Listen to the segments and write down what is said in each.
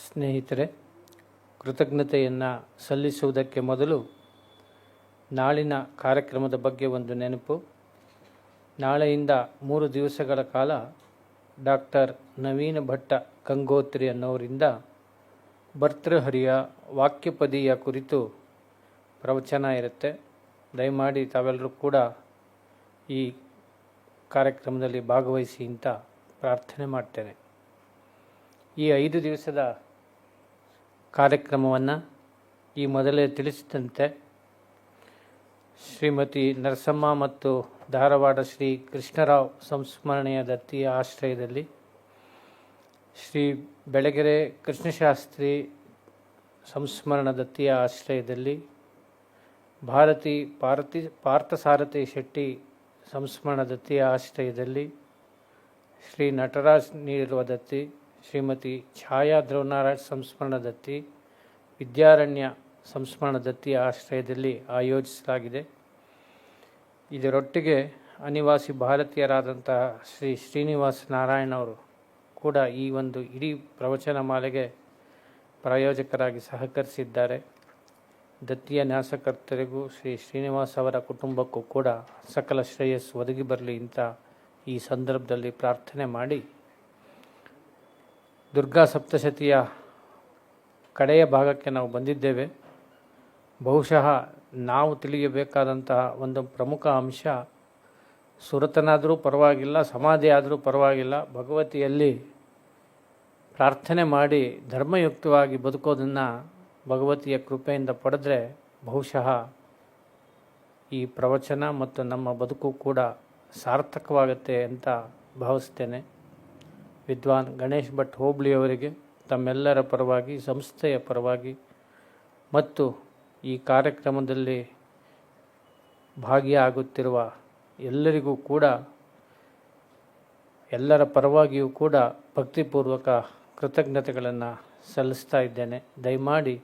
ಸ್ನೇಹಿತರೆ, ಕೃತಜ್ಞತೆಯನ್ನು ಸಲ್ಲಿಸುವುದಕ್ಕೆ ಮೊದಲು ನಾಳಿನ ಕಾರ್ಯಕ್ರಮದ ಬಗ್ಗೆ ಒಂದು ನೆನಪು. ನಾಳೆಯಿಂದ 3 ದಿವಸಗಳ ಕಾಲ ಡಾಕ್ಟರ್ ನವೀನ ಭಟ್ಟ ಗಂಗೋತ್ರಿ ಅನ್ನೋರಿಂದ ಭರ್ತೃಹರಿಯ ವಾಕ್ಯಪದಿಯ ಕುರಿತು ಪ್ರವಚನ ಇರುತ್ತೆ. ದಯಮಾಡಿ ತಾವೆಲ್ಲರೂ ಕೂಡ ಈ ಕಾರ್ಯಕ್ರಮದಲ್ಲಿ ಭಾಗವಹಿಸಿ ಅಂತ ಪ್ರಾರ್ಥನೆ ಮಾಡ್ತೇನೆ. ಈ 5 ದಿವಸದ ಕಾರ್ಯಕ್ರಮವನ್ನು ಈ ಮೊದಲೇ ತಿಳಿಸಿದಂತೆ ಶ್ರೀಮತಿ ನರಸಮ್ಮ ಮತ್ತು ಧಾರವಾಡ ಶ್ರೀ ಕೃಷ್ಣರಾವ್ ಸಂಸ್ಮರಣೆಯ ದತ್ತಿಯ ಆಶ್ರಯದಲ್ಲಿ, ಶ್ರೀ ಬೆಳಗೆರೆ ಕೃಷ್ಣಶಾಸ್ತ್ರಿ ಸಂಸ್ಮರಣ ದತ್ತಿಯ ಆಶ್ರಯದಲ್ಲಿ, ಭಾರತಿ ಪಾರ್ಥಸಾರಥಿ ಶೆಟ್ಟಿ ಸಂಸ್ಮರಣ ದತ್ತಿಯ ಆಶ್ರಯದಲ್ಲಿ, ಶ್ರೀ ನಟರಾಜ್ ನೀಡಿರುವ ದತ್ತಿ, ಶ್ರೀಮತಿ ಛಾಯಾ ಧ್ರುವನಾರಾಯಣ ಸಂಸ್ಮರಣ ದತ್ತಿ, ವಿದ್ಯಾರಣ್ಯ ಸಂಸ್ಮರಣ ದತ್ತಿಯ ಆಶ್ರಯದಲ್ಲಿ ಆಯೋಜಿಸಲಾಗಿದೆ. ಇದರೊಟ್ಟಿಗೆ ಅನಿವಾಸಿ ಭಾರತೀಯರಾದಂತಹ ಶ್ರೀ ಶ್ರೀನಿವಾಸ ನಾರಾಯಣ ಅವರು ಕೂಡ ಈ ಒಂದು ಇಡೀ ಪ್ರವಚನ ಮಾಲೆಗೆ ಪ್ರಾಯೋಜಕರಾಗಿ ಸಹಕರಿಸಿದ್ದಾರೆ. ದತ್ತಿಯ ನ್ಯಾಸಕರ್ತರಿಗೂ ಶ್ರೀ ಶ್ರೀನಿವಾಸ ಅವರ ಕುಟುಂಬಕ್ಕೂ ಕೂಡ ಸಕಲ ಶ್ರೇಯಸ್ಸು ಒದಗಿ ಬರಲಿ ಅಂತ ಈ ಸಂದರ್ಭದಲ್ಲಿ ಪ್ರಾರ್ಥನೆ ಮಾಡಿ, ದುರ್ಗಾ ಸಪ್ತಶತಿಯ ಕಡೆಯ ಭಾಗಕ್ಕೆ ನಾವು ಬಂದಿದ್ದೇವೆ. ಬಹುಶಃ ನಾವು ತಿಳಿಯಬೇಕಾದಂತಹ ಒಂದು ಪ್ರಮುಖ ಅಂಶ, ಸುರತನಾದರೂ ಪರವಾಗಿಲ್ಲ, ಸಮಾಧಿ ಆದರೂ ಪರವಾಗಿಲ್ಲ, ಭಗವತಿಯಲ್ಲಿ ಪ್ರಾರ್ಥನೆ ಮಾಡಿ ಧರ್ಮಯುಕ್ತವಾಗಿ ಬದುಕೋದನ್ನು ಭಗವತಿಯ ಕೃಪೆಯಿಂದ ಪಡೆದರೆ ಬಹುಶಃ ಈ ಪ್ರವಚನ ಮತ್ತು ನಮ್ಮ ಬದುಕು ಕೂಡ ಸಾರ್ಥಕವಾಗುತ್ತೆ ಅಂತ ಭಾವಿಸ್ತೇನೆ. ವಿದ್ವಾನ್ ಗಣೇಶ್ ಭಟ್ ಹೋಬಳಿಯವರಿಗೆ ತಮ್ಮೆಲ್ಲರ ಪರವಾಗಿ, ಸಂಸ್ಥೆಯ ಪರವಾಗಿ ಮತ್ತು ಈ ಕಾರ್ಯಕ್ರಮದಲ್ಲಿ ಭಾಗಿಯಾಗುತ್ತಿರುವ ಎಲ್ಲರಿಗೂ ಕೂಡ, ಎಲ್ಲರ ಪರವಾಗಿಯೂ ಕೂಡ ಭಕ್ತಿಪೂರ್ವಕ ಕೃತಜ್ಞತೆಗಳನ್ನು ಸಲ್ಲಿಸ್ತಾ ಇದ್ದೇನೆ. ದಯಮಾಡಿ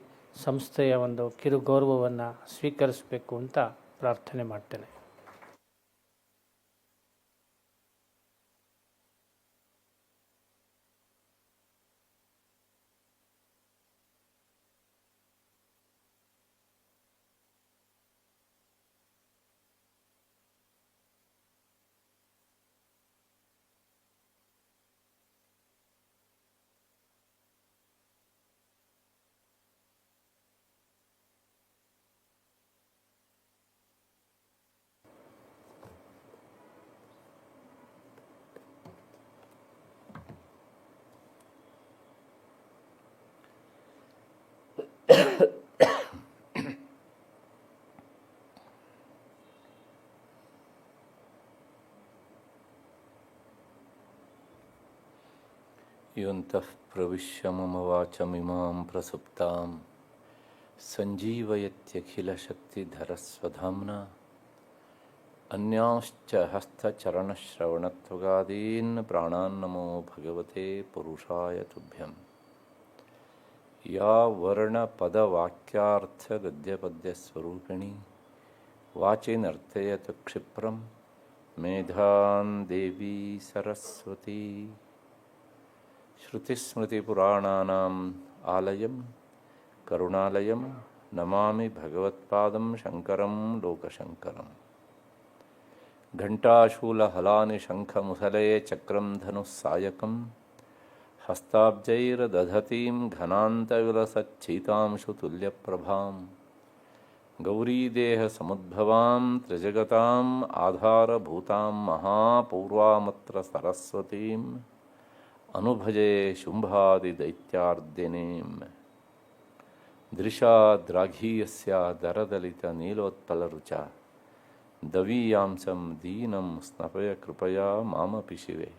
ಸಂಸ್ಥೆಯ ಒಂದು ಕಿರು ಗೌರವವನ್ನು ಸ್ವೀಕರಿಸಬೇಕು ಅಂತ ಪ್ರಾರ್ಥನೆ ಮಾಡ್ತೇನೆ. ಯೋಂತಃ ಪ್ರವಿಶ್ಯ ಮಮ ವಾಚಮಿಮಾಂ ಪ್ರಸುಪ್ತಾಂ ಸಂಜೀವಯತ್ಯಖಿಲಶಕ್ತಿಧರಸ್ವಧಾಮ್ನಾ ಅನ್ಯಾಶ್ಚ ಹಸ್ತಚರಣಶ್ರವಣತ್ವಗಾದೀನ್ ಪ್ರಾಣಾನ್ನಮೋ ಭಗವತೆ ಪುರುಷಾಯ ತುಭ್ಯಂ. ಯಾ ವರ್ಣಪದವಾಕ್ಯಾರ್ಥಗದ್ಯಪದ್ಯಸ್ವರೂಪಿಣಿ ವಾಚಿ ನರ್ತಯತ ಕ್ಷಿಪ್ರಂ ಮೇಧಾನ್ ದೇವಿ ಸರಸ್ವತಿ. ಶ್ರುತಿಸ್ಮೃತಿಪುರಾಣಾನಾಂ ಆಲಯಂ ಕರುಣಾಲಯಂ ನಮಾಮಿ ಭಗವತ್ಪಾದಂ ಶಂಕರಂ ಲೋಕಶಂಕರಂ. ಘಂಟಾಶೂಲಹಲಾನಿ ಶಂಖಮುಸಲೇ ಚಕ್ರಂ ಧನುಸ್ಸಾಯಕಂ ಹಸ್ತಾಬ್ಜೈರ್ದಧತೀಂ ಘನಾಂತವಿಲಸಚ್ಛೀತಾಂಶು ತುಲ್ಯಪ್ರಭಾಂ. ಗೌರೀದೇಹಸಮುದ್ಭವಾಂ ತ್ರಿಜಗತಾಂ ಆಧಾರಭೂತಾಂ ಮಹಾಪೂರ್ವಾಮತ್ರ ಸರಸ್ವತೀಂ ಅನುಭಜೆ ಶುಂಭಾದಿದೈತ್ಯಾರ್ದಿನೀಂ. ದೃಶಾದ್ರಾಘೀಯಸ್ಯ ದರದಲಿತ ನೀಲೋತ್ಪಲರುಚ ದವೀಯಾಂಸಂ ದೀನಂ ಸ್ನಪಯ ಕೃಪಯಾ ಮಾಮಪಿ ಶಿವೆ.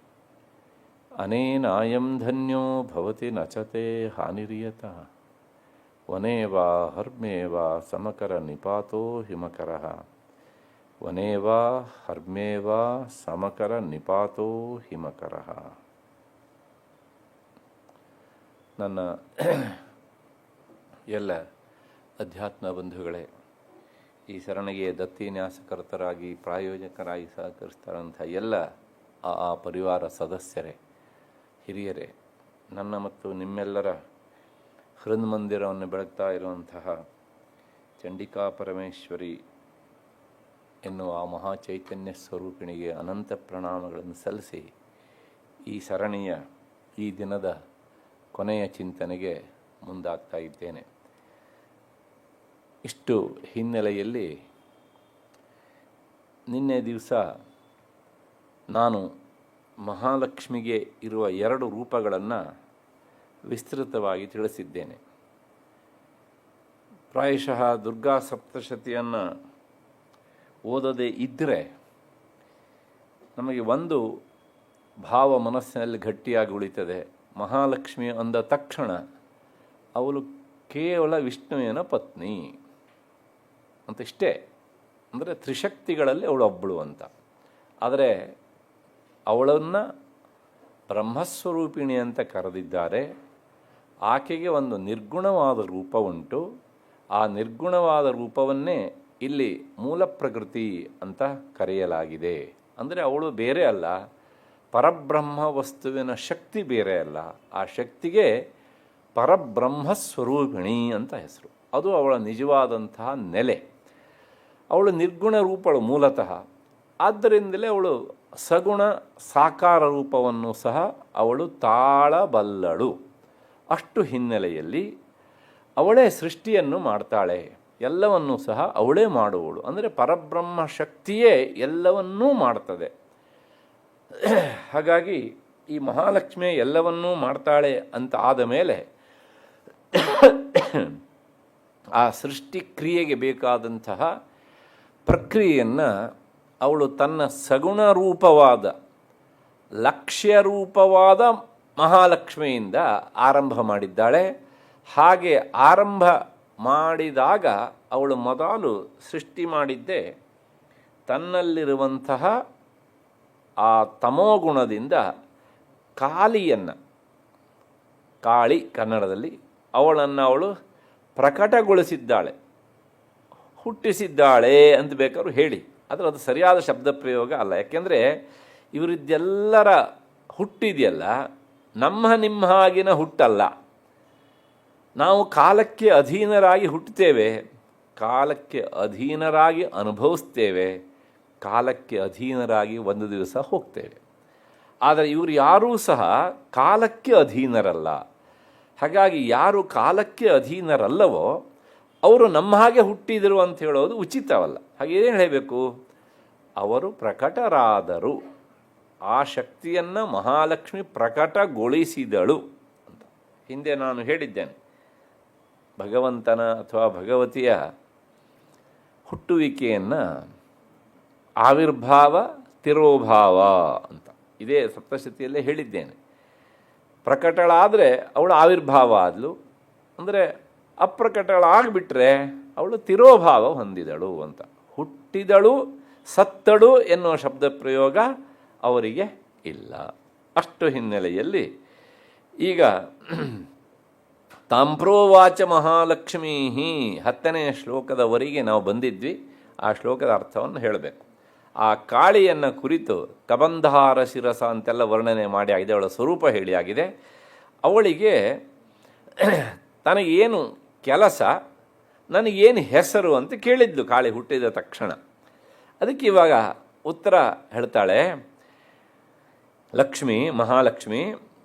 ಅನೇನಾಯಂ ಧನ್ಯೋ ಭವತಿ ನಚತೆ ಹಾನಿರಿಯತಃ. ವನೇ ವಾ ಹರ್ಮೇ ವಾ ಸಮಕರ ನಿಪಾತೋ ಹಿಮಕರಃ. ವನೇ ವಾ ಹರ್ಮೇ ವಾ ಸಮಕರ ನಿಪಾತೋ ಹಿಮಕರಃ. ನನ್ನ ಎಲ್ಲ ಅಧ್ಯಾತ್ಮ ಬಂಧುಗಳೇ, ಈ ಸರಣಿಗೆ ದತ್ತಿ ನ್ಯಾಸಕರ್ತರಾಗಿ ಪ್ರಾಯೋಜಕರಾಗಿ ಸಹಕರಿಸ್ತಾರಂಥ ಎಲ್ಲ ಆ ಪರಿವಾರ ಸದಸ್ಯರೇ, ಹಿರಿಯರೇ, ನನ್ನ ಮತ್ತು ನಿಮ್ಮೆಲ್ಲರ ಹೃನ್ಮಂದಿರವನ್ನು ಬೆಳಗ್ತಾ ಇರುವಂತಹ ಚಂಡಿಕಾ ಪರಮೇಶ್ವರಿ ಎನ್ನುವ ಆ ಮಹಾಚೈತನ್ಯ ಸ್ವರೂಪಿಣಿಗೆ ಅನಂತ ಪ್ರಣಾಮಗಳನ್ನು ಸಲ್ಲಿಸಿ ಈ ಸರಣಿಯ ಈ ದಿನದ ಕೊನೆಯ ಚಿಂತನೆಗೆ ಮುಂದಾಗ್ತಾ ಇದ್ದೇನೆ. ಇಷ್ಟು ಹಿನ್ನೆಲೆಯಲ್ಲಿ ನಿನ್ನೆ ದಿವಸ ನಾನು ಮಹಾಲಕ್ಷ್ಮಿಗೆ ಇರುವ 2 ರೂಪಗಳನ್ನು ವಿಸ್ತೃತವಾಗಿ ತಿಳಿಸಿದ್ದೇನೆ. ಪ್ರಾಯಶಃ ದುರ್ಗಾ ಸಪ್ತಶತಿಯನ್ನು ಓದದೇ ಇದ್ದರೆ ನಮಗೆ ಒಂದು ಭಾವ ಮನಸ್ಸಿನಲ್ಲಿ ಗಟ್ಟಿಯಾಗಿ ಉಳಿತದೆ. ಮಹಾಲಕ್ಷ್ಮಿ ಅಂದ ತಕ್ಷಣ ಅವಳು ಕೇವಲ ವಿಷ್ಣುವಿನ ಪತ್ನಿ ಅಂತ ಇಷ್ಟೇ, ಅಂದರೆ ತ್ರಿಶಕ್ತಿಗಳಲ್ಲಿ ಅವಳು ಒಬ್ಬಳು ಅಂತ. ಆದರೆ ಅವಳನ್ನು ಬ್ರಹ್ಮಸ್ವರೂಪಿಣಿ ಅಂತ ಕರೆದಿದ್ದಾರೆ. ಆಕೆಗೆ ಒಂದು ನಿರ್ಗುಣವಾದ ರೂಪ ಉಂಟು. ಆ ನಿರ್ಗುಣವಾದ ರೂಪವನ್ನೇ ಇಲ್ಲಿ ಮೂಲ ಪ್ರಕೃತಿ ಅಂತ ಕರೆಯಲಾಗಿದೆ. ಅಂದರೆ ಅವಳು ಬೇರೆ ಅಲ್ಲ, ಪರಬ್ರಹ್ಮ ವಸ್ತುವಿನ ಶಕ್ತಿ ಬೇರೆ ಅಲ್ಲ. ಆ ಶಕ್ತಿಗೆ ಪರಬ್ರಹ್ಮಸ್ವರೂಪಿಣಿ ಅಂತ ಹೆಸರು. ಅದು ಅವಳ ನಿಜವಾದಂತಹ ನೆಲೆ. ಅವಳು ನಿರ್ಗುಣ ರೂಪಳು ಮೂಲತಃ. ಆದ್ದರಿಂದಲೇ ಅವಳು ಸಗುಣ ಸಾಕಾರ ರೂಪವನ್ನು ಸಹ ಅವಳು ತಾಳಬಲ್ಲಳು. ಅಷ್ಟು ಹಿನ್ನೆಲೆಯಲ್ಲಿ ಅವಳೇ ಸೃಷ್ಟಿಯನ್ನು ಮಾಡ್ತಾಳೆ, ಎಲ್ಲವನ್ನೂ ಸಹ ಅವಳೇ ಮಾಡುವಳು. ಅಂದರೆ ಪರಬ್ರಹ್ಮ ಶಕ್ತಿಯೇ ಎಲ್ಲವನ್ನೂ ಮಾಡ್ತದೆ. ಹಾಗಾಗಿ ಈ ಮಹಾಲಕ್ಷ್ಮಿ ಎಲ್ಲವನ್ನೂ ಮಾಡ್ತಾಳೆ ಅಂತ ಆದ ಮೇಲೆ ಆ ಸೃಷ್ಟಿ ಕ್ರಿಯೆಗೆ ಬೇಕಾದಂತಹ ಪ್ರಕ್ರಿಯೆಯನ್ನು ಅವಳು ತನ್ನ ಸಗುಣ ರೂಪವಾದ ಲಕ್ಷ್ಯ ರೂಪವಾದ ಮಹಾಲಕ್ಷ್ಮಿಯಿಂದ ಆರಂಭ ಮಾಡಿದ್ದಾಳೆ. ಹಾಗೆ ಆರಂಭ ಮಾಡಿದಾಗ ಅವಳು ಮೊದಲು ಸೃಷ್ಟಿ ಮಾಡಿದ್ದೇ ತನ್ನಲ್ಲಿರುವಂತಹ ಆ ತಮೋಗುಣದಿಂದ ಕಾಳಿಯನ್ನು, ಕಾಳಿ ಕನ್ನಡದಲ್ಲಿ, ಅವಳು ಪ್ರಕಟಗೊಳಿಸಿದ್ದಾಳೆ, ಹುಟ್ಟಿಸಿದ್ದಾಳೆ ಅಂತ ಬೇಕಾದ್ರೂ ಹೇಳಿ. ಆದರೆ ಅದು ಸರಿಯಾದ ಶಬ್ದ ಪ್ರಯೋಗ ಅಲ್ಲ. ಯಾಕೆಂದರೆ ಇವರಿದ್ದೆಲ್ಲರ ಹುಟ್ಟಿದೆಯಲ್ಲ ನಿಮ್ಮ ಹಾಗಿನ ಹುಟ್ಟಲ್ಲ. ನಾವು ಕಾಲಕ್ಕೆ ಅಧೀನರಾಗಿ ಹುಟ್ಟುತ್ತೇವೆ, ಕಾಲಕ್ಕೆ ಅಧೀನರಾಗಿ ಅನುಭವಿಸ್ತೇವೆ, ಕಾಲಕ್ಕೆ ಅಧೀನರಾಗಿ ಒಂದು ದಿವಸ ಹೋಗ್ತೇವೆ. ಆದರೆ ಇವರು ಯಾರೂ ಸಹ ಕಾಲಕ್ಕೆ ಅಧೀನರಲ್ಲ. ಹಾಗಾಗಿ ಯಾರು ಕಾಲಕ್ಕೆ ಅಧೀನರಲ್ಲವೋ ಅವರು ನಮ್ಮ ಹಾಗೆ ಹುಟ್ಟಿದರು ಅಂತ ಹೇಳೋದು ಉಚಿತವಲ್ಲ. ಹಾಗೆ ಏನು ಹೇಳಬೇಕು? ಅವರು ಪ್ರಕಟರಾದರು. ಆ ಶಕ್ತಿಯನ್ನು ಮಹಾಲಕ್ಷ್ಮಿ ಪ್ರಕಟಗೊಳಿಸಿದಳು ಅಂತ ಹಿಂದೆ ನಾನು ಹೇಳಿದ್ದೇನೆ. ಭಗವಂತನ ಅಥವಾ ಭಗವತಿಯ ಹುಟ್ಟುವಿಕೆಯನ್ನು ಆವಿರ್ಭಾವ ತಿರೋಭಾವ ಅಂತ ಇದೇ ಸಪ್ತಶತಿಯಲ್ಲೇ ಹೇಳಿದ್ದೇನೆ. ಪ್ರಕಟಳಾದರೆ ಅವಳು ಆವಿರ್ಭಾವ ಆದಳು, ಅಂದರೆ ಅಪ್ರಕಟಳಾಗಿಬಿಟ್ರೆ ಅವಳು ತಿರೋಭಾವ ಹೊಂದಿದಳು ಅಂತ. ಹುಟ್ಟಿದಳು ಸತ್ತಳು ಎನ್ನುವ ಶಬ್ದ ಪ್ರಯೋಗ ಅವರಿಗೆ ಇಲ್ಲ. ಅಷ್ಟು ಹಿನ್ನೆಲೆಯಲ್ಲಿ ಈಗ ತಾಂಪ್ರೋವಾಚ ಮಹಾಲಕ್ಷ್ಮೀ 10ನೇ ಶ್ಲೋಕದವರೆಗೆ ನಾವು ಬಂದಿದ್ವಿ. ಆ ಶ್ಲೋಕದ ಅರ್ಥವನ್ನು ಹೇಳಬೇಕು. ಆ ಕಾಳಿಯನ್ನು ಕುರಿತು ಕಬಂಧಾರ ಶಿರಸ ಅಂತೆಲ್ಲ ವರ್ಣನೆ ಮಾಡಿ ಆಗಿದೆ, ಅವಳ ಸ್ವರೂಪ ಹೇಳಿ ಆಗಿದೆ. ಅವಳಿಗೆ ತನಗೇನು ಕೆಲಸ, ನನಗೇನು ಹೆಸರು ಅಂತ ಕೇಳಿದ್ಲು ಕಾಳಿ ಹುಟ್ಟಿದ ತಕ್ಷಣ. ಅದಕ್ಕೆ ಇವಾಗ ಉತ್ತರ ಹೇಳ್ತಾಳೆ ಲಕ್ಷ್ಮಿ, ಮಹಾಲಕ್ಷ್ಮಿ.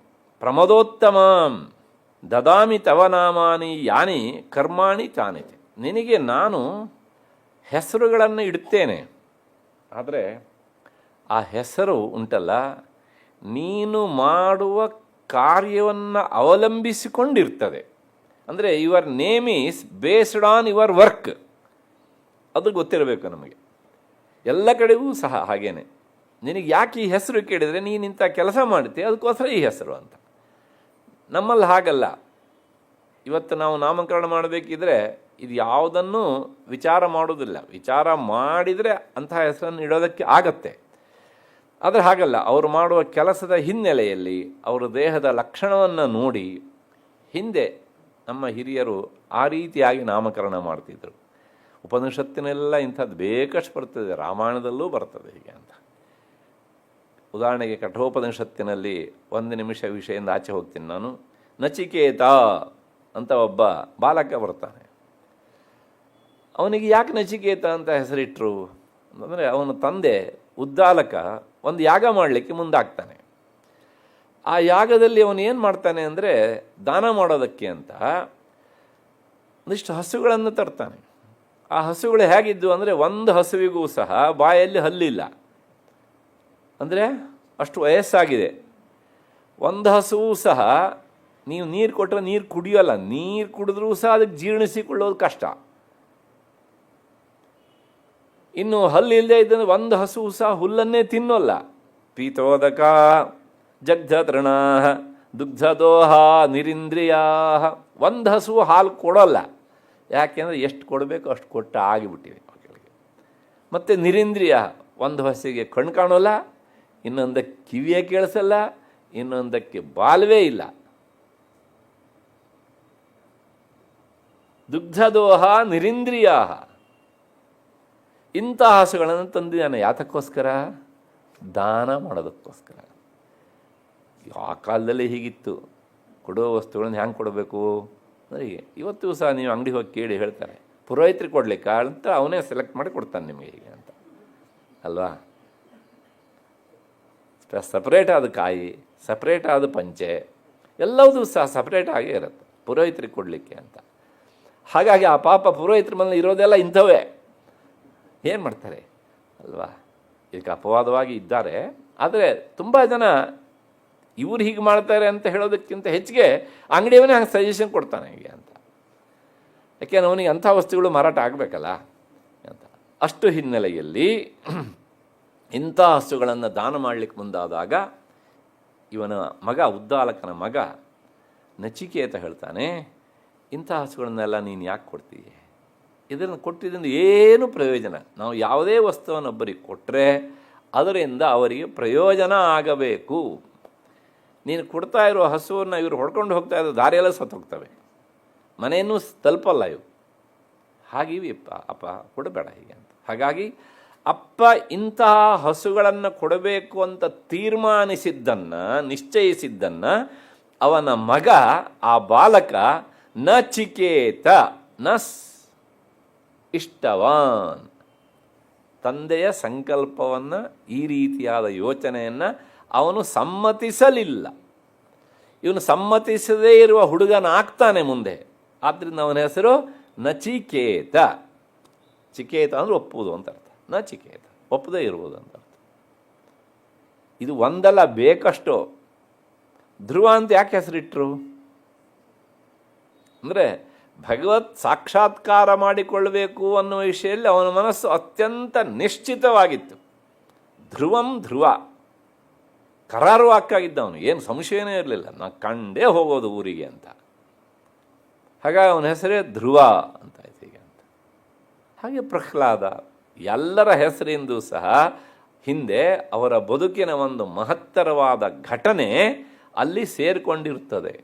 ಪ್ರಮದೋತ್ತಮಾಂ ದದಾಮಿ ತವ ನಾಮಾನಿ ಯಾನಿ ಕರ್ಮಾಣಿ ತಾನಿತಿ. ನಿನಗೆ ನಾನು ಹೆಸರುಗಳನ್ನು ಇಡುತ್ತೇನೆ, ಆದರೆ ಆ ಹೆಸರು ಉಂಟಲ್ಲ, ನೀನು ಮಾಡುವ ಕಾರ್ಯವನ್ನು ಅವಲಂಬಿಸಿಕೊಂಡಿರ್ತದೆ. ಅಂದರೆ your name is based on your work. ಅದು ಗೊತ್ತಿರಬೇಕು ನಮಗೆ. ಎಲ್ಲ ಕಡೆಗೂ ಸಹ ಹಾಗೇನೆ. ನಿನಗೆ ಯಾಕೆ ಈ ಹೆಸರು ಕೇಳಿದರೆ ನೀನಿಂಥ ಕೆಲಸ ಮಾಡ್ತೀಯ, ಅದಕ್ಕೋಸ್ಕರ ಈ ಹೆಸರು ಅಂತ. ನಮ್ಮಲ್ಲಿ ಹಾಗಲ್ಲ. ಇವತ್ತು ನಾವು ನಾಮಕರಣ ಮಾಡಬೇಕಿದ್ರೆ ಇದು ಯಾವುದನ್ನು ವಿಚಾರ ಮಾಡೋದಿಲ್ಲ. ವಿಚಾರ ಮಾಡಿದರೆ ಅಂತಹ ಹೆಸರನ್ನು ಇಡೋದಕ್ಕೆ ಆಗತ್ತೆ. ಆದರೆ ಹಾಗಲ್ಲ. ಅವರು ಮಾಡುವ ಕೆಲಸದ ಹಿನ್ನೆಲೆಯಲ್ಲಿ ಅವರ ದೇಹದ ಲಕ್ಷಣವನ್ನು ನೋಡಿ ಹಿಂದೆ ನಮ್ಮ ಹಿರಿಯರು ಆ ರೀತಿಯಾಗಿ ನಾಮಕರಣ ಮಾಡ್ತಿದ್ರು. ಉಪನಿಷತ್ತಿನೆಲ್ಲ ಇಂಥದ್ದು ಬೇಕಷ್ಟು ಬರ್ತದೆ, ರಾಮಾಯಣದಲ್ಲೂ ಬರ್ತದೆ ಹೀಗೆ ಅಂತ. ಉದಾಹರಣೆಗೆ ಕಠೋಪನಿಷತ್ತಿನಲ್ಲಿ 1 ನಿಮಿಷ ವಿಷಯದಿಂದ ಆಚೆ ಹೋಗ್ತೀನಿ ನಾನು. ನಚಿಕೇತ ಅಂತ ಒಬ್ಬ ಬಾಲಕ ಬರ್ತಾನೆ. ಅವನಿಗೆ ಯಾಕೆ ನಚಿಕೇತ ಅಂತ ಹೆಸರಿಟ್ಟರು ಅಂತಂದರೆ, ಅವನ ತಂದೆ ಉದ್ದಾಲಕ ಒಂದು ಯಾಗ ಮಾಡಲಿಕ್ಕೆ ಮುಂದಾಗ್ತಾನೆ. ಆ ಯಾಗದಲ್ಲಿ ಅವನು ಏನು ಮಾಡ್ತಾನೆ ಅಂದರೆ, ದಾನ ಮಾಡೋದಕ್ಕೆ ಅಂತ ಒಂದಿಷ್ಟು ಹಸುಗಳನ್ನು ತರ್ತಾನೆ. ಆ ಹಸುಗಳು ಹೇಗಿದ್ದು ಅಂದರೆ, ಒಂದು ಹಸುವಿಗೂ ಸಹ ಬಾಯಲ್ಲಿ ಹಲ್ಲಿಲ್ಲ, ಅಂದರೆ ಅಷ್ಟು ವಯಸ್ಸಾಗಿದೆ. ಒಂದು ಹಸುವು ಸಹ ನೀವು ನೀರು ಕೊಟ್ಟರೆ ನೀರು ಕುಡಿಯೋಲ್ಲ, ನೀರು ಕುಡಿದ್ರೂ ಸಹ ಅದಕ್ಕೆ ಜೀರ್ಣಿಸಿಕೊಳ್ಳೋದು ಕಷ್ಟ. ಇನ್ನು ಹಲ್ಲು ಇಲ್ಲದೆ ಇದ್ದರೆ ಒಂದು ಹಸುವು ಸಹ ಹುಲ್ಲನ್ನೇ ತಿನ್ನೋಲ್ಲ. ಪೀತೋದಕ ಜಗ್ಧ ತೃಣ ದುಗ್ಧದೋಹ ನಿರಿಂದ್ರಿಯಾ. ಒಂದು ಹಸುವು ಹಾಲು ಕೊಡೋಲ್ಲ, ಯಾಕೆಂದರೆ ಎಷ್ಟು ಕೊಡಬೇಕು ಅಷ್ಟು ಕೊಟ್ಟ ಆಗಿಬಿಟ್ಟಿವೆ ಮಕ್ಕಳಿಗೆ. ಮತ್ತು ನಿರಿಂದ್ರಿಯ, ಒಂದು ಹಸುವಿಗೆ ಕಣ್ಣು ಕಾಣೋಲ್ಲ, ಇನ್ನೊಂದಕ್ಕೆ ಕಿವಿಯೇ ಕೇಳಿಸಲ್ಲ, ಇನ್ನೊಂದಕ್ಕೆ ಬಾಲ್ವೇ ಇಲ್ಲ. ದುಗ್ಧದೋಹ ನಿರಿಂದ್ರಿಯ. ಇಂಥ ಹಸುಗಳನ್ನು ತಂದಿದ್ದಾನೆ. ಯಾತಕ್ಕೋಸ್ಕರ? ದಾನ ಮಾಡೋದಕ್ಕೋಸ್ಕರ. ಆ ಕಾಲದಲ್ಲಿ ಹೀಗಿತ್ತು. ಕೊಡೋ ವಸ್ತುಗಳನ್ನು ಹ್ಯಾಂಗೆ ಕೊಡಬೇಕು ಅಂದರೆ, ಇವತ್ತು ಸಹ ನೀವು ಅಂಗಡಿ ಹೋಗಿ ಕೇಳಿ ಹೇಳ್ತಾರೆ, ಪುರೋಹಿತರಿಗೆ ಕೊಡ್ಲಿಕ್ಕೆ ಅಂತ ಅವನೇ ಸೆಲೆಕ್ಟ್ ಮಾಡಿ ಕೊಡ್ತಾನೆ ನಿಮಗೆ ಹೀಗೆ ಅಂತ ಅಲ್ವಾ. ಸಪ್ರೇಟ್ ಆದ ಕಾಯಿ, ಸಪ್ರೇಟ್ ಆದ ಪಂಚೆ, ಎಲ್ಲವೂ ಸಹ ಸಪ್ರೇಟ್ ಆಗೇ ಇರುತ್ತೆ ಪುರೋಹಿತರಿಗೆ ಕೊಡಲಿಕ್ಕೆ ಅಂತ. ಹಾಗಾಗಿ ಆ ಪಾಪ ಪುರೋಹಿತರ ಮನೇಲಿ ಇರೋದೆಲ್ಲ ಇಂಥವೇ. ಏನು ಮಾಡ್ತಾರೆ ಅಲ್ವಾ. ಇದಕ್ಕೆ ಅಪವಾದವಾಗಿ ಇದ್ದಾರೆ. ಆದರೆ ತುಂಬ ಜನ ಇವ್ರು ಹೀಗೆ ಮಾಡ್ತಾರೆ ಅಂತ ಹೇಳೋದಕ್ಕಿಂತ ಹೆಚ್ಚಿಗೆ ಅಂಗಡಿಯವನೇ ಹಂಗೆ ಸಜೆಷನ್ ಕೊಡ್ತಾನೆ ಹೀಗೆ ಅಂತ. ಯಾಕೆಂದ್ರೆ ಅವನಿಗೆ ಅಂಥ ವಸ್ತುಗಳು ಮಾರಾಟ ಆಗಬೇಕಲ್ಲ ಅಂತ. ಅಷ್ಟು ಹಿನ್ನೆಲೆಯಲ್ಲಿ ಇಂಥ ಹಸುಗಳನ್ನು ದಾನ ಮಾಡಲಿಕ್ಕೆ ಮುಂದಾದಾಗ ಇವನ ಮಗ, ಉದ್ದಾಲಕನ ಮಗ ನಚಿಕೇತ ಹೇಳ್ತಾನೆ, ಇಂಥ ಹಸುಗಳನ್ನೆಲ್ಲ ನೀನು ಯಾಕೆ ಕೊಡ್ತೀಯ? ಇದನ್ನು ಕೊಟ್ಟಿದ್ದರಿಂದ ಏನು ಪ್ರಯೋಜನ? ನಾವು ಯಾವುದೇ ವಸ್ತುವನ್ನು ಒಬ್ಬರಿಗೆ ಕೊಟ್ಟರೆ ಅದರಿಂದ ಅವರಿಗೆ ಪ್ರಯೋಜನ ಆಗಬೇಕು. ನೀನು ಕೊಡ್ತಾ ಇರೋ ಹಸುವನ್ನು ಇವರು ಹೊಡ್ಕೊಂಡು ಹೋಗ್ತಾ ಇರೋ ದಾರಿಯೆಲ್ಲ ಸತ್ತು ಹೋಗ್ತವೆ, ಮನೆಯೂ ತಲುಪಲ್ಲ ಇವು. ಹಾಗಿವಿ ಅಪ್ಪ ಕೊಡಬೇಡ ಹೀಗೆ ಅಂತ. ಹಾಗಾಗಿ ಅಪ್ಪ ಇಂತಹ ಹಸುಗಳನ್ನು ಕೊಡಬೇಕು ಅಂತ ತೀರ್ಮಾನಿಸಿದ್ದನ್ನು, ನಿಶ್ಚಯಿಸಿದ್ದನ್ನು ಅವನ ಮಗ, ಆ ಬಾಲಕ ನಚಿಕೇತ ಇಷ್ಟವಾನ್, ತಂದೆಯ ಸಂಕಲ್ಪವನ್ನು, ಈ ರೀತಿಯಾದ ಯೋಚನೆಯನ್ನು ಅವನು ಸಮ್ಮತಿಸಲಿಲ್ಲ. ಇವನು ಸಮ್ಮತಿಸದೇ ಇರುವ ಹುಡುಗನಾಗ್ತಾನೆ ಮುಂದೆ. ಆದ್ದರಿಂದ ಅವನ ಹೆಸರು ನಚಿಕೇತ. ಚಿಕೇತ ಅಂದರೆ ಒಪ್ಪುವುದು ಅಂತ ಅರ್ಥ. ನಚಿಕೇತ ಒಪ್ಪದೇ ಇರುವುದು ಅಂತ ಅರ್ಥ. ಇದು ಒಂದಲ್ಲ, ಬೇಕಷ್ಟು. ಧ್ರುವ ಅಂತ ಯಾಕೆ ಹೆಸರಿಟ್ಟರು ಅಂದರೆ, ಭಗವತ್ ಸಾಕ್ಷಾತ್ಕಾರ ಮಾಡಿಕೊಳ್ಳಬೇಕು ಅನ್ನುವ ವಿಷಯದಲ್ಲಿ ಅವನ ಮನಸ್ಸು ಅತ್ಯಂತ ನಿಶ್ಚಿತವಾಗಿತ್ತು. ಧ್ರುವಂ ಧ್ರುವ, ಕರಾರುವಾಕ್ಕಾಗಿದ್ದವನು, ಏನು ಸಂಶಯನೇ ಇರಲಿಲ್ಲ, ನಾ ಕಂಡೇ ಹೋಗೋದು ಊರಿಗೆ ಅಂತ. ಹಾಗಾಗಿ ಅವನ ಹೆಸರೇ ಧ್ರುವ ಅಂತ ಆಯ್ತು ಹೀಗೆ ಅಂತ. ಹಾಗೆ ಪ್ರಹ್ಲಾದ, ಎಲ್ಲರ ಹೆಸರಿಂದೂ ಸಹ ಹಿಂದೆ ಅವರ ಬದುಕಿನ ಒಂದು ಮಹತ್ತರವಾದ ಘಟನೆ ಅಲ್ಲಿ ಸೇರಿಕೊಂಡಿರುತ್ತದೆ.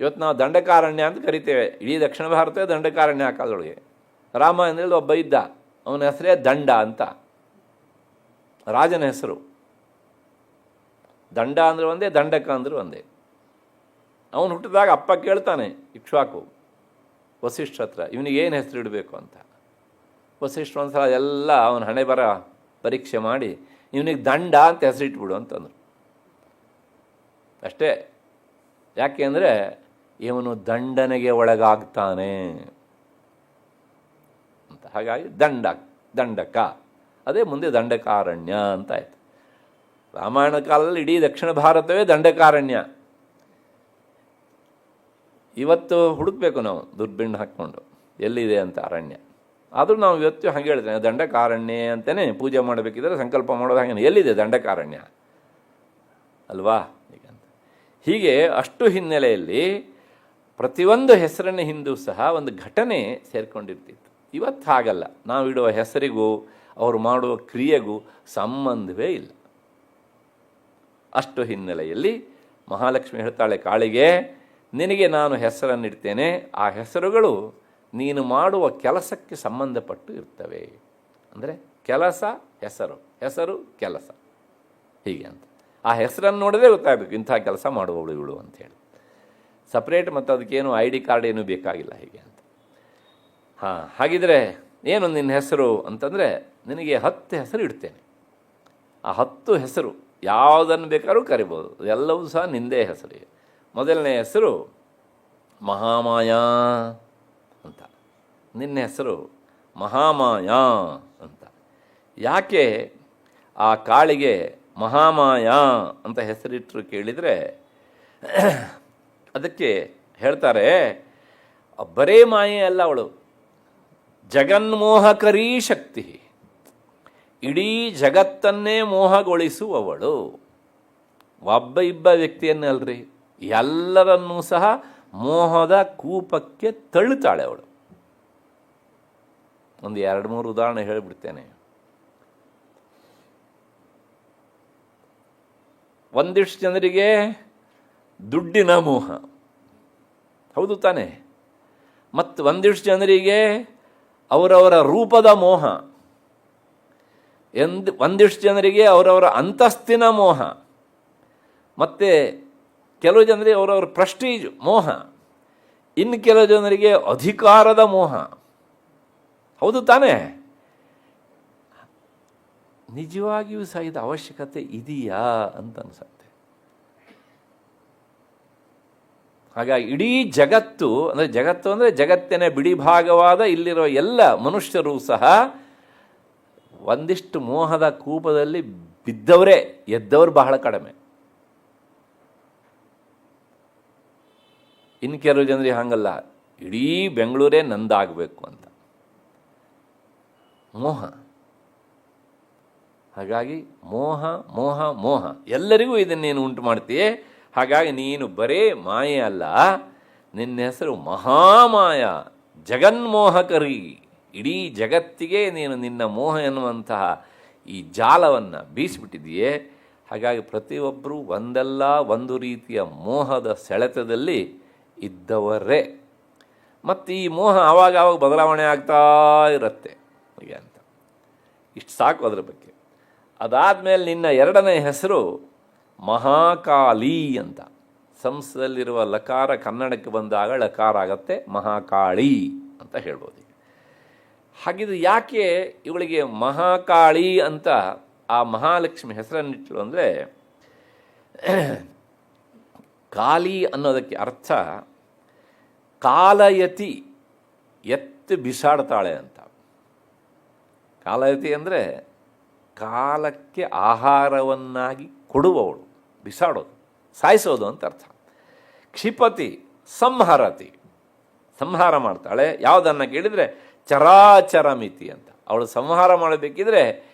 ಇವತ್ತು ನಾವು ದಂಡಕಾರಣ್ಯ ಅಂತ ಕರಿತೇವೆ. ಇಡೀ ದಕ್ಷಿಣ ಭಾರತವೇ ದಂಡಕಾರಣ್ಯ ಆ ಕಾಲದೊಳಗೆ. ರಾಮಾಯಣದಲ್ಲಿ ಒಬ್ಬ ಇದ್ದ, ಅವನ ಹೆಸರೇ ದಂಡ ಅಂತ, ರಾಜನ ಹೆಸರು. ದಂಡ ಅಂದರೆ ಒಂದೇ, ದಂಡಕ ಅಂದ್ರೆ ಒಂದೇ. ಅವನು ಹುಟ್ಟಿದಾಗ ಅಪ್ಪ ಕೇಳ್ತಾನೆ ಇಕ್ಷ್ವಾಕು ವಸಿಷ್ಠ ಹತ್ರ, ಇವನಿಗೇನು ಹೆಸರು ಇಡಬೇಕು ಅಂತ. ವಸಿಷ್ಠ ಒಂದು ಸಲ ಎಲ್ಲ ಅವನ ಹಣೆ ಬರ ಪರೀಕ್ಷೆ ಮಾಡಿ, ಇವನಿಗೆ ದಂಡ ಅಂತ ಹೆಸರಿಟ್ಬಿಡು ಅಂತಂದರು. ಅಷ್ಟೇ. ಯಾಕೆ ಅಂದರೆ ಇವನು ದಂಡನೆಗೆ ಒಳಗಾಗ್ತಾನೆ ಅಂತ. ಹಾಗಾಗಿ ದಂಡಕ, ಅದೇ ಮುಂದೆ ದಂಡಕಾರಣ್ಯ ಅಂತ ಆಯಿತು. ರಾಮಾಯಣ ಕಾಲದಲ್ಲಿ ಇಡೀ ದಕ್ಷಿಣ ಭಾರತವೇ ದಂಡಕಾರಣ್ಯ. ಇವತ್ತು ಹುಡುಕ್ಬೇಕು ನಾವು ದುರ್ಬಿಣ್ಣು ಹಾಕ್ಕೊಂಡು ಎಲ್ಲಿದೆ ಅಂತ ಅರಣ್ಯ. ಆದರೂ ನಾವು ಇವತ್ತು ಹಾಗೆ ಹೇಳ್ತೇನೆ, ದಂಡಕಾರಣ್ಯ ಅಂತಲೇ ಪೂಜೆ ಮಾಡಬೇಕಿದ್ರೆ ಸಂಕಲ್ಪ ಮಾಡೋದು ಹಾಗೆ, ಎಲ್ಲಿದೆ ದಂಡಕಾರಣ್ಯ ಅಲ್ವಾ ಹೀಗಂತ. ಹೀಗೆ ಅಷ್ಟು ಹಿನ್ನೆಲೆಯಲ್ಲಿ ಪ್ರತಿಯೊಂದು ಹೆಸರಿನ ಹಿಂದೂ ಸಹ ಒಂದು ಘಟನೆ ಸೇರಿಕೊಂಡಿರ್ತಿತ್ತು. ಇವತ್ತು ಹಾಗಲ್ಲ. ನಾವು ಇಡುವ ಹೆಸರಿಗೂ ಅವರು ಮಾಡುವ ಕ್ರಿಯೆಗೂ ಸಂಬಂಧವೇ ಇಲ್ಲ. ಅಷ್ಟು ಹಿನ್ನೆಲೆಯಲ್ಲಿ ಮಹಾಲಕ್ಷ್ಮಿ ಹೇಳ್ತಾಳೆ ಕಾಳಿಗೆ, ನಿನಗೆ ನಾನು ಹೆಸರನ್ನಿಡ್ತೇನೆ, ಆ ಹೆಸರುಗಳು ನೀನು ಮಾಡುವ ಕೆಲಸಕ್ಕೆ ಸಂಬಂಧಪಟ್ಟು ಇರ್ತವೆ. ಅಂದರೆ ಕೆಲಸ ಹೆಸರು, ಹೆಸರು ಕೆಲಸ, ಹೀಗೆ ಅಂತ. ಆ ಹೆಸರನ್ನು ನೋಡಿದ್ರೆ ಗೊತ್ತಾಗಬೇಕು ಇಂಥ ಕೆಲಸ ಮಾಡುವವಳು ಇವಳು ಅಂಥೇಳಿ. ಸಪ್ರೇಟ್, ಮತ್ತು ಅದಕ್ಕೇನು ಐ ಡಿ ಕಾರ್ಡ್ ಏನೂ ಬೇಕಾಗಿಲ್ಲ ಹೀಗೆ ಅಂತ. ಹಾಗಿದ್ರೆ ಏನು ನಿನ್ನ ಹೆಸರು ಅಂತಂದರೆ, ನಿನಗೆ 10 ಹೆಸರು ಇಡ್ತೇನೆ. ಆ 10 ಹೆಸರು ಯಾವುದನ್ನು ಬೇಕಾದ್ರೂ ಕರಿಬೋದು, ಎಲ್ಲವೂ ಸಹ ನಿಂದೇ ಹೆಸರಿಗೆ. ಮೊದಲನೇ ಹೆಸರು ಮಹಾಮಾಯಾ ಅಂತ. ನಿನ್ನ ಹೆಸರು ಮಹಾಮಾಯಾ ಅಂತ. ಯಾಕೆ ಆ ಕಾಳಿಗೆ ಮಹಾಮಾಯಾ ಅಂತ ಹೆಸರಿಟ್ಟರು ಕೇಳಿದರೆ, ಅದಕ್ಕೆ ಹೇಳ್ತಾರೆ, ಬರೇ ಮಾಯೆ ಅಲ್ಲ ಅವಳು, ಜಗನ್ಮೋಹಕರೀ ಶಕ್ತಿ, ಇಡೀ ಜಗತ್ತನ್ನೇ ಮೋಹಗೊಳಿಸುವವಳು. ಒಬ್ಬ ಇಬ್ಬ ವ್ಯಕ್ತಿಯನ್ನಲ್ರಿ, ಎಲ್ಲರನ್ನೂ ಸಹ ಮೋಹದ ಕೂಪಕ್ಕೆ ತಳ್ಳುತ್ತಾಳೆ ಅವಳು. ಒಂದು 2-3 ಉದಾಹರಣೆ ಹೇಳಿಬಿಡ್ತೇನೆ. ಒಂದಿಷ್ಟು ಜನರಿಗೆ ದುಡ್ಡಿನ ಮೋಹ, ಹೌದು ತಾನೆ? ಮತ್ತು ಒಂದಿಷ್ಟು ಜನರಿಗೆ ಅವರವರ ರೂಪದ ಮೋಹ, ಒಂದಿಷ್ಟು ಜನರಿಗೆ ಅವರವರ ಅಂತಸ್ತಿನ ಮೋಹ, ಮತ್ತು ಕೆಲವು ಜನರಿಗೆ ಅವರವರ ಪ್ರೆಸ್ಟೀಜ್ ಮೋಹ, ಇನ್ನು ಕೆಲವು ಜನರಿಗೆ ಅಧಿಕಾರದ ಮೋಹ, ಹೌದು ತಾನೇ? ನಿಜವಾಗಿಯೂ ಸಹ ಇದು ಅವಶ್ಯಕತೆ ಇದೆಯಾ ಅಂತ ಅನಿಸುತ್ತೆ. ಹಾಗಾಗಿ ಇಡೀ ಜಗತ್ತು ಅಂದರೆ ಜಗತ್ತಿನ ಬಿಡಿ ಭಾಗವಾದ ಇಲ್ಲಿರೋ ಎಲ್ಲ ಮನುಷ್ಯರು ಸಹ ಒಂದಿಷ್ಟು ಮೋಹದ ಕೂಪದಲ್ಲಿ ಬಿದ್ದವರೇ, ಎದ್ದವರು ಬಹಳ ಕಡಿಮೆ. ಇನ್ನು ಕೆಲವು ಜನರಿಗೆ ಹಾಗಲ್ಲ, ಇಡೀ ಬೆಂಗಳೂರೇ ನಂದಾಗಬೇಕು ಅಂತ ಮೋಹ. ಹಾಗಾಗಿ ಮೋಹ ಮೋಹ ಮೋಹ ಎಲ್ಲರಿಗೂ ಇದನ್ನೇನು ಉಂಟು ಮಾಡ್ತೀಯೇ. ಹಾಗಾಗಿ ನೀನು ಬರೇ ಮಾಯೆ ಅಲ್ಲ, ನಿನ್ನ ಹೆಸರು ಮಹಾಮಾಯ, ಜಗನ್ಮೋಹಕರಿ. ಇಡೀ ಜಗತ್ತಿಗೆ ನೀನು ನಿನ್ನ ಮೋಹ ಎನ್ನುವಂತಹ ಈ ಜಾಲವನ್ನು ಬೀಸಿಬಿಟ್ಟಿದೆಯೇ. ಹಾಗಾಗಿ ಪ್ರತಿಯೊಬ್ಬರೂ ಒಂದಲ್ಲ ಒಂದು ರೀತಿಯ ಮೋಹದ ಸೆಳೆತದಲ್ಲಿ ಇದ್ದವರೇ. ಮತ್ತು ಈ ಮೋಹ ಆವಾಗ ಬದಲಾವಣೆ ಆಗ್ತಾ ಇರುತ್ತೆ ಹೀಗೆ ಅಂತ. ಇಷ್ಟು ಸಾಕು ಅದರ ಬಗ್ಗೆ. ಅದಾದಮೇಲೆ ನಿನ್ನ 2ನೇ ಹೆಸರು ಮಹಾಕಾಳಿ ಅಂತ. ಸಂಸ್ಕೃತದಲ್ಲಿರುವ ಲಕಾರ ಕನ್ನಡಕ್ಕೆ ಬಂದಾಗ ಲಕಾರ ಆಗತ್ತೆ, ಮಹಾಕಾಳಿ ಅಂತ ಹೇಳ್ಬೋದು. ಹಾಗಿದ್ರೆ ಯಾಕೆ ಇವಳಿಗೆ ಮಹಾಕಾಳಿ ಅಂತ ಆ ಮಹಾಲಕ್ಷ್ಮಿ ಹೆಸರನ್ನಿಟ್ಟಳು ಅಂದರೆ, ಕಾಳಿ ಅನ್ನೋದಕ್ಕೆ ಅರ್ಥ ಕಾಲಯತಿ, ಎತ್ತು ಬಿಸಾಡ್ತಾಳೆ ಅಂತ. ಕಾಲಯತಿ ಅಂದರೆ ಕಾಲಕ್ಕೆ ಆಹಾರವನ್ನಾಗಿ ಕೊಡುವವಳು, ಬಿಸಾಡೋದು, ಸಾಯಿಸೋದು ಅಂತ ಅರ್ಥ. ಕ್ಷಿಪತಿ, ಸಂಹರತಿ, ಸಂಹಾರ ಮಾಡ್ತಾಳೆ. ಯಾವುದನ್ನು ಕೇಳಿದರೆ ಚರಾಚರ ಮಿತಿ ಅಂತ. ಅವಳು ಸಂಹಾರ ಮಾಡಬೇಕಿದ್ರೆ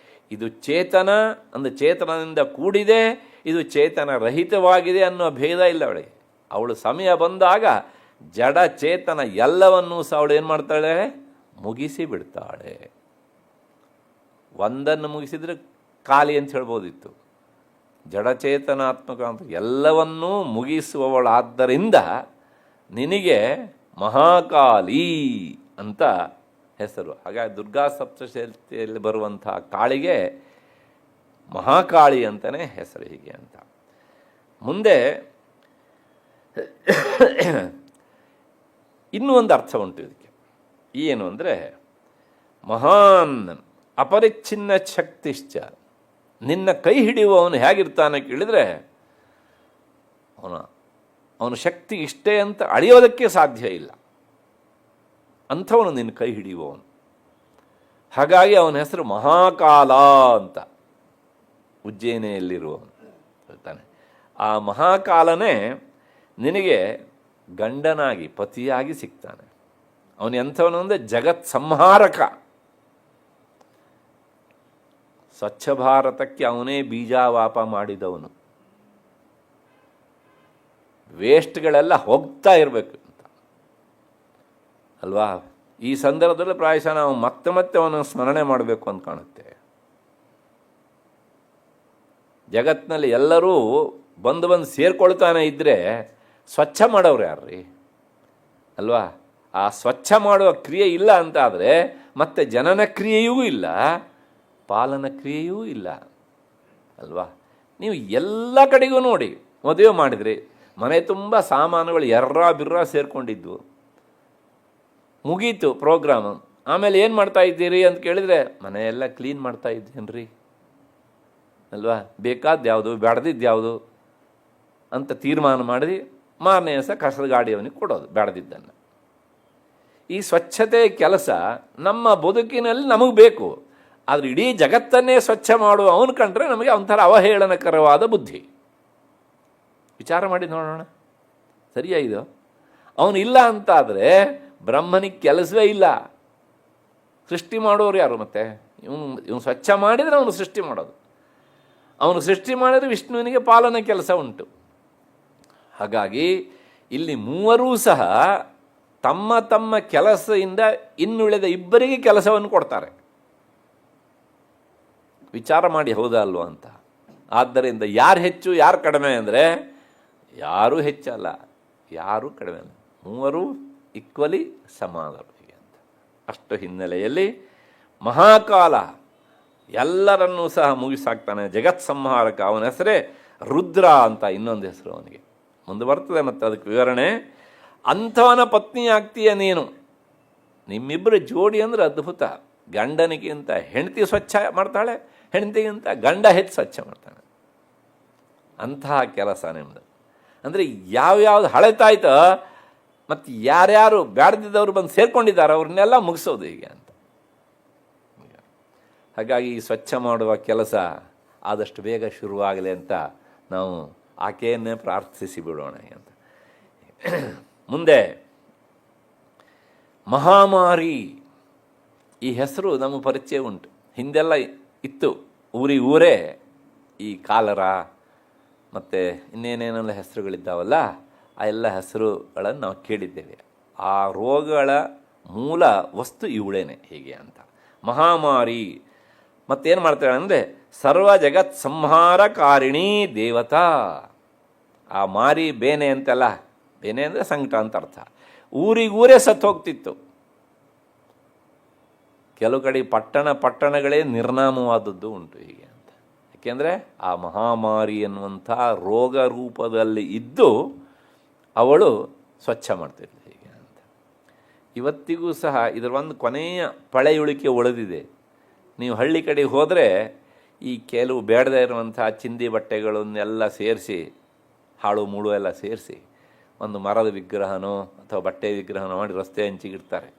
ಇದು ಚೇತನ ಅಂದರೆ ಚೇತನದಿಂದ ಕೂಡಿದೆ, ಇದು ಚೇತನ ರಹಿತವಾಗಿದೆ ಅನ್ನೋ ಭೇದ ಇಲ್ಲ ಅವಳಿಗೆ. ಅವಳು ಸಮಯ ಬಂದಾಗ ಜಡ ಚೇತನ ಎಲ್ಲವನ್ನೂ ಸಹ ಅವಳು ಏನು ಮಾಡ್ತಾಳೆ, ಮುಗಿಸಿ ಬಿಡ್ತಾಳೆ. ಒಂದನ್ನು ಮುಗಿಸಿದರೆ ಖಾಲಿ ಅಂತ ಹೇಳ್ಬೋದಿತ್ತು. ಜಡಚೇತನಾತ್ಮಕ ಅಂತ ಎಲ್ಲವನ್ನೂ ಮುಗಿಸುವವಳಾದ್ದರಿಂದ ನಿನಗೆ ಮಹಾಕಾಳಿ ಅಂತ ಹೆಸರು. ಹಾಗಾಗಿ ದುರ್ಗಾ ಸಪ್ತಶತಿಯಲ್ಲಿ ಬರುವಂಥ ಕಾಳಿಗೆ ಮಹಾಕಾಳಿ ಅಂತಲೇ ಹೆಸರು ಹೀಗೆ ಅಂತ. ಮುಂದೆ ಇನ್ನೂ ಒಂದು ಅರ್ಥ ಉಂಟು ಇದಕ್ಕೆ. ಏನು ಅಂದರೆ, ಮಹಾನ್ ಅಪರಿಚ್ಛಿನ್ನ ಶಕ್ತಿಶ್ಚ. ನಿನ್ನ ಕೈ ಹಿಡಿಯುವವನು ಹೇಗಿರ್ತಾನೆ ಕೇಳಿದರೆ, ಅವನ ಶಕ್ತಿ ಇಷ್ಟೇ ಅಂತ ಅಳೆಯೋದಕ್ಕೆ ಸಾಧ್ಯ ಇಲ್ಲ, ಅಂಥವನು ನಿನ್ನ ಕೈ ಹಿಡಿಯುವವನು. ಹಾಗಾಗಿ ಅವನ ಹೆಸರು ಮಹಾಕಾಲ ಅಂತ, ಉಜ್ಜಯಿನಿಯಲ್ಲಿರುವವನು ಹೇಳ್ತಾನೆ. ಆ ಮಹಾಕಾಲನೇ ನಿನಗೆ ಗಂಡನಾಗಿ ಪತಿಯಾಗಿ ಸಿಗ್ತಾನೆ. ಅವನು ಎಂಥವನು ಅಂದರೆ ಜಗತ್ ಸಂಹಾರಕ. ಸ್ವಚ್ಛ ಭಾರತಕ್ಕೆ ಅವನೇ ಬೀಜಾವಾಪ ಮಾಡಿದವನು. ವೇಸ್ಟ್ಗಳೆಲ್ಲ ಹೋಗ್ತಾ ಇರಬೇಕು ಅಂತ ಅಲ್ವಾ. ಈ ಸಂದರ್ಭದಲ್ಲಿ ಪ್ರಾಯಶಃ ನಾವು ಮತ್ತೆ ಮತ್ತೆ ಅವನನ್ನು ಸ್ಮರಣೆ ಮಾಡಬೇಕು ಅಂತ ಕಾಣುತ್ತೆ. ಜಗತ್ತಿನಲ್ಲಿ ಎಲ್ಲರೂ ಬಂದು ಸೇರ್ಕೊಳ್ತಾನೆ ಇದ್ದರೆ ಸ್ವಚ್ಛ ಮಾಡೋರು ಯಾರ್ರೀ ಅಲ್ವಾ. ಆ ಸ್ವಚ್ಛ ಮಾಡುವ ಕ್ರಿಯೆ ಇಲ್ಲ ಅಂತ ಆದರೆ ಮತ್ತೆ ಜನನ ಕ್ರಿಯೆಯೂ ಇಲ್ಲ, ಪಾಲನ ಕ್ರಿಯೆಯೂ ಇಲ್ಲ ಅಲ್ವಾ. ನೀವು ಎಲ್ಲ ಕಡೆಗೂ ನೋಡಿ, ಮದುವೆ ಮಾಡಿದ್ರಿ, ಮನೆ ತುಂಬ ಸಾಮಾನುಗಳು ಎರ್ರ ಬಿರ್ರ ಸೇರಿಕೊಂಡಿದ್ವು. ಮುಗೀತು ಪ್ರೋಗ್ರಾಮು. ಆಮೇಲೆ ಏನು ಮಾಡ್ತಾ ಇದ್ದೀರಿ ಅಂತ ಕೇಳಿದರೆ, ಮನೆಯೆಲ್ಲ ಕ್ಲೀನ್ ಮಾಡ್ತಾ ಇದ್ದೇನೆ ರೀ ಅಲ್ವಾ, ಬೇಕಾದ್ದು ಯಾವುದು ಬೇಡದಿದ್ದು ಯಾವುದು ಅಂತ ತೀರ್ಮಾನ ಮಾಡಿ ಮಾರನೇ ದಿವಸ ಕಸದ ಗಾಡಿಯವನಿಗೆ ಕೊಡೋದು ಬೇಡದಿದ್ದನ್ನು. ಈ ಸ್ವಚ್ಛತೆ ಕೆಲಸ ನಮ್ಮ ಬದುಕಿನಲ್ಲಿ ನಮಗೆ ಬೇಕು. ಆದರೆ ಇಡೀ ಜಗತ್ತನ್ನೇ ಸ್ವಚ್ಛ ಮಾಡುವ ಅವನು ಕಂಡ್ರೆ ನಮಗೆ ಒಂಥರ ಅವಹೇಳನಕರವಾದ ಬುದ್ಧಿ. ವಿಚಾರ ಮಾಡಿ ನೋಡೋಣ, ಸರಿಯಾ ಇದು? ಅವನು ಇಲ್ಲ ಅಂತಾದರೆ ಬ್ರಹ್ಮನಿಗೆ ಕೆಲಸವೇ ಇಲ್ಲ. ಸೃಷ್ಟಿ ಮಾಡೋರು ಯಾರು? ಮತ್ತೆ ಇವನು ಸ್ವಚ್ಛ ಮಾಡಿದರೆ ಅವನು ಸೃಷ್ಟಿ ಮಾಡೋದು. ಅವನು ಸೃಷ್ಟಿ ಮಾಡಿದರೆ ವಿಷ್ಣುವಿನಿಗೆ ಪಾಲನೆ ಕೆಲಸ ಉಂಟು. ಹಾಗಾಗಿ ಇಲ್ಲಿ ಮೂವರೂ ಸಹ ತಮ್ಮ ತಮ್ಮ ಕೆಲಸದಿಂದ ಇನ್ನುಳಿದ ಇಬ್ಬರಿಗೆ ಕೆಲಸವನ್ನು ಕೊಡ್ತಾರೆ. ವಿಚಾರ ಮಾಡಿ ಹೌದಾ ಅಲ್ವಾ ಅಂತ. ಆದ್ದರಿಂದ ಯಾರು ಹೆಚ್ಚು ಯಾರು ಕಡಿಮೆ ಅಂದರೆ ಯಾರೂ ಹೆಚ್ಚಲ್ಲ, ಯಾರೂ ಕಡಿಮೆ ಅಲ್ಲ, ಮೂವರು ಈಕ್ವಲಿ ಸಮಾನರು ಅಂತ. ಅಷ್ಟು ಹಿನ್ನೆಲೆಯಲ್ಲಿ ಮಹಾಕಾಲ ಎಲ್ಲರನ್ನೂ ಸಹ ಮುಗಿಸಾಕ್ತಾನೆ, ಜಗತ್ ಸಂಹಾರಕ. ಅವನ ಹೆಸರೇ ರುದ್ರ ಅಂತ ಇನ್ನೊಂದು ಹೆಸರು ಅವನಿಗೆ ಮುಂದೆ ಬರ್ತದೆ. ಮತ್ತು ಅದಕ್ಕೆ ವಿವರಣೆ, ಅಂಥವನ ಪತ್ನಿ ಆಗ್ತೀಯ ನೀನು. ನಿಮ್ಮಿಬ್ಬರು ಜೋಡಿ ಅಂದರೆ ಅದ್ಭುತ. ಗಂಡನಿಗಿಂತ ಹೆಂಡತಿ ಸ್ವಚ್ಛ ಮಾಡ್ತಾಳೆ, ಹೆಂಡತಿಗಿಂತ ಗಂಡ ಹೆಚ್ಚು ಸ್ವಚ್ಛ ಮಾಡ್ತಾನೆ. ಅಂತಹ ಕೆಲಸ ನಿಮ್ಮದು. ಅಂದರೆ ಯಾವ್ಯಾವ್ದು ಹಳೆತಾಯ್ತೋ ಮತ್ತು ಯಾರ್ಯಾರು ಬ್ಯಾಡ್ದಿದ್ದವರು ಬಂದು ಸೇರ್ಕೊಂಡಿದ್ದಾರೆ ಅವ್ರನ್ನೆಲ್ಲ ಮುಗಿಸೋದು ಹೀಗೆ ಅಂತ. ಹಾಗಾಗಿ ಈ ಸ್ವಚ್ಛ ಮಾಡುವ ಕೆಲಸ ಆದಷ್ಟು ಬೇಗ ಶುರುವಾಗಲಿ ಅಂತ ನಾವು ಆಕೆಯನ್ನೇ ಪ್ರಾರ್ಥಿಸಿ ಬಿಡೋಣ ಅಂತ. ಮುಂದೆ ಮಹಾಮಾರಿ, ಈ ಹೆಸರು ನಮ್ಮ ಪರಿಚಯ ಉಂಟು. ಹಿಂದೆಲ್ಲ ಇತ್ತು, ಊರೇ ಈ ಕಾಲರ ಮತ್ತು ಇನ್ನೇನೇನೆಲ್ಲ ಹೆಸರುಗಳಿದ್ದಾವಲ್ಲ, ಆ ಎಲ್ಲ ಹೆಸರುಗಳನ್ನು ನಾವು ಕೇಳಿದ್ದೇವೆ. ಆ ರೋಗಗಳ ಮೂಲ ವಸ್ತು ಇವಳೇನೆ ಹೀಗೆ ಅಂತ. ಮಹಾಮಾರಿ ಮತ್ತೇನು ಮಾಡ್ತಾಳೆ ಅಂದರೆ ಸರ್ವ ಜಗತ್ ಸಂಹಾರಕಾರಿಣೀ ದೇವತಾ. ಆ ಮಾರಿ ಬೇನೆ ಅಂತೆಲ್ಲ, ಬೇನೆ ಅಂದರೆ ಸಂಕಟ ಅಂತ ಅರ್ಥ. ಊರಿಗೂರೇ ಸತ್ತು ಹೋಗ್ತಿತ್ತು. ಕೆಲವು ಕಡೆ ಪಟ್ಟಣಗಳೇ ನಿರ್ನಾಮವಾದದ್ದು ಉಂಟು ಹೀಗೆ ಅಂತ. ಯಾಕೆಂದರೆ ಆ ಮಹಾಮಾರಿ ಎನ್ನುವಂಥ ರೋಗ ರೂಪದಲ್ಲಿ ಇದ್ದು ಅವಳು ಸ್ವಚ್ಛ ಮಾಡ್ತಿದ್ಳು ಹೀಗೆ ಅಂತ. ಇವತ್ತಿಗೂ ಸಹ ಇದರ ಒಂದು ಕೊನೆಯ ಪಳೆಯುಳಿಕೆ ಉಳಿದಿದೆ. ನೀವು ಹಳ್ಳಿ ಕಡೆ ಹೋದರೆ ಈ ಕೆಲವು ಬೇಡದೇ ಇರುವಂಥ ಚಿಂದಿ ಬಟ್ಟೆಗಳನ್ನೆಲ್ಲ ಸೇರಿಸಿ, ಹಾಳು ಮೂಳು ಎಲ್ಲ ಸೇರಿಸಿ ಒಂದು ಮರದ ವಿಗ್ರಹನೋ ಅಥವಾ ಬಟ್ಟೆ ವಿಗ್ರಹನೋ ಮಾಡಿ ರಸ್ತೆ ಹಂಚಿಗಿಡ್ತಾರೆ.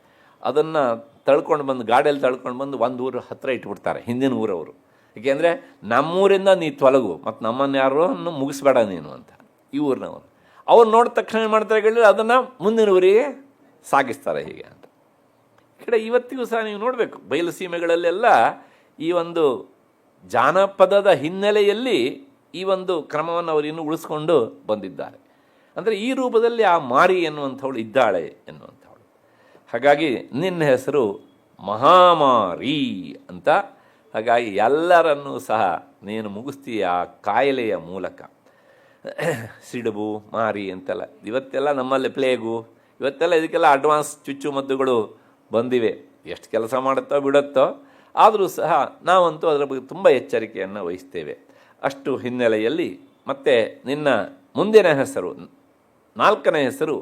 ಅದನ್ನು ತಳ್ಕೊಂಡು ಬಂದು ಗಾಡಿಯಲ್ಲಿ ತಳ್ಕೊಂಡು ಬಂದು ಒಂದು ಊರ ಹತ್ತಿರ ಇಟ್ಬಿಡ್ತಾರೆ, ಹಿಂದಿನ ಊರವರು. ಏಕೆಂದರೆ ನಮ್ಮೂರಿಂದ ನೀ ತೊಲಗು ಮತ್ತು ನಮ್ಮನ್ನು ಯಾರು ಮುಗಿಸ್ಬೇಡ ನೀನು ಅಂತ ಈ ಊರಿನವರು. ಅವ್ರು ನೋಡಿದ ತಕ್ಷಣ ಏನು ಮಾಡ್ತಾರೆ ಹೇಳಿದ್ರೆ ಅದನ್ನು ಮುಂದಿನ ಊರಿಗೆ ಸಾಗಿಸ್ತಾರೆ ಹೀಗೆ ಅಂತ. ಈ ಕಡೆ ಇವತ್ತಿಗೂ ಸಹ ನೀವು ನೋಡಬೇಕು, ಬಯಲು ಸೀಮೆಗಳಲ್ಲೆಲ್ಲ ಈ ಒಂದು ಜಾನಪದದ ಹಿನ್ನೆಲೆಯಲ್ಲಿ ಈ ಒಂದು ಕ್ರಮವನ್ನು ಅವರು ಇನ್ನೂ ಉಳಿಸ್ಕೊಂಡು ಬಂದಿದ್ದಾರೆ. ಅಂದರೆ ಈ ರೂಪದಲ್ಲಿ ಆ ಮಾರಿ ಎನ್ನುವಂಥವಳು ಇದ್ದಾಳೆ ಎನ್ನುವಂಥವಳು. ಹಾಗಾಗಿ ನಿನ್ನ ಹೆಸರು ಮಹಾಮಾರಿ ಅಂತ. ಹಾಗಾಗಿ ಎಲ್ಲರನ್ನೂ ಸಹ ನೀನು ಮುಗಿಸ್ತೀಯ ಆ ಕಾಯಿಲೆಯ ಮೂಲಕ. ಸಿಡುಬು ಮಾರಿ ಅಂತೆಲ್ಲ ಇವತ್ತೆಲ್ಲ ನಮ್ಮಲ್ಲಿ ಪ್ಲೇಗು ಇವತ್ತೆಲ್ಲ ಇದಕ್ಕೆಲ್ಲ ಅಡ್ವಾನ್ಸ್ ಚುಚ್ಚುಮದ್ದುಗಳು ಬಂದಿವೆ. ಎಷ್ಟು ಕೆಲಸ ಮಾಡುತ್ತೋ ಬಿಡುತ್ತೋ, ಆದರೂ ಸಹ ನಾವಂತೂ ಅದರ ಬಗ್ಗೆ ತುಂಬ ಎಚ್ಚರಿಕೆಯನ್ನು ವಹಿಸ್ತೇವೆ. ಅಷ್ಟು ಹಿನ್ನೆಲೆಯಲ್ಲಿ ಮತ್ತೆ ನಿನ್ನ ಮುಂದಿನ ಹೆಸರು, 4ನೇ ಹೆಸರು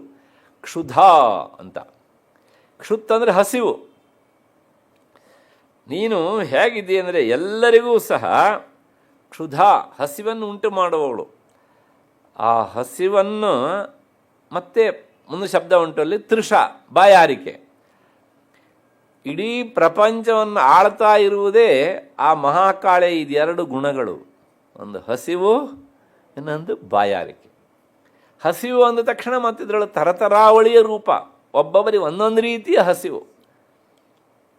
ಕ್ಷುಧಾ ಅಂತ. ಕ್ಷುತ್ ಅಂದರೆ ಹಸಿವು. ನೀನು ಹೇಗಿದ್ದೀಯ ಅಂದರೆ ಎಲ್ಲರಿಗೂ ಸಹ ಕ್ಷುಧಾ ಹಸಿವನ್ನು ಉಂಟು ಮಾಡುವವಳು. ಆ ಹಸಿವನ್ನು ಮತ್ತೆ ಒಂದು ಶಬ್ದ ಉಂಟು ಅಲ್ಲಿ, ತೃಷ ಬಾಯಾರಿಕೆ. ಇಡೀ ಪ್ರಪಂಚವನ್ನು ಆಳ್ತಾ ಇರುವುದೇ ಆ ಮಹಾಕಾಳೆ ಇದೆರಡು ಗುಣಗಳು, ಒಂದು ಹಸಿವು ಇನ್ನೊಂದು ಬಾಯಾರಿಕೆ. ಹಸಿವು ಅಂದ ತಕ್ಷಣ ಮತ್ತಿದ್ರಳು ತರತರಾವಳಿಯ ರೂಪ, ಒಬ್ಬೊಬ್ಬರಿಗೆ ಒಂದೊಂದು ರೀತಿಯ ಹಸಿವು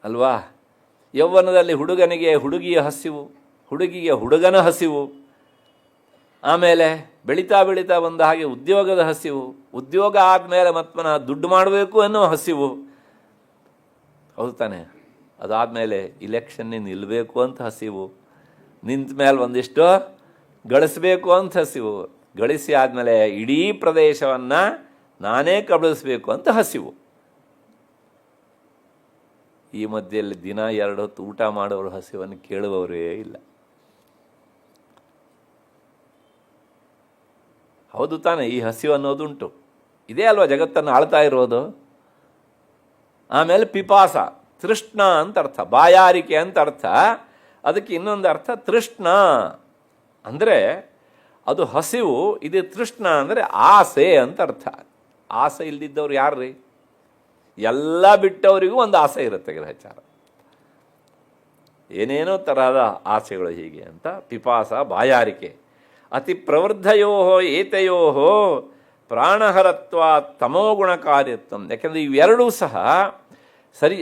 ಅಲ್ವಾ. ಯೌವನದಲ್ಲಿ ಹುಡುಗನಿಗೆ ಹುಡುಗಿಯ ಹಸಿವು, ಹುಡುಗಿಗೆ ಹುಡುಗನ ಹಸಿವು. ಆಮೇಲೆ ಬೆಳೀತಾ ಬೆಳೀತಾ ಬಂದ ಹಾಗೆ ಉದ್ಯೋಗದ ಹಸಿವು, ಉದ್ಯೋಗ ಆದಮೇಲೆ ಮತ್ಮನ ದುಡ್ಡು ಮಾಡಬೇಕು ಅನ್ನೋ ಹಸಿವು, ಹೌದು ತಾನೆ. ಅದಾದಮೇಲೆ ಇಲೆಕ್ಷನ್ನಿಗೆ ನಿಲ್ಲಬೇಕು ಅಂತ ಹಸಿವು, ನಿಂತ ಮೇಲೆ ಒಂದಿಷ್ಟು ಗಳಿಸ್ಬೇಕು ಅಂತ ಹಸಿವು, ಗಳಿಸಿ ಆದಮೇಲೆ ಇಡೀ ಪ್ರದೇಶವನ್ನು ನಾನೇ ಕಬಳಿಸ್ಬೇಕು ಅಂತ ಹಸಿವು. ಈ ಮಧ್ಯೆಯಲ್ಲಿ ದಿನ 2 ಹೊತ್ತು ಊಟ ಮಾಡೋರು ಹಸಿವನ್ನು ಕೇಳುವವರೇ ಇಲ್ಲ. ಹೌದು ತಾನೇ, ಈ ಹಸಿವು ಅನ್ನೋದುಂಟು. ಇದೇ ಅಲ್ವಾ ಜಗತ್ತನ್ನು ಆಳ್ತಾ ಇರೋದು. ಆಮೇಲೆ ಪಿಪಾಸ, ತೃಷ್ಣ ಅಂತ ಅರ್ಥ, ಬಾಯಾರಿಕೆ ಅಂತ ಅರ್ಥ. ಅದಕ್ಕೆ ಇನ್ನೊಂದು ಅರ್ಥ ತೃಷ್ಣ ಅಂದರೆ ಅದು ಹಸಿವು, ಇದು ತೃಷ್ಣ ಅಂದರೆ ಆಸೆ ಅಂತ ಅರ್ಥ. ಆಸೆ ಇಲ್ದಿದ್ದವ್ರು ಯಾರ್ರೀ? ಎಲ್ಲ ಬಿಟ್ಟವರಿಗೂ ಒಂದು ಆಸೆ ಇರುತ್ತೆ ಗ್ರಹಚಾರ, ಏನೇನೋ ತರಹದ ಆಸೆಗಳು ಹೀಗೆ ಅಂತ. ಪಿಪಾಸ ಬಾಯಾರಿಕೆ. ಅತಿ ಪ್ರವೃದ್ಧಯೋ ಏತಯೋ ಪ್ರಾಣಹರತ್ವ ತಮೋಗುಣ ಕಾರ್ಯತ್ವ. ಯಾಕೆಂದರೆ ಇವೆರಡೂ ಸಹ ಸರಿ.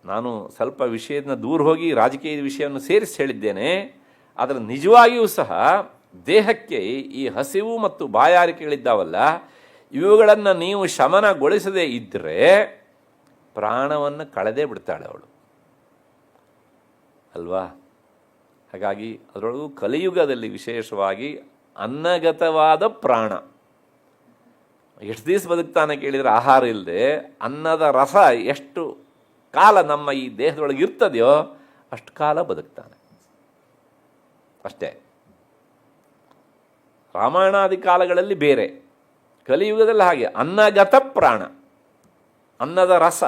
ನಾನು ಸ್ವಲ್ಪ ವಿಷಯದಿಂದ ದೂರ ಹೋಗಿ ರಾಜಕೀಯದ ವಿಷಯವನ್ನು ಸೇರಿಸಿ ಹೇಳಿದ್ದೇನೆ. ಆದರೆ ನಿಜವಾಗಿಯೂ ಸಹ ದೇಹಕ್ಕೆ ಈ ಹಸಿವು ಮತ್ತು ಬಾಯಾರಿಕೆಗಳಿದ್ದಾವಲ್ಲ, ಇವುಗಳನ್ನು ನೀವು ಶಮನಗೊಳಿಸದೇ ಇದ್ದರೆ ಪ್ರಾಣವನ್ನು ಕಳೆದೇ ಬಿಡ್ತಾಳೆ ಅವಳು ಅಲ್ವಾ. ಹಾಗಾಗಿ ಅದರೊಳಗೂ ಕಲಿಯುಗದಲ್ಲಿ ವಿಶೇಷವಾಗಿ ಅನ್ನಗತವಾದ ಪ್ರಾಣ ಎಷ್ಟು ದಿವಸ ಬದುಕ್ತಾನೆ ಕೇಳಿದರೆ, ಆಹಾರ ಇಲ್ಲದೆ ಅನ್ನದ ರಸ ಎಷ್ಟು ಕಾಲ ನಮ್ಮ ಈ ದೇಹದೊಳಗೆ ಇರ್ತದೆಯೋ ಅಷ್ಟು ಕಾಲ ಬದುಕ್ತಾನೆ ಅಷ್ಟೇ. ರಾಮಾಯಣಾದಿ ಕಾಲಗಳಲ್ಲಿ ಬೇರೆ, ಕಲಿಯುಗದಲ್ಲಿ ಹಾಗೆ ಅನ್ನಗತ ಪ್ರಾಣ, ಅನ್ನದ ರಸ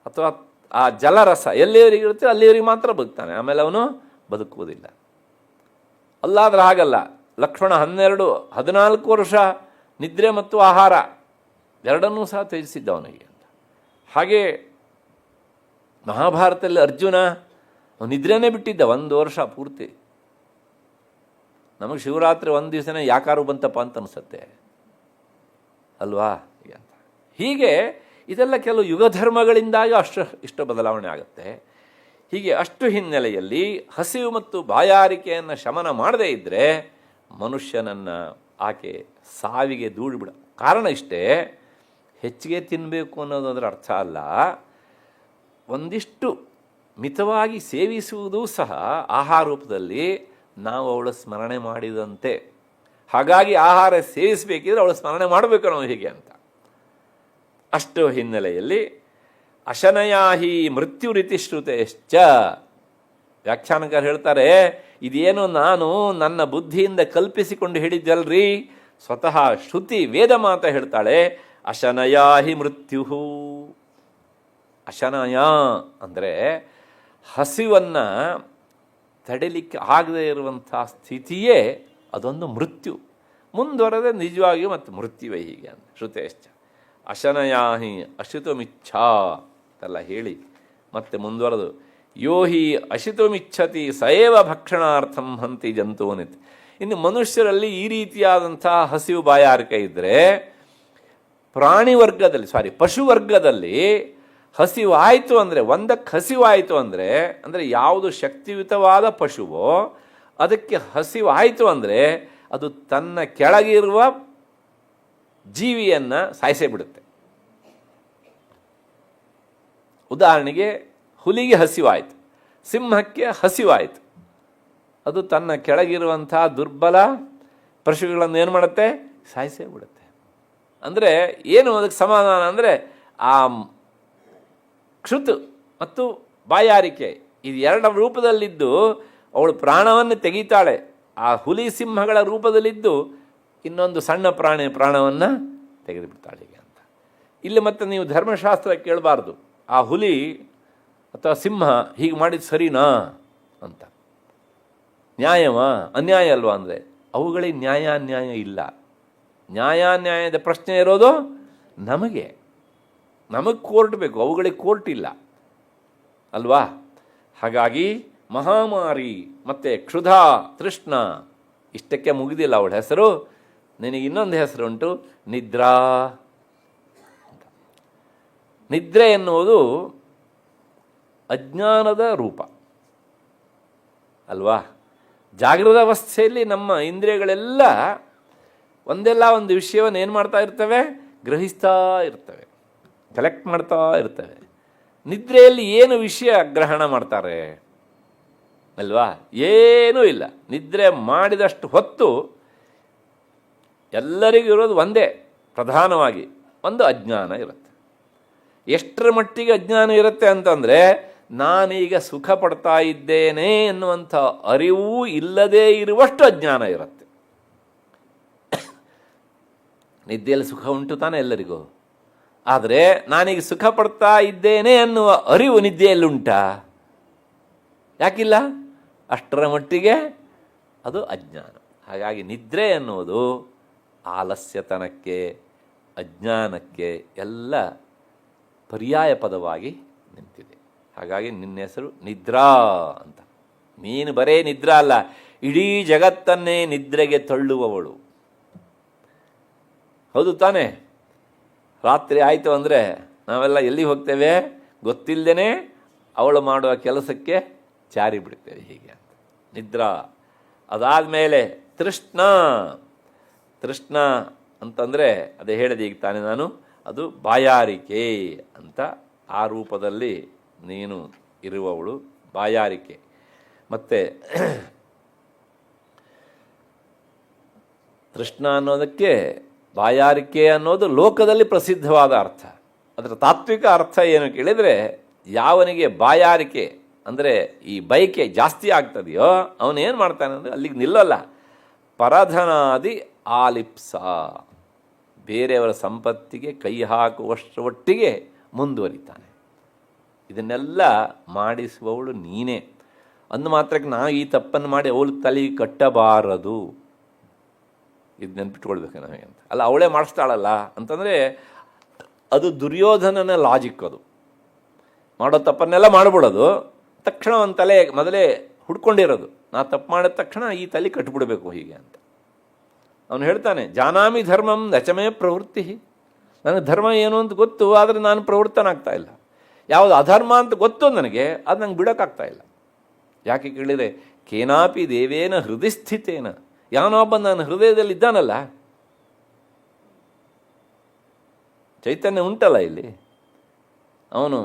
ಅಥವಾ ಆ ಜಲರಸ ಎಲ್ಲಿಯವರಿಗೆ ಇರುತ್ತೆ ಅಲ್ಲಿಯವರಿಗೆ ಮಾತ್ರ ಬದುಕ್ತಾನೆ, ಆಮೇಲೆ ಅವನು ಬದುಕುವುದಿಲ್ಲ. ಅಲ್ಲಾದ್ರೆ ಹಾಗಲ್ಲ. ಲಕ್ಷ್ಮಣ 14 ವರ್ಷ ನಿದ್ರೆ ಮತ್ತು ಆಹಾರ ಎರಡನ್ನೂ ಸಹ ತ್ಯಜಿಸಿದ್ದ ಅವನಿಗೆ ಅಂತ. ಹಾಗೆ ಮಹಾಭಾರತದಲ್ಲಿ ಅರ್ಜುನ ನಿದ್ರೆನೇ ಬಿಟ್ಟಿದ್ದ 1 ವರ್ಷ ಪೂರ್ತಿ. ನಮಗೆ ಶಿವರಾತ್ರಿ ಒಂದು ದಿವಸನೇ ಯಾಕಾರು ಬಂತಪ್ಪ ಅಂತ ಅನಿಸುತ್ತೆ ಅಲ್ವಾ ಅಂತ. ಹೀಗೆ ಇದೆಲ್ಲ ಕೆಲವು ಯುಗಧರ್ಮಗಳಿಂದಾಗಿ ಇಷ್ಟು ಬದಲಾವಣೆ ಆಗುತ್ತೆ. ಹೀಗೆ ಅಷ್ಟು ಹಿನ್ನೆಲೆಯಲ್ಲಿ ಹಸಿವು ಮತ್ತು ಬಾಯಾರಿಕೆಯನ್ನು ಶಮನ ಮಾಡದೇ ಇದ್ದರೆ ಮನುಷ್ಯನನ್ನು ಆಕೆ ಸಾವಿಗೆ ದೂಡಿಬಿಡ. ಕಾರಣ ಇಷ್ಟೇ, ಹೆಚ್ಚಿಗೆ ತಿನ್ನಬೇಕು ಅನ್ನೋದರ ಅರ್ಥ ಅಲ್ಲ, ಒಂದಿಷ್ಟು ಮಿತವಾಗಿ ಸೇವಿಸುವುದೂ ಸಹ ಆಹಾರ ರೂಪದಲ್ಲಿ ನಾವು ಅವಳ ಸ್ಮರಣೆ ಮಾಡಿದಂತೆ. ಹಾಗಾಗಿ ಆಹಾರ ಸೇವಿಸಬೇಕಿದ್ರೆ ಅವಳು ಸ್ಮರಣೆ ಮಾಡಬೇಕು ನಾವು ಹೀಗೆ ಅಂತ. ಅಷ್ಟು ಹಿನ್ನೆಲೆಯಲ್ಲಿ ಅಶನಯಾಹಿ ಮೃತ್ಯು ರೀತಿಶ್ರುತೆಶ್ಚ. ವ್ಯಾಖ್ಯಾನಕಾರ ಹೇಳ್ತಾರೆ, ಇದೇನು ನಾನು ನನ್ನ ಬುದ್ಧಿಯಿಂದ ಕಲ್ಪಿಸಿಕೊಂಡು ಹೇಳಿದ್ದಲ್ರಿ, ಸ್ವತಃ ಶ್ರುತಿ ವೇದ ಮಾತ ಹೇಳ್ತಾಳೆ ಅಶನಯಾಹಿ ಮೃತ್ಯು. ಅಶನಯ ಅಂದರೆ ಹಸಿವನ್ನು ತಡಿಲಿಕ್ಕೆ ಆಗದೇ ಇರುವಂಥ ಸ್ಥಿತಿಯೇ ಅದೊಂದು ಮೃತ್ಯು. ಮುಂದುವರೆದ ನಿಜವಾಗಿಯೂ ಮತ್ತು ಮೃತ್ಯುವೇ ಹೀಗೆ ಅಂತ ಶ್ರುತೇಶ್ಚ. ಅಶನಯಾಹಿ ಅಶಿತುಮಿಚ್ಛಾ ಅಂತೆಲ್ಲ ಹೇಳಿ ಮತ್ತೆ ಮುಂದುವರೆದು ಯೋ ಹಿ ಅಶಿತುಮಿಚ್ಛತಿ ಸಯೇವ ಭಕ್ಷಣಾರ್ಥಂ ಹಂತಿ ಜಂತೂನಿತ್. ಇನ್ನು ಮನುಷ್ಯರಲ್ಲಿ ಈ ರೀತಿಯಾದಂಥ ಹಸಿವು ಬಾಯಾರಿಕೆ ಇದ್ದರೆ ಪಶುವರ್ಗದಲ್ಲಿ ಹಸಿವು ಆಯಿತು ಅಂದರೆ, ಒಂದಕ್ಕೆ ಹಸಿವು ಆಯಿತು ಅಂದರೆ ಯಾವುದು ಶಕ್ತಿಯುತವಾದ ಪಶುವೋ ಅದಕ್ಕೆ ಹಸಿವು ಆಯಿತು ಅಂದರೆ ಅದು ತನ್ನ ಕೆಳಗಿರುವ ಜೀವಿಯನ್ನು ಸಾಯಿಸೇ ಬಿಡುತ್ತೆ. ಉದಾಹರಣೆಗೆ ಹುಲಿಗೆ ಹಸಿವಾಯಿತು, ಸಿಂಹಕ್ಕೆ ಹಸಿವಾಯಿತು, ಅದು ತನ್ನ ಕೆಳಗಿರುವಂಥ ದುರ್ಬಲ ಪಶುಗಳನ್ನು ಏನು ಮಾಡುತ್ತೆ? ಸಾಯಿಸೇ ಬಿಡುತ್ತೆ. ಅಂದರೆ ಏನು ಅದಕ್ಕೆ ಸಮಾಧಾನ ಅಂದರೆ ಆ ಕ್ಷುತ್ ಮತ್ತು ಬಾಯಾರಿಕೆ ಇದು ಎರಡರ ರೂಪದಲ್ಲಿದ್ದು ಅವಳು ಪ್ರಾಣವನ್ನು ತೆಗೀತಾಳೆ. ಆ ಹುಲಿ ಸಿಂಹಗಳ ರೂಪದಲ್ಲಿದ್ದು ಇನ್ನೊಂದು ಸಣ್ಣ ಪ್ರಾಣವನ್ನು ತೆಗೆದುಬಿಡ್ತಾಳೆ ಹೀಗೆ ಅಂತ. ಇಲ್ಲಿ ಮತ್ತೆ ನೀವು ಧರ್ಮಶಾಸ್ತ್ರ ಕೇಳಬಾರ್ದು, ಆ ಹುಲಿ ಅಥವಾ ಸಿಂಹ ಹೀಗೆ ಮಾಡಿದ್ದು ಸರಿನಾ ಅಂತ. ನ್ಯಾಯವಾ ಅನ್ಯಾಯ ಅಲ್ವಾ ಅಂದರೆ ಅವುಗಳಿಗೆ ನ್ಯಾಯಾನ್ಯಾಯ ಇಲ್ಲ. ನ್ಯಾಯಾನ್ಯಾಯದ ಪ್ರಶ್ನೆ ಇರೋದು ನಮಗೆ ಕೋರ್ಟ್ ಬೇಕು, ಅವುಗಳಿಗೆ ಕೋರ್ಟ್ ಇಲ್ಲ ಅಲ್ವಾ. ಹಾಗಾಗಿ ಮಹಾಮಾರಿ ಮತ್ತು ಕ್ಷುಧಾ ತೃಷ್ಣ ಇಷ್ಟಕ್ಕೆ ಮುಗಿದಿಲ್ಲ ಅವಳ ಹೆಸರು. ನಿನಗೆ ಇನ್ನೊಂದು ಹೆಸರುಂಟು, ನಿದ್ರಾ. ನಿದ್ರೆ ಎನ್ನುವುದು ಅಜ್ಞಾನದ ರೂಪ ಅಲ್ವಾ. ಜಾಗೃತ ಅವಸ್ಥೆಯಲ್ಲಿ ನಮ್ಮ ಇಂದ್ರಿಯಗಳೆಲ್ಲ ಒಂದೆಲ್ಲ ಒಂದು ವಿಷಯವನ್ನು ಏನು ಮಾಡ್ತಾ ಇರ್ತವೆ? ಗ್ರಹಿಸ್ತಾ ಇರ್ತವೆ, ಕಲೆಕ್ಟ್ ಮಾಡ್ತಾ ಇರ್ತವೆ. ನಿದ್ರೆಯಲ್ಲಿ ಏನು ವಿಷಯ ಗ್ರಹಣ ಮಾಡ್ತಾರೆ ಅಲ್ವಾ? ಏನೂ ಇಲ್ಲ. ನಿದ್ರೆ ಮಾಡಿದಷ್ಟು ಹೊತ್ತು ಎಲ್ಲರಿಗೂ ಇರೋದು ಒಂದೇ, ಪ್ರಧಾನವಾಗಿ ಒಂದು ಅಜ್ಞಾನ ಇರುತ್ತೆ. ಎಷ್ಟರ ಮಟ್ಟಿಗೆ ಅಜ್ಞಾನ ಇರುತ್ತೆ ಅಂತಂದರೆ, ನಾನೀಗ ಸುಖ ಪಡ್ತಾ ಇದ್ದೇನೆ ಎನ್ನುವಂಥ ಅರಿವು ಇಲ್ಲದೇ ಇರುವಷ್ಟು ಅಜ್ಞಾನ ಇರುತ್ತೆ. ನಿದ್ದೆಯಲ್ಲಿ ಸುಖ ಉಂಟು ತಾನೇ ಎಲ್ಲರಿಗೂ. ಆದರೆ ನಾನೀಗ ಸುಖ ಪಡ್ತಾ ಇದ್ದೇನೆ ಅನ್ನುವ ಅರಿವು ನಿದ್ದೆಯಲ್ಲುಂಟಾ? ಯಾಕಿಲ್ಲ? ಅಷ್ಟರ ಮಟ್ಟಿಗೆ ಅದು ಅಜ್ಞಾನ. ಹಾಗಾಗಿ ನಿದ್ರೆ ಎನ್ನುವುದು ಆಲಸ್ಯತನಕ್ಕೆ, ಅಜ್ಞಾನಕ್ಕೆ ಎಲ್ಲ ಪರ್ಯಾಯ ಪದವಾಗಿ ನಿಂತಿದೆ. ಹಾಗಾಗಿ ನಿನ್ನ ಹೆಸರು ನಿದ್ರಾ ಅಂತ. ನೀನು ಬರೇ ನಿದ್ರಾ ಅಲ್ಲ, ಇಡೀ ಜಗತ್ತನ್ನೇ ನಿದ್ರೆಗೆ ತಳ್ಳುವವಳು. ಹೌದು ತಾನೇ? ರಾತ್ರಿ ಆಯಿತು ಅಂದರೆ ನಾವೆಲ್ಲ ಎಲ್ಲಿ ಹೋಗ್ತೇವೆ ಗೊತ್ತಿಲ್ಲದೇ ಅವಳು ಮಾಡುವ ಕೆಲಸಕ್ಕೆ ಜಾರಿ ಬಿಡ್ತೇವೆ ಹೀಗೆ ಅಂತ. ನಿದ್ರಾ. ಅದಾದಮೇಲೆ ತೃಷ್ಣ. ತೃಷ್ಣ ಅಂತಂದರೆ ಅದೇ ಹೇಳಿದೆ ಈಗ ತಾನೇ ನಾನು, ಅದು ಬಾಯಾರಿಕೆ ಅಂತ. ಆ ರೂಪದಲ್ಲಿ ನೀನು ಇರುವವಳು ಬಾಯಾರಿಕೆ. ಮತ್ತು ತೃಷ್ಣ ಅನ್ನೋದಕ್ಕೆ ಬಾಯಾರಿಕೆ ಅನ್ನೋದು ಲೋಕದಲ್ಲಿ ಪ್ರಸಿದ್ಧವಾದ ಅರ್ಥ. ಅದರ ತಾತ್ವಿಕ ಅರ್ಥ ಏನು ಕೇಳಿದರೆ, ಯಾವನಿಗೆ ಬಾಯಾರಿಕೆ ಅಂದರೆ ಈ ಬಯಕೆ ಜಾಸ್ತಿ ಆಗ್ತದೆಯೋ ಅವನೇನು ಮಾಡ್ತಾನೆ ಅಂದರೆ ಅಲ್ಲಿಗೆ ನಿಲ್ಲಲ್ಲ. ಪರಧನಾದಿ ಆಲಿಪ್ಸ, ಬೇರೆಯವರ ಸಂಪತ್ತಿಗೆ ಕೈ ಹಾಕುವಷ್ಟರೊಟ್ಟಿಗೆ ಮುಂದುವರಿತಾನೆ. ಇದನ್ನೆಲ್ಲ ಮಾಡಿಸುವವಳು ನೀನೇ. ಅಂದು ಮಾತ್ರಕ್ಕೆ ನಾವು ಈ ತಪ್ಪನ್ನು ಮಾಡಿ ಅವಳು ತಲೆ ಕಟ್ಟಬಾರದು. ಇದು ನೆನ್ಪಿಟ್ಕೊಳ್ಬೇಕು ನಮಗೆ ಅಂತ. ಅಲ್ಲ, ಅವಳೇ ಮಾಡಿಸ್ತಾಳಲ್ಲ ಅಂತಂದರೆ ಅದು ದುರ್ಯೋಧನನ ಲಾಜಿಕ್. ಅದು ಮಾಡೋ ತಪ್ಪನ್ನೆಲ್ಲ ಮಾಡಿಬಿಡೋದು, ತಕ್ಷಣ ಒಂದು ತಲೆ ಮೊದಲೇ ಹುಡ್ಕೊಂಡಿರೋದು, ನಾ ತಪ್ಪು ಮಾಡಿದ ತಕ್ಷಣ ಈ ತಲೆ ಕಟ್ಬಿಡ್ಬೇಕು ಹೀಗೆ ಅಂತ. ಅವನು ಹೇಳ್ತಾನೆ, ಜಾನಾಮಿ ಧರ್ಮಂ ನಚಮೇ ಪ್ರವೃತ್ತಿ. ನನಗೆ ಧರ್ಮ ಏನು ಅಂತ ಗೊತ್ತು, ಆದರೆ ನಾನು ಪ್ರವೃತ್ತನಾಗ್ತಾ ಇಲ್ಲ. ಯಾವುದು ಅಧರ್ಮ ಅಂತ ಗೊತ್ತು ನನಗೆ, ಅದು ನಂಗೆ ಬಿಡೋಕ್ಕಾಗ್ತಾ ಇಲ್ಲ. ಯಾಕೆ ಕೇಳಿದರೆ, ಕೇನಾಪಿ ದೇವೇನ ಹೃದಯ ಸ್ಥಿತೇನ, ಯಾವನೊಬ್ಬ ನನ್ನ ಹೃದಯದಲ್ಲಿ ಇದ್ದಾನಲ್ಲ, ಚೈತನ್ಯ ಉಂಟಲ್ಲ ಇಲ್ಲಿ, ಅವನು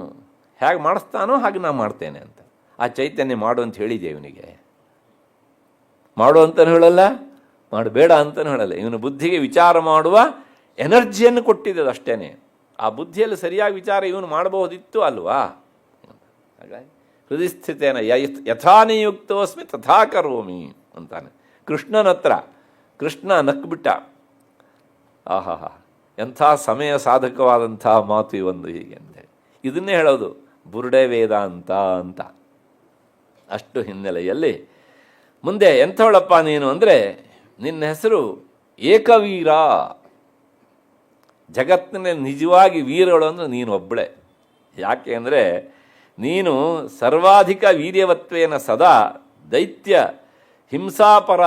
ಹೇಗೆ ಮಾಡಿಸ್ತಾನೋ ಹಾಗೆ ನಾನು ಮಾಡ್ತೇನೆ ಅಂತ. ಆ ಚೈತನ್ಯ ಮಾಡು ಅಂತ ಹೇಳಿದೆ ಇವನಿಗೆ. ಮಾಡು ಅಂತಲೂ ಹೇಳಲ್ಲ, ಮಾಡಬೇಡ ಅಂತಲೂ ಹೇಳಲ್ಲ. ಇವನು ಬುದ್ಧಿಗೆ ವಿಚಾರ ಮಾಡುವ ಎನರ್ಜಿಯನ್ನು ಕೊಟ್ಟಿದ್ದು ಅಷ್ಟೇ. ಆ ಬುದ್ಧಿಯಲ್ಲಿ ಸರಿಯಾಗಿ ವಿಚಾರ ಇವನು ಮಾಡಬಹುದಿತ್ತು ಅಲ್ವಾ? ಹಾಗಾಗಿ ಹೃದಯಸ್ಥಿತೇನ ಯಥಾನಿಯುಕ್ತೋಸ್ಮಿ ತಥಾ ಕರೋಮಿ ಅಂತಾನೆ ಕೃಷ್ಣನ ಹತ್ರ. ಕೃಷ್ಣ ನಕ್ಬಿಟ್ಟ. ಆಹಾ, ಎಂಥ ಸಮಯ ಸಾಧಕವಾದಂಥ ಮಾತು ಇವೊಂದು ಹೀಗೆ ಅಂತೇಳಿ. ಇದನ್ನೇ ಹೇಳೋದು ಬುರುಡೆ ವೇದಾಂತ ಅಂತ. ಅಷ್ಟು ಹಿನ್ನೆಲೆಯಲ್ಲಿ ಮುಂದೆ ಎಂಥವಳಪ್ಪ ನೀನು ಅಂದರೆ, ನಿನ್ನ ಹೆಸರು ಏಕವೀರ. ಜಗತ್ತಿನ ನಿಜವಾಗಿ ವೀರಗಳು ಅಂದರೆ ನೀನು ಒಬ್ಬಳೆ. ಯಾಕೆ ಅಂದರೆ ನೀನು ಸರ್ವಾಧಿಕ ವೀರ್ಯವತ್ವೇನ ಸದಾ ದೈತ್ಯ ಹಿಂಸಾಪರ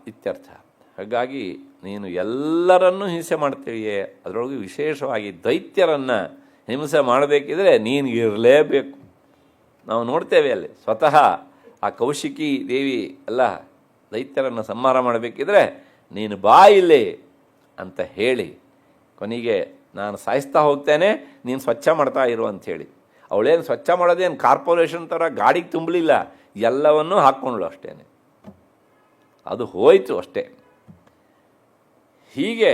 ಇತ್ಯರ್ಥ. ಹಾಗಾಗಿ ನೀನು ಎಲ್ಲರನ್ನೂ ಹಿಂಸೆ ಮಾಡ್ತೀಯೇ, ಅದರೊಳಗೆ ವಿಶೇಷವಾಗಿ ದೈತ್ಯರನ್ನು ಹಿಂಸೆ ಮಾಡಬೇಕಿದ್ರೆ ನೀನು ಇರಲೇಬೇಕು. ನಾವು ನೋಡ್ತೇವೆ ಅಲ್ಲಿ ಸ್ವತಃ ಆ ಕೌಶಿಕಿ ದೇವಿ ಎಲ್ಲ ದೈತ್ಯರನ್ನು ಸಂಹಾರ ಮಾಡಬೇಕಿದ್ರೆ ನೀನು ಬಾ ಇಲ್ಲಿ ಅಂತ ಹೇಳಿ, ಕೊನೆಗೆ ನಾನು ಸಾಯಿಸ್ತಾ ಹೋಗ್ತೇನೆ, ನೀನು ಸ್ವಚ್ಛ ಮಾಡ್ತಾ ಇರು ಅಂಥೇಳಿ. ಅವಳೇನು ಸ್ವಚ್ಛ ಮಾಡೋದೇನು ಕಾರ್ಪೊರೇಷನ್ ಥರ ಗಾಡಿಗೆ ತುಂಬಲಿಲ್ಲ, ಎಲ್ಲವನ್ನೂ ಹಾಕ್ಕೊಂಡ್ಳು ಅಷ್ಟೇ. ಅದು ಹೋಯಿತು ಅಷ್ಟೇ. ಹೀಗೆ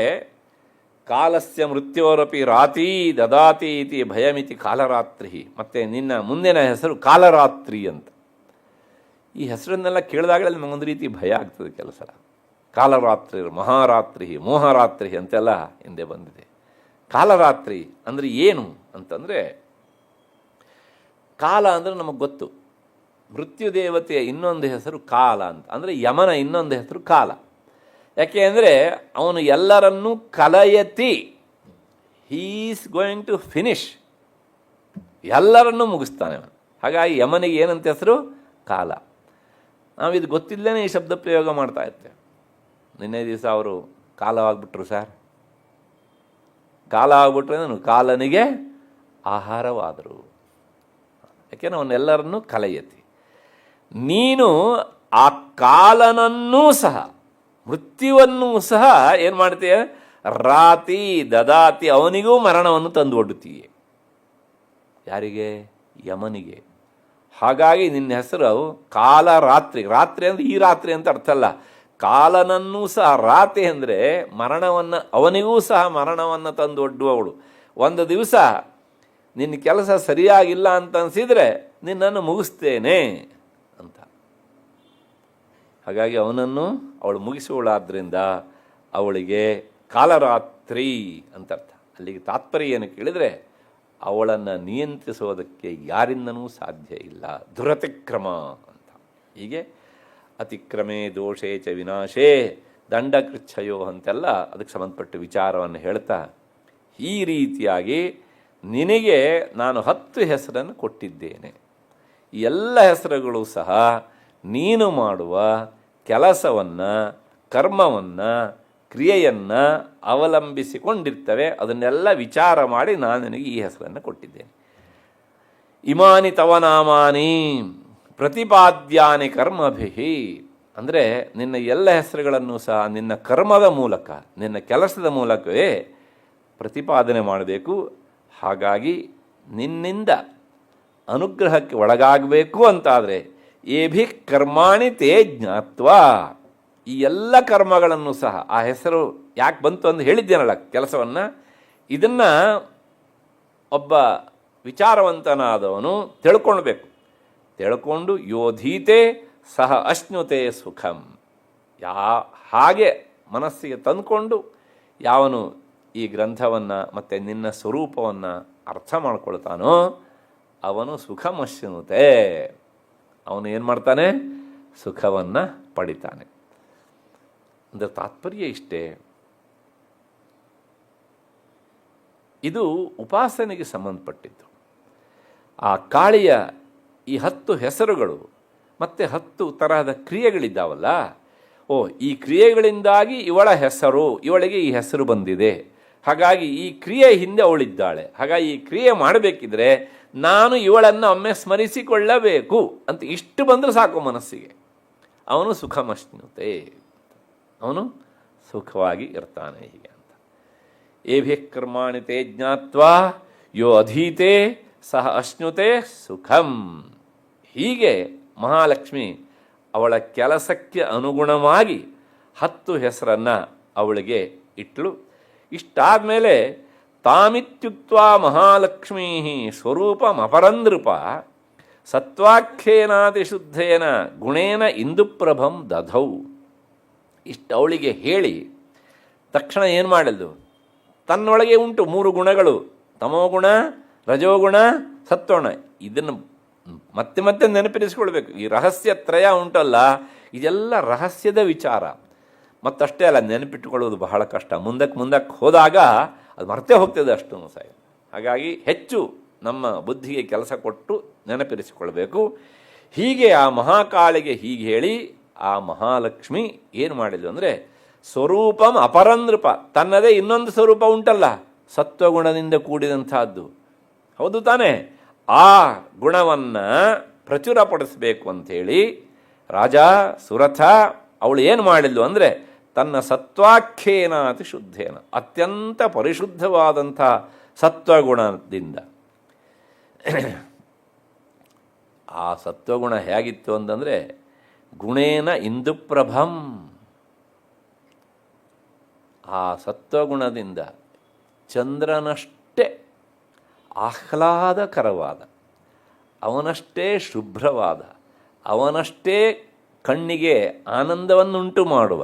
ಕಾಲಸ್ಯ ಮೃತ್ಯೋರಪಿ ರಾತಿ ದದಾತಿ ಇತಿ ಭಯಮಿತಿ ಕಾಲರಾತ್ರಿ. ಮತ್ತು ನಿನ್ನ ಮುಂದಿನ ಹೆಸರು ಕಾಲರಾತ್ರಿ ಅಂತ. ಈ ಹೆಸರನ್ನೆಲ್ಲ ಕೇಳಿದಾಗಲೇ ನಮಗೊಂದು ರೀತಿ ಭಯ ಆಗ್ತದೆ ಕೆಲಸ. ಕಾಲರಾತ್ರಿ, ಮಹಾರಾತ್ರಿ, ಮೋಹರಾತ್ರಿ ಅಂತೆಲ್ಲ ಹಿಂದೆ ಬಂದಿದೆ. ಕಾಲರಾತ್ರಿ ಅಂದರೆ ಏನು ಅಂತಂದರೆ, ಕಾಲ ಅಂದರೆ ನಮಗೆ ಗೊತ್ತು. ಮೃತ್ಯು ದೇವತೆಯ ಇನ್ನೊಂದು ಹೆಸರು ಕಾಲ ಅಂತ. ಅಂದರೆ ಯಮನ ಇನ್ನೊಂದು ಹೆಸರು ಕಾಲ. ಯಾಕೆ ಅಂದರೆ ಅವನು ಎಲ್ಲರನ್ನೂ ಕಲಯತಿ, ಹೀಸ್ ಗೋಯಿಂಗ್ ಟು ಫಿನಿಶ್, ಎಲ್ಲರನ್ನೂ ಮುಗಿಸ್ತಾನೆ ಅವನು. ಹಾಗಾಗಿ ಯಮನಿಗೆ ಏನಂತ ಹೆಸರು? ಕಾಲ. ನಾವಿದು ಗೊತ್ತಿಲ್ಲದೇ ಈ ಶಬ್ದ ಪ್ರಯೋಗ ಮಾಡ್ತಾ ಇರ್ತೇವೆ. ನಿನ್ನೆ ದಿವಸ ಅವರು ಕಾಲವಾಗ್ಬಿಟ್ರು ಸರ್, ಕಾಲ ಆಗ್ಬಿಟ್ರೆ ನಾನು ಕಾಲನಿಗೆ ಆಹಾರವಾದರು. ಯಾಕೆಂದ್ರೆ ಅವನ್ನೆಲ್ಲರನ್ನೂ ಕಲಯತಿ. ನೀನು ಆ ಕಾಲನನ್ನೂ ಸಹ, ಮೃತ್ಯುವನ್ನೂ ಸಹ ಏನು ಮಾಡ್ತೀಯ? ರಾತಿ ದದಾತಿ, ಅವನಿಗೂ ಮರಣವನ್ನು ತಂದು ಒಡ್ಡುತ್ತೀಯೆ. ಯಾರಿಗೆ? ಯಮನಿಗೆ. ಹಾಗಾಗಿ ನಿನ್ನ ಹೆಸರು ಕಾಲರಾತ್ರಿ. ರಾತ್ರಿ ಅಂದರೆ ಈ ರಾತ್ರಿ ಅಂತ ಅರ್ಥ ಅಲ್ಲ. ಕಾಲನನ್ನೂ ಸಹ, ರಾತ್ರಿ ಅಂದರೆ ಮರಣವನ್ನು, ಅವನಿಗೂ ಸಹ ಮರಣವನ್ನು ತಂದು ಒಡ್ಡುವವಳು. ಒಂದು ದಿವಸ ನಿನ್ನ ಕೆಲಸ ಸರಿಯಾಗಿಲ್ಲ ಅಂತ ಅನಿಸಿದರೆ ನಿನ್ನನ್ನು ಮುಗಿಸ್ತೇನೆ ಅಂತ. ಹಾಗಾಗಿ ಅವನನ್ನು ಅವಳು ಮುಗಿಸುವಳಾದ್ದರಿಂದ ಅವಳಿಗೆ ಕಾಲರಾತ್ರಿ ಧಾತ್ರಿ ಅಂತ ಅರ್ಥ. ಅಲ್ಲಿಗೆ ತಾತ್ಪರ್ಯ ಏನು ಕೇಳಿದರೆ, ಅವಳನ್ನು ನಿಯಂತ್ರಿಸೋದಕ್ಕೆ ಯಾರಿಂದನೂ ಸಾಧ್ಯ ಇಲ್ಲ, ದುರತಿಕ್ರಮ ಅಂತ. ಹೀಗೆ ಅತಿಕ್ರಮೇ ದೋಷೇ ಚ ವಿನಾಶೇ ದಂಡಕೃಚ್ಛಯೋ ಅಂತೆಲ್ಲ ಅದಕ್ಕೆ ಸಂಬಂಧಪಟ್ಟ ವಿಚಾರವನ್ನು ಹೇಳ್ತಾ, ಈ ರೀತಿಯಾಗಿ ನಿನಗೆ ನಾನು 10 ಹೆಸರನ್ನು ಕೊಟ್ಟಿದ್ದೇನೆ. ಈ ಎಲ್ಲ ಹೆಸರುಗಳು ಸಹ ನೀನು ಮಾಡುವ ಕೆಲಸವನ್ನು, ಕರ್ಮವನ್ನು, ಕ್ರಿಯೆಯನ್ನು ಅವಲಂಬಿಸಿಕೊಂಡಿರ್ತವೆ. ಅದನ್ನೆಲ್ಲ ವಿಚಾರ ಮಾಡಿ ನಾನು ನಿನಗೆ ಈ ಹೆಸರನ್ನು ಕೊಟ್ಟಿದ್ದೇನೆ. ಇಮಾನಿ ತವ ನಾಮಾನಿ ಪ್ರತಿಪಾದ್ಯಾನಿ ಕರ್ಮಭಿಹಿ, ಅಂದರೆ ನಿನ್ನ ಎಲ್ಲ ಹೆಸರುಗಳನ್ನು ಸಹ ನಿನ್ನ ಕರ್ಮದ ಮೂಲಕ, ನಿನ್ನ ಕೆಲಸದ ಮೂಲಕವೇ ಪ್ರತಿಪಾದನೆ ಮಾಡಬೇಕು. ಹಾಗಾಗಿ ನಿನ್ನಿಂದ ಅನುಗ್ರಹಕ್ಕೆ ಒಳಗಾಗಬೇಕು ಅಂತಾದರೆ ಏಭಿ ಕರ್ಮಾಣಿ ತೇ ಜ್ಞಾತ್ವಾ, ಈ ಎಲ್ಲ ಕರ್ಮಗಳನ್ನು ಸಹ, ಆ ಹೆಸರು ಯಾಕೆ ಬಂತು ಅಂತ ಹೇಳಿದ್ದೇನಲ್ಲ ಕೆಲಸವನ್ನು, ಇದನ್ನು ಒಬ್ಬ ವಿಚಾರವಂತನಾದವನು ತಿಳ್ಕೊಳ್ಬೇಕು. ತಿಳ್ಕೊಂಡು ಯೋಧೀತೆ ಸಹ ಅಶ್ನುತೆ ಸುಖಂ, ಹಾಗೆ ಮನಸ್ಸಿಗೆ ತಂದುಕೊಂಡು ಯಾವನು ಈ ಗ್ರಂಥವನ್ನು ಮತ್ತು ನಿನ್ನ ಸ್ವರೂಪವನ್ನು ಅರ್ಥ ಮಾಡ್ಕೊಳ್ತಾನೋ ಅವನು ಸುಖಮಶ್ನುತೆ, ಅವನು ಏನು ಮಾಡ್ತಾನೆ, ಸುಖವನ್ನು ಪಡಿತಾನೆ. ಅಂದರೆ ತಾತ್ಪರ್ಯ ಇಷ್ಟೇ. ಇದು ಉಪಾಸನೆಗೆ ಸಂಬಂಧಪಟ್ಟಿದ್ದು. ಆ ಕಾಳಿಯ ಈ 10 ಹೆಸರುಗಳು ಮತ್ತು 10 ತರಹದ ಕ್ರಿಯೆಗಳಿದ್ದಾವಲ್ಲ, ಈ ಕ್ರಿಯೆಗಳಿಂದಾಗಿ ಇವಳ ಹೆಸರು, ಇವಳಿಗೆ ಈ ಹೆಸರು ಬಂದಿದೆ, ಹಾಗಾಗಿ ಈ ಕ್ರಿಯೆ ಹಿಂದೆ ಅವಳಿದ್ದಾಳೆ, ಹಾಗಾಗಿ ಈ ಕ್ರಿಯೆ ಮಾಡಬೇಕಿದ್ರೆ ನಾನು ಇವಳನ್ನು ಒಮ್ಮೆ ಸ್ಮರಿಸಿಕೊಳ್ಳಬೇಕು ಅಂತ ಇಷ್ಟು ಬಂದರೆ ಸಾಕು ಮನಸ್ಸಿಗೆ, ಅವನು ಸುಖಮಶ್ನುತೆ, ಅವನು ಸುಖವಾಗಿ ಇರ್ತಾನೆ. ಹೀಗೆ ಅಂತ ಏಭ್ಯ ಕರ್ಮಾಣಿ ತೇ ಜ್ಞಾತ್ವಾ ಯೋ ಅಧೀತೆ ಸಹ ಅಶ್ನುತೆ ಸುಖಂ. ಹೀಗೆ ಮಹಾಲಕ್ಷ್ಮಿ ಅವಳ ಕೆಲಸಕ್ಕೆ ಅನುಗುಣವಾಗಿ 10 ಹೆಸರನ್ನು ಅವಳಿಗೆ ಇಟ್ಲು. ಇಷ್ಟಾದ ಮೇಲೆ ತಾಮಿತ್ಯುಕ್ತ್ವಾ ಮಹಾಲಕ್ಷ್ಮೀ ಸ್ವರೂಪಮಪರಂದೃಪ ಸತ್ವಾಖ್ಯೇನಾತಿಶುದ್ಧೇನ ಗುಣೇನ ಇಂದುಪ್ರಭಂ ದಧೌ. ಇಷ್ಟು ಅವಳಿಗೆ ಹೇಳಿ ತಕ್ಷಣ ಏನು ಮಾಡಲು, ತನ್ನೊಳಗೆ ಉಂಟು 3 ಗುಣಗಳು, ತಮೋಗುಣ, ರಜೋಗುಣ, ಸತ್ವಗುಣ. ಇದನ್ನು ಮತ್ತೆ ಮತ್ತೆ ನೆನಪಿರಿಸಿಕೊಳ್ಬೇಕು. ಈ ರಹಸ್ಯತ್ರಯ ಉಂಟಲ್ಲ, ಇದೆಲ್ಲ ರಹಸ್ಯದ ವಿಚಾರ. ಮತ್ತಷ್ಟೇ ಅಲ್ಲ, ನೆನಪಿಟ್ಟುಕೊಳ್ಳೋದು ಬಹಳ ಕಷ್ಟ. ಮುಂದಕ್ಕೆ ಹೋದಾಗ ಅದು ಮರ್ತೇ ಹೋಗ್ತದೆ ಅಷ್ಟು ಸಹ. ಹಾಗಾಗಿ ಹೆಚ್ಚು ನಮ್ಮ ಬುದ್ಧಿಗೆ ಕೆಲಸ ಕೊಟ್ಟು ನೆನಪಿರಿಸಿಕೊಳ್ಬೇಕು. ಹೀಗೆ ಆ ಮಹಾಕಾಳಿಗೆ ಹೀಗೆ ಹೇಳಿ ಆ ಮಹಾಲಕ್ಷ್ಮಿ ಏನು ಮಾಡಿದ್ಲು ಅಂದರೆ, ಸ್ವರೂಪಂ ಅಪರಂದೃಪ, ತನ್ನದೇ ಇನ್ನೊಂದು ಸ್ವರೂಪ ಉಂಟಲ್ಲ, ಸತ್ವಗುಣದಿಂದ ಕೂಡಿದಂಥದ್ದು, ಹೌದು ತಾನೇ, ಆ ಗುಣವನ್ನು ಪ್ರಚುರಪಡಿಸಬೇಕು ಅಂಥೇಳಿ ರಾಜ ಸುರಥ ಅವಳು ಏನು ಮಾಡಿದ್ಲು ಅಂದರೆ, ತನ್ನ ಸತ್ವಾಖ್ಯೇನಾತಿ ಶುದ್ಧೇನ, ಅತ್ಯಂತ ಪರಿಶುದ್ಧವಾದಂಥ ಸತ್ವಗುಣದಿಂದ. ಆ ಸತ್ವಗುಣ ಹೇಗಿತ್ತು ಅಂತಂದರೆ, ಗುಣೇನ ಇಂದುಪ್ರಭಂ, ಆ ಸತ್ವಗುಣದಿಂದ ಚಂದ್ರನಷ್ಟೇ ಆಹ್ಲಾದಕರವಾದ, ಅವನಷ್ಟೇ ಶುಭ್ರವಾದ, ಅವನಷ್ಟೇ ಕಣ್ಣಿಗೆ ಆನಂದವನ್ನುಂಟು ಮಾಡುವ,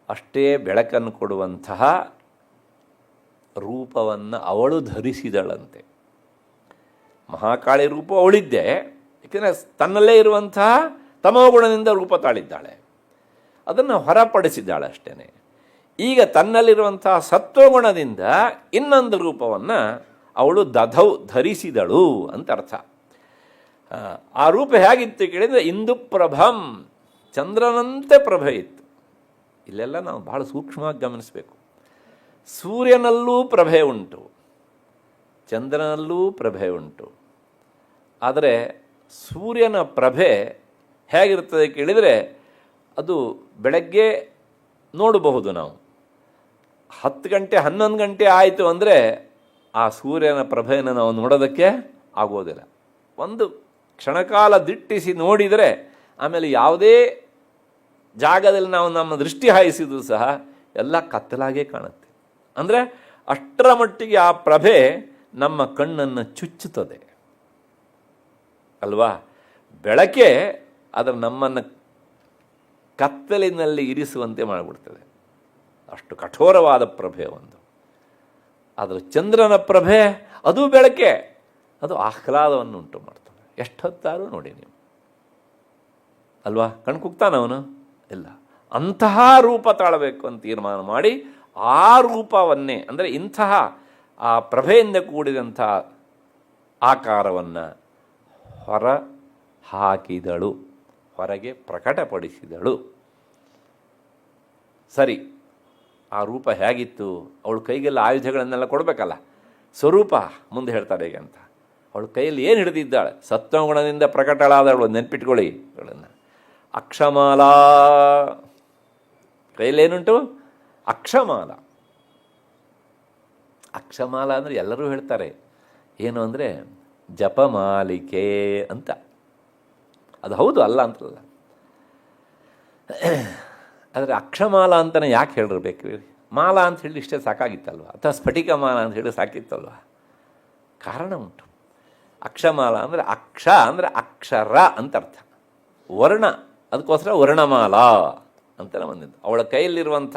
ಅಷ್ಟೇ ಬೆಳಕನ್ನು ಕೊಡುವಂತಹ ರೂಪವನ್ನು ಅವಳು ಧರಿಸಿದಳಂತೆ. ಮಹಾಕಾಳಿ ರೂಪ ಅವಳಿದ್ದೆ, ಏಕೆಂದರೆ ತನ್ನಲ್ಲೇ ಇರುವಂತಹ ತಮೋಗುಣದಿಂದ ರೂಪ ತಾಳಿದ್ದಾಳೆ, ಅದನ್ನು ಹೊರಪಡಿಸಿದ್ದಾಳೆ ಅಷ್ಟೇ. ಈಗ ತನ್ನಲ್ಲಿರುವಂತಹ ಸತ್ವಗುಣದಿಂದ ಇನ್ನೊಂದು ರೂಪವನ್ನು ಅವಳು ಧರಿಸಿದಳು ಅಂತ ಅರ್ಥ. ಆ ರೂಪ ಹೇಗಿತ್ತು ಕೇಳಿದರೆ, ಇಂದುಪ್ರಭಂ, ಚಂದ್ರನಂತೆ ಪ್ರಭೆ ಇತ್ತು. ಇಲ್ಲೆಲ್ಲ ನಾವು ಬಹಳ ಸೂಕ್ಷ್ಮವಾಗಿ ಗಮನಿಸಬೇಕು. ಸೂರ್ಯನಲ್ಲೂ ಪ್ರಭೆ ಉಂಟು, ಚಂದ್ರನಲ್ಲೂ ಪ್ರಭೆ ಉಂಟು. ಆದರೆ ಸೂರ್ಯನ ಪ್ರಭೆ ಹೇಗಿರ್ತದೆ ಕೇಳಿದರೆ, ಅದು ಬೆಳಗ್ಗೆ ನೋಡಬಹುದು ನಾವು. 10 ಗಂಟೆ 11 ಗಂಟೆ ಆಯಿತು ಅಂದರೆ ಆ ಸೂರ್ಯನ ಪ್ರಭೆಯನ್ನು ನಾವು ನೋಡೋದಕ್ಕೆ ಆಗೋದಿಲ್ಲ. ಒಂದು ಕ್ಷಣಕಾಲ ದಿಟ್ಟಿಸಿ ನೋಡಿದರೆ ಆಮೇಲೆ ಯಾವುದೇ ಜಾಗದಲ್ಲಿ ನಾವು ನಮ್ಮ ದೃಷ್ಟಿ ಹಾಯಿಸಿದ್ರು ಸಹ ಎಲ್ಲ ಕತ್ತಲಾಗೇ ಕಾಣುತ್ತೆ. ಅಂದರೆ ಅಷ್ಟರ ಮಟ್ಟಿಗೆ ಆ ಪ್ರಭೆ ನಮ್ಮ ಕಣ್ಣನ್ನು ಚುಚ್ಚುತ್ತದೆ ಅಲ್ವಾ. ಬೆಳಕೆ ಅದರ ನಮ್ಮನ್ನು ಕತ್ತಲಿನಲ್ಲಿ ಇರಿಸುವಂತೆ ಮಾಡಿಬಿಡ್ತದೆ. ಅಷ್ಟು ಕಠೋರವಾದ ಪ್ರಭೆ ಒಂದು. ಆದರೆ ಚಂದ್ರನ ಪ್ರಭೆ ಅದು ಬೆಳಕೆ, ಅದು ಆಹ್ಲಾದವನ್ನು ಉಂಟು ಮಾಡ್ತಾನೆ. ಎಷ್ಟು ಹೊತ್ತಾರು ನೋಡಿ ನೀವು ಅಲ್ವಾ, ಕಣ್ಕುಗ್ತಾನವನು ಇಲ್ಲ. ಅಂತಹ ರೂಪ ತಾಳಬೇಕು ಅಂತ ತೀರ್ಮಾನ ಮಾಡಿ ಆ ರೂಪವನ್ನೇ, ಅಂದರೆ ಇಂತಹ ಆ ಪ್ರಭೆಯಿಂದ ಕೂಡಿದಂಥ ಆಕಾರವನ್ನು ಹೊರ ಹಾಕಿದಳು, ಹೊರಗೆ ಪ್ರಕಟಪಡಿಸಿದಳು. ಸರಿ, ಆ ರೂಪ ಹೇಗಿತ್ತು? ಅವಳ ಕೈಗೆಲ್ಲ ಆಯುಧಗಳನ್ನೆಲ್ಲ ಕೊಡಬೇಕಲ್ಲ, ಸ್ವರೂಪ ಮುಂದೆ ಹೇಳ್ತಾರೆ ಹೇಗೆ ಅಂತ. ಅವಳ ಕೈಯಲ್ಲಿ ಏನು ಹಿಡಿದಿದ್ದಾಳೆ? ಸತ್ವಗುಣದಿಂದ ಪ್ರಕಟಳಾದವಳು, ನೆನ್ಪಿಟ್ಕೊಳ್ಳಿ ಅವಳನ್ನು. ಅಕ್ಷಮಾಲಾ, ಕೈಯಲ್ಲೇನುಂಟು? ಅಕ್ಷಮಾಲ. ಅಕ್ಷಮಾಲ ಅಂದರೆ ಎಲ್ಲರೂ ಹೇಳ್ತಾರೆ ಏನು ಅಂದರೆ ಜಪಮಾಲಿಕೆ ಅಂತ. ಅದು ಹೌದು, ಅಲ್ಲ ಅಂತಲ್ಲ. ಆದರೆ ಅಕ್ಷಮಾಲ ಅಂತಲೇ ಯಾಕೆ ಹೇಳಿರ್ಬೇಕು? ಮಾಲ ಅಂತ ಹೇಳಿ ಇಷ್ಟೇ ಸಾಕಾಗಿತ್ತಲ್ವ, ಅಥವಾ ಸ್ಫಟಿಕ ಮಾಲ ಅಂತ ಹೇಳಿ ಸಾಕಿತ್ತಲ್ವ? ಕಾರಣ ಉಂಟು. ಅಕ್ಷಮಾಲ ಅಂದರೆ ಅಕ್ಷ ಅಂದರೆ ಅಕ್ಷರ ಅಂತ ಅರ್ಥ, ವರ್ಣ, ಅದಕ್ಕೋಸ್ಕರ ವರ್ಣಮಾಲ ಅಂತ ಬಂದಿದ್ದು. ಅವಳ ಕೈಯಲ್ಲಿರುವಂಥ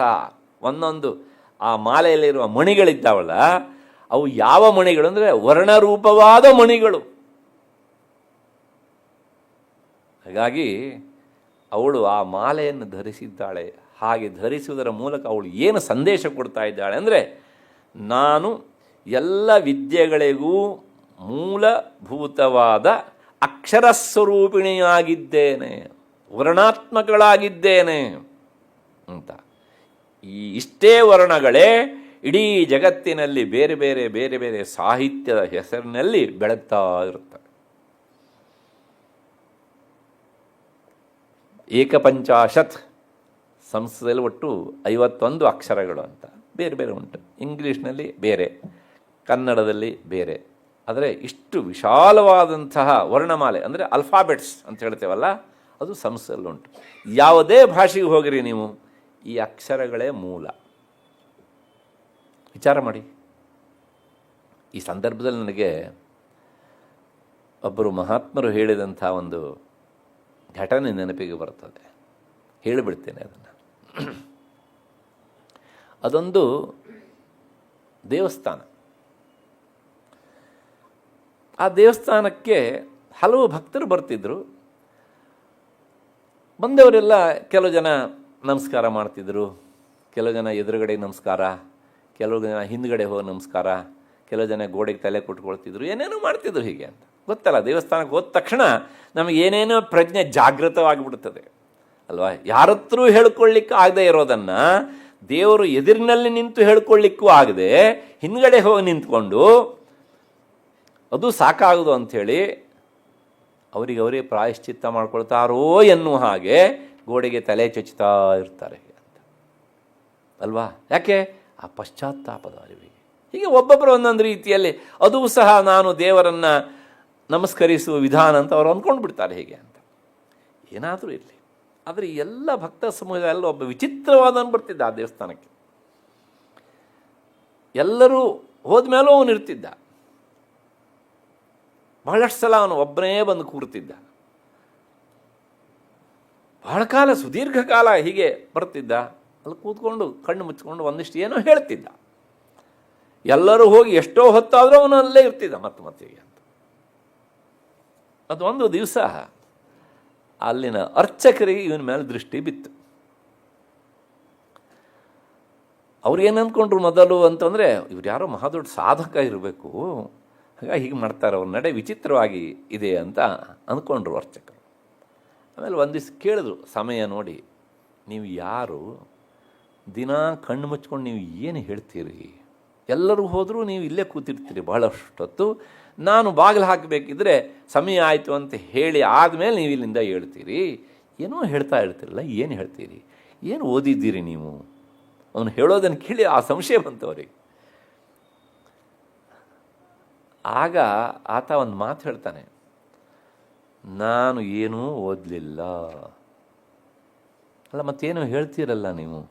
ಒಂದೊಂದು ಆ ಮಾಲೆಯಲ್ಲಿರುವ ಮಣಿಗಳಿದ್ದಾವಲ್ಲ, ಅವು ಯಾವ ಮಣಿಗಳು ಅಂದರೆ ವರ್ಣರೂಪವಾದ ಮಣಿಗಳು. ಹಾಗಾಗಿ ಅವಳು ಆ ಮಾಲೆಯನ್ನು ಧರಿಸಿದ್ದಾಳೆ. ಹಾಗೆ ಧರಿಸುವುದರ ಮೂಲಕ ಅವಳು ಏನು ಸಂದೇಶ ಕೊಡ್ತಾ ಇದ್ದಾಳೆ ಅಂದರೆ, ನಾನು ಎಲ್ಲ ವಿದ್ಯೆಗಳಿಗೂ ಮೂಲಭೂತವಾದ ಅಕ್ಷರ ಸ್ವರೂಪಿಣಿಯಾಗಿದ್ದೇನೆ, ವರ್ಣಾತ್ಮಕಳಾಗಿದ್ದೇನೆ ಅಂತ. ಇಷ್ಟೇ ವರ್ಣಗಳೇ ಇಡೀ ಜಗತ್ತಿನಲ್ಲಿ ಬೇರೆ ಬೇರೆ ಬೇರೆ ಬೇರೆ ಸಾಹಿತ್ಯದ ಹೆಸರಿನಲ್ಲಿ ಬೆಳಗ್ತಾ ಇರುತ್ತವೆ. ಏಕಪಂಚಾಶತ್, ಸಂಸ್ಕೃತದಲ್ಲಿ ಒಟ್ಟು 51 ಅಕ್ಷರಗಳು ಅಂತ ಬೇರೆ ಬೇರೆ ಉಂಟು. ಇಂಗ್ಲೀಷ್ನಲ್ಲಿ ಬೇರೆ, ಕನ್ನಡದಲ್ಲಿ ಬೇರೆ. ಆದರೆ ಇಷ್ಟು ವಿಶಾಲವಾದಂತಹ ವರ್ಣಮಾಲೆ ಅಂದರೆ ಅಲ್ಫಾಬೆಟ್ಸ್ ಅಂತ ಹೇಳ್ತೇವಲ್ಲ, ಅದು ಸಂಸ್ಕೃತದಲ್ಲಿ ಉಂಟು. ಯಾವುದೇ ಭಾಷೆಗೆ ಹೋಗಿರಿ ನೀವು, ಈ ಅಕ್ಷರಗಳೇ ಮೂಲ. ವಿಚಾರ ಮಾಡಿ. ಈ ಸಂದರ್ಭದಲ್ಲಿ ನನಗೆ ಒಬ್ಬರು ಮಹಾತ್ಮರು ಹೇಳಿದಂಥ ಒಂದು ಘಟನೆ ನೆನಪಿಗೆ ಬರ್ತದೆ, ಹೇಳಿಬಿಡ್ತೇನೆ ಅದನ್ನು. ಅದೊಂದು ದೇವಸ್ಥಾನ. ಆ ದೇವಸ್ಥಾನಕ್ಕೆ ಹಲವು ಭಕ್ತರು ಬರ್ತಿದ್ರು. ಬಂದವರೆಲ್ಲ ಕೆಲವು ಜನ ನಮಸ್ಕಾರ ಮಾಡ್ತಿದ್ರು, ಕೆಲವು ಜನ ಎದುರುಗಡೆ ನಮಸ್ಕಾರ, ಕೆಲವು ಜನ ಹಿಂದ್ಗಡೆ ಹೋಗಿ ನಮಸ್ಕಾರ, ಕೆಲವು ಜನ ಗೋಡೆಗೆ ತಲೆ ಕೊಟ್ಕೊಳ್ತಿದ್ರು, ಏನೇನೋ ಮಾಡ್ತಿದ್ರು. ಹೀಗೆ ಅಂತ ಗೊತ್ತಲ್ಲ, ದೇವಸ್ಥಾನಕ್ಕೆ ಹೋದ ತಕ್ಷಣ ನಮಗೆ ಏನೇನೋ ಪ್ರಜ್ಞೆ ಜಾಗೃತವಾಗಿಬಿಡ್ತದೆ ಅಲ್ವಾ. ಯಾರತ್ರೂ ಹೇಳ್ಕೊಳ್ಳಿಕ್ಕೂ ಆಗದೆ ಇರೋದನ್ನು ದೇವರು ಎದುರಿನಲ್ಲಿ ನಿಂತು ಹೇಳ್ಕೊಳ್ಳಿಕ್ಕೂ ಆಗದೆ ಹಿಂದ್ಗಡೆ ಹೋಗಿ ನಿಂತ್ಕೊಂಡು ಅದು ಸಾಕಾಗೋದು ಅಂಥೇಳಿ ಅವರೇ ಪ್ರಾಯಶ್ಚಿತ್ತ ಮಾಡ್ಕೊಳ್ತಾರೋ ಎನ್ನುವ ಹಾಗೆ ಗೋಡೆಗೆ ತಲೆ ಚುಚ್ಚುತ್ತಾ ಇರ್ತಾರೆ ಅಂತ ಅಲ್ವಾ. ಯಾಕೆ? ಆ ಪಶ್ಚಾತ್ತಾಪದ ಅರಿವಿಗೆ. ಹೀಗೆ ಒಬ್ಬೊಬ್ಬರು ಒಂದೊಂದು ರೀತಿಯಲ್ಲಿ ಅದೂ ಸಹ ನಾನು ದೇವರನ್ನು ನಮಸ್ಕರಿಸುವ ವಿಧಾನ ಅಂತ ಅವರು ಅಂದ್ಕೊಂಡು ಬಿಡ್ತಾರೆ ಹೇಗೆ ಅಂತ. ಏನಾದರೂ ಇರಲಿ, ಆದರೆ ಎಲ್ಲ ಭಕ್ತ ಸಮುದಾಯದಲ್ಲಿ ಒಬ್ಬ ವಿಚಿತ್ರವಾದವನು ಬರ್ತಿದ್ದ ಆ ದೇವಸ್ಥಾನಕ್ಕೆ. ಎಲ್ಲರೂ ಹೋದ್ಮೇಲೂ ಅವನು ಇರ್ತಿದ್ದ. ಬಹಳಷ್ಟು ಸಲ ಅವನು ಒಬ್ಬನೇ ಬಂದು ಕೂರ್ತಿದ್ದ. ಬಹಳ ಕಾಲ, ಸುದೀರ್ಘ ಕಾಲ ಹೀಗೆ ಬರ್ತಿದ್ದ. ಅಲ್ಲಿ ಕೂತ್ಕೊಂಡು ಕಣ್ಣು ಮುಚ್ಚಿಕೊಂಡು ಒಂದಿಷ್ಟು ಏನೋ ಹೇಳ್ತಿದ್ದ. ಎಲ್ಲರೂ ಹೋಗಿ ಎಷ್ಟೋ ಹೊತ್ತಾದರೂ ಅವನು ಅಲ್ಲೇ ಇರ್ತಿದ್ದ ಮತ್ತೆ ಅಂತ. ಅದು ಒಂದು ದಿವಸ ಅಲ್ಲಿನ ಅರ್ಚಕರಿಗೆ ಇವನ ಮೇಲೆ ದೃಷ್ಟಿ ಬಿತ್ತು. ಅವ್ರು ಏನು ಅಂದ್ಕೊಂಡ್ರು ಮೊದಲು ಅಂತಂದರೆ, ಇವ್ರು ಯಾರೋ ಮಹಾದೊಡ್ಡ ಸಾಧಕ ಇರಬೇಕು, ಹಾಗಾಗಿ ಹೀಗೆ ಮಾಡ್ತಾರೆ, ಅವ್ರ ನಡೆ ವಿಚಿತ್ರವಾಗಿ ಇದೆ ಅಂತ ಅಂದ್ಕೊಂಡ್ರು ಅರ್ಚಕರು. ಆಮೇಲೆ ಒಂದು ದಿವಸ ಕೇಳಿದ್ರು ಸಮಯ ನೋಡಿ, ನೀವು ಯಾರು? ದಿನ ಕಣ್ಣು ಮುಚ್ಕೊಂಡು ನೀವು ಏನು ಹೇಳ್ತೀರಿ? ಎಲ್ಲರೂ ಹೋದರೂ ನೀವು ಇಲ್ಲೇ ಕೂತಿರ್ತೀರಿ ಬಹಳಷ್ಟೊತ್ತು. ನಾನು ಬಾಗಿಲು ಹಾಕಬೇಕಿದ್ರೆ ಸಮಯ ಆಯಿತು ಅಂತ ಹೇಳಿ ಆದಮೇಲೆ ನೀವು ಇಲ್ಲಿಂದ ಹೇಳ್ತೀರಿ. ಏನೋ ಹೇಳ್ತಾ ಇರ್ತೀರಲ್ಲ, ಏನು ಹೇಳ್ತೀರಿ? ಏನು ಓದಿದ್ದೀರಿ ನೀವು? ಅವನು ಹೇಳೋದನ್ನು ಕೇಳಿ ಆ ಸಂಶಯ ಬಂತು ಅವರಿಗೆ. ಆಗ ಆತ ಒಂದು ಮಾತು ಹೇಳ್ತಾನೆ, ನಾನು ಏನೂ ಓದಲಿಲ್ಲ. ಅಲ್ಲ ಮತ್ತೇನು ಹೇಳ್ತೀರಲ್ಲ ನೀವು?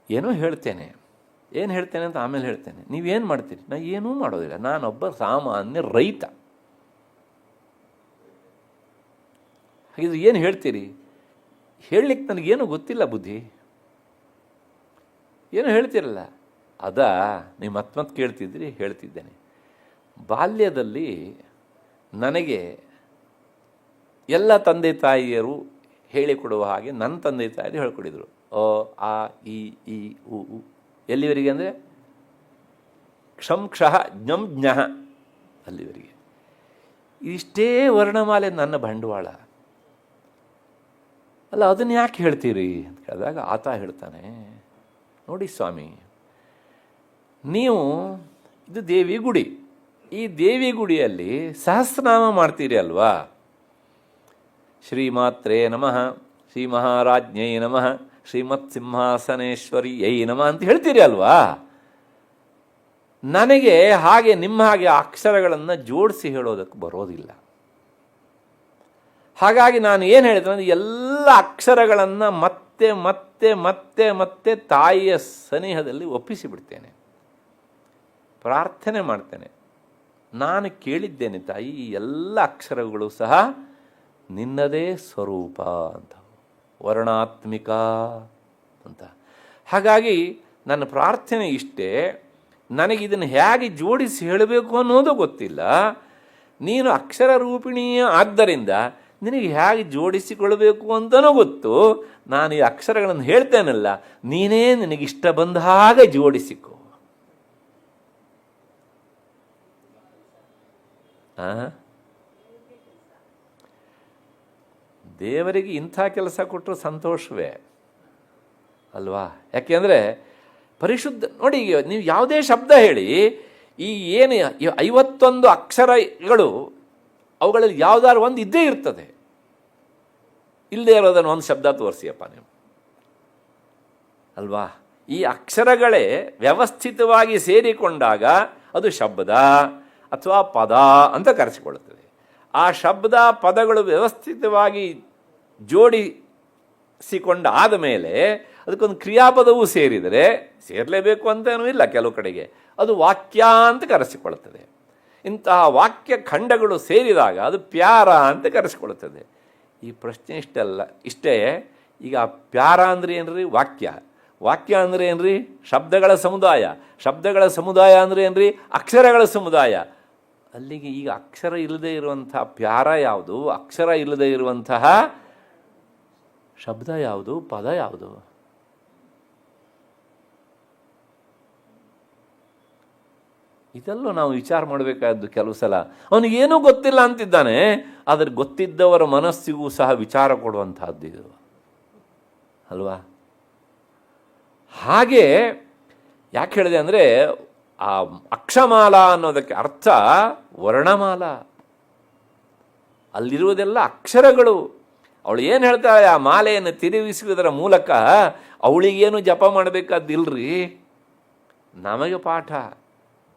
ಏನೋ ಹೇಳ್ತೇನೆ. ಏನು ಹೇಳ್ತೇನೆ ಅಂತ ಆಮೇಲೆ ಹೇಳ್ತೇನೆ. ನೀವೇನು ಮಾಡ್ತೀರಿ? ನಾನು ಏನೂ ಮಾಡೋದಿಲ್ಲ, ನಾನೊಬ್ಬ ಸಾಮಾನ್ಯ ರೈತ. ಹಾಗಿದ್ರೆ ಏನು ಹೇಳ್ತೀರಿ? ಹೇಳಲಿಕ್ಕೆ ನನಗೇನು ಗೊತ್ತಿಲ್ಲ ಬುದ್ಧಿ. ಏನು ಹೇಳ್ತಿರಲ್ಲ ನೀವು ಮತ್ತೆ ಕೇಳ್ತಿದ್ರಿ, ಹೇಳ್ತಿದ್ದೇನೆ. ಬಾಲ್ಯದಲ್ಲಿ ನನಗೆ ಎಲ್ಲ ತಂದೆ ತಾಯಿಯರು ಹೇಳಿಕೊಡುವ ಹಾಗೆ ನನ್ನ ತಂದೆ ತಾಯಿಯರು ಹೇಳ್ಕೊಡಿದರು. ಅ ಆ ಇ ಈ ಉ ಉ ಎಲ್ಲಿವರೆಗೆ ಅಂದರೆ ಕ್ಷಂ ಕ್ಷಃ ಜ್ಞಂ ಜ್ಞಃ ಅಲ್ಲಿವರೆಗೆ. ಇಷ್ಟೇ ವರ್ಣಮಾಲೆ ನನ್ನ ಬಂಡವಾಳ ಅಲ್ಲ, ಅದನ್ನು ಯಾಕೆ ಹೇಳ್ತೀರಿ ಅಂತ ಕೇಳಿದಾಗ ಆತ ಹೇಳ್ತಾನೆ, ನೋಡಿ ಸ್ವಾಮಿ, ನೀವು ಇದು ದೇವಿ ಗುಡಿ, ಈ ದೇವಿ ಗುಡಿಯಲ್ಲಿ ಸಹಸ್ರನಾಮ ಮಾಡ್ತೀರಿ ಅಲ್ವಾ, ಶ್ರೀಮಾತ್ರೇ ನಮಃ, ಶ್ರೀ ಮಹಾರಾಜ್ಞೈ ನಮಃ, ಶ್ರೀಮತ್ ಸಿಂಹಾಸನೇಶ್ವರಿಯೈ ನಮಃ ಅಂತ ಹೇಳ್ತೀರಿ ಅಲ್ವಾ. ನನಗೆ ಹಾಗೆ ನಿಮ್ಮ ಹಾಗೆ ಅಕ್ಷರಗಳನ್ನು ಜೋಡಿಸಿ ಹೇಳೋದಕ್ಕೆ ಬರೋದಿಲ್ಲ. ಹಾಗಾಗಿ ನಾನು ಏನು ಹೇಳಿದ್ರೆ ಅಂದರೆ ಎಲ್ಲ ಅಕ್ಷರಗಳನ್ನು ಮತ್ತೆ ಮತ್ತೆ ಮತ್ತೆ ಮತ್ತೆ ತಾಯಿಯ ಸನಿಹದಲ್ಲಿ ಒಪ್ಪಿಸಿಬಿಡ್ತೇನೆ, ಪ್ರಾರ್ಥನೆ ಮಾಡ್ತೇನೆ. ನಾನು ಕೇಳಿದ್ದೇನೆ ತಾಯಿ, ಈ ಎಲ್ಲ ಅಕ್ಷರಗಳು ಸಹ ನಿನ್ನದೇ ಸ್ವರೂಪ ಅಂತ, ವರ್ಣಾತ್ಮಿಕ ಅಂತ. ಹಾಗಾಗಿ ನನ್ನ ಪ್ರಾರ್ಥನೆ ಇಷ್ಟೇ, ನನಗಿದನ್ನು ಹೇಗೆ ಜೋಡಿಸಿ ಹೇಳಬೇಕು ಅನ್ನೋದು ಗೊತ್ತಿಲ್ಲ. ನೀನು ಅಕ್ಷರ ರೂಪಿಣಿ ಆದ್ದರಿಂದ ನಿನಗೆ ಹೇಗೆ ಜೋಡಿಸಿಕೊಳ್ಬೇಕು ಅಂತಲೂ ಗೊತ್ತು. ನಾನು ಈ ಅಕ್ಷರಗಳನ್ನು ಹೇಳ್ತೇನಲ್ಲ, ನೀನೇ ನಿನಗಿಷ್ಟ ಬಂದ ಹಾಗೆ ಜೋಡಿಸಿಕೊ. ದೇವರಿಗೆ ಇಂಥ ಕೆಲಸ ಕೊಟ್ಟರು ಸಂತೋಷವೇ ಅಲ್ವಾ. ಯಾಕೆಂದರೆ ಪರಿಶುದ್ಧ ನೋಡಿ, ನೀವು ಯಾವುದೇ ಶಬ್ದ ಹೇಳಿ, ಈ ಏನು 51 ಅಕ್ಷರಗಳು ಅವುಗಳಲ್ಲಿ ಯಾವುದಾದ್ರು ಒಂದು ಇದ್ದೇ ಇರ್ತದೆ. ಇಲ್ಲದೆ ಇರೋದನ್ನು ಒಂದು ಶಬ್ದ ತೋರಿಸಿಯಪ್ಪ ನೀವು ಅಲ್ವಾ. ಈ ಅಕ್ಷರಗಳೇ ವ್ಯವಸ್ಥಿತವಾಗಿ ಸೇರಿಕೊಂಡಾಗ ಅದು ಶಬ್ದ ಅಥವಾ ಪದ ಅಂತ ಕರೆಸಿಕೊಳ್ಳುತ್ತದೆ. ಆ ಶಬ್ದ ಪದಗಳು ವ್ಯವಸ್ಥಿತವಾಗಿ ಜೋಡಿಸಿಕೊಂಡ ಆದ ಮೇಲೆ ಅದಕ್ಕೊಂದು ಕ್ರಿಯಾಪದವೂ ಸೇರಿದರೆ, ಸೇರಲೇಬೇಕು ಅಂತೇನೂ ಇಲ್ಲ ಕೆಲವು ಕಡೆಗೆ, ಅದು ವಾಕ್ಯ ಅಂತ ಕರೆಸಿಕೊಳ್ಳುತ್ತದೆ. ಇಂತಹ ವಾಕ್ಯ ಖಂಡಗಳು ಸೇರಿದಾಗ ಅದು ಪ್ಯಾರ ಅಂತ ಕರೆಸಿಕೊಳ್ಳುತ್ತದೆ. ಈ ಪ್ರಶ್ನೆ ಇಷ್ಟೇ. ಈಗ ಪ್ಯಾರ ಅಂದರೆ ಏನ್ರಿ? ವಾಕ್ಯ. ವಾಕ್ಯ ಅಂದರೆ ಏನ್ರಿ? ಶಬ್ದಗಳ ಸಮುದಾಯ. ಶಬ್ದಗಳ ಸಮುದಾಯ ಅಂದರೆ ಏನ್ರಿ? ಅಕ್ಷರಗಳ ಸಮುದಾಯ. ಅಲ್ಲಿಗೆ ಈಗ ಅಕ್ಷರ ಇಲ್ಲದೆ ಇರುವಂತಹ ಪ್ಯಾರ ಯಾವುದು? ಅಕ್ಷರ ಇಲ್ಲದೆ ಇರುವಂತಹ ಶಬ್ದ ಯಾವುದು? ಪದ ಯಾವುದು? ಇದೆಲ್ಲೂ ನಾವು ವಿಚಾರ ಮಾಡಬೇಕಾದ್ದು. ಕೆಲವು ಸಲ ಅವನಿಗೇನೂ ಗೊತ್ತಿಲ್ಲ ಅಂತಿದ್ದಾನೆ, ಆದರೆ ಗೊತ್ತಿದ್ದವರ ಮನಸ್ಸಿಗೂ ಸಹ ವಿಚಾರ ಕೊಡುವಂತಹದ್ದು ಇದು ಅಲ್ವಾ. ಹಾಗೆ ಯಾಕೆ ಹೇಳಿದೆ ಅಂದರೆ, ಆ ಅಕ್ಷಮಾಲಾ ಅನ್ನೋದಕ್ಕೆ ಅರ್ಥ ವರ್ಣಮಾಲ. ಅಲ್ಲಿರುವುದೆಲ್ಲ ಅಕ್ಷರಗಳು. ಅವಳು ಏನು ಹೇಳ್ತಾಳೆ, ಆ ಮಾಲೆಯನ್ನು ತಿರುಗಿಸುವುದರ ಮೂಲಕ ಅವಳಿಗೇನು ಜಪ ಮಾಡಬೇಕಾದಿಲ್ರಿ, ನಮಗೆ ಪಾಠ.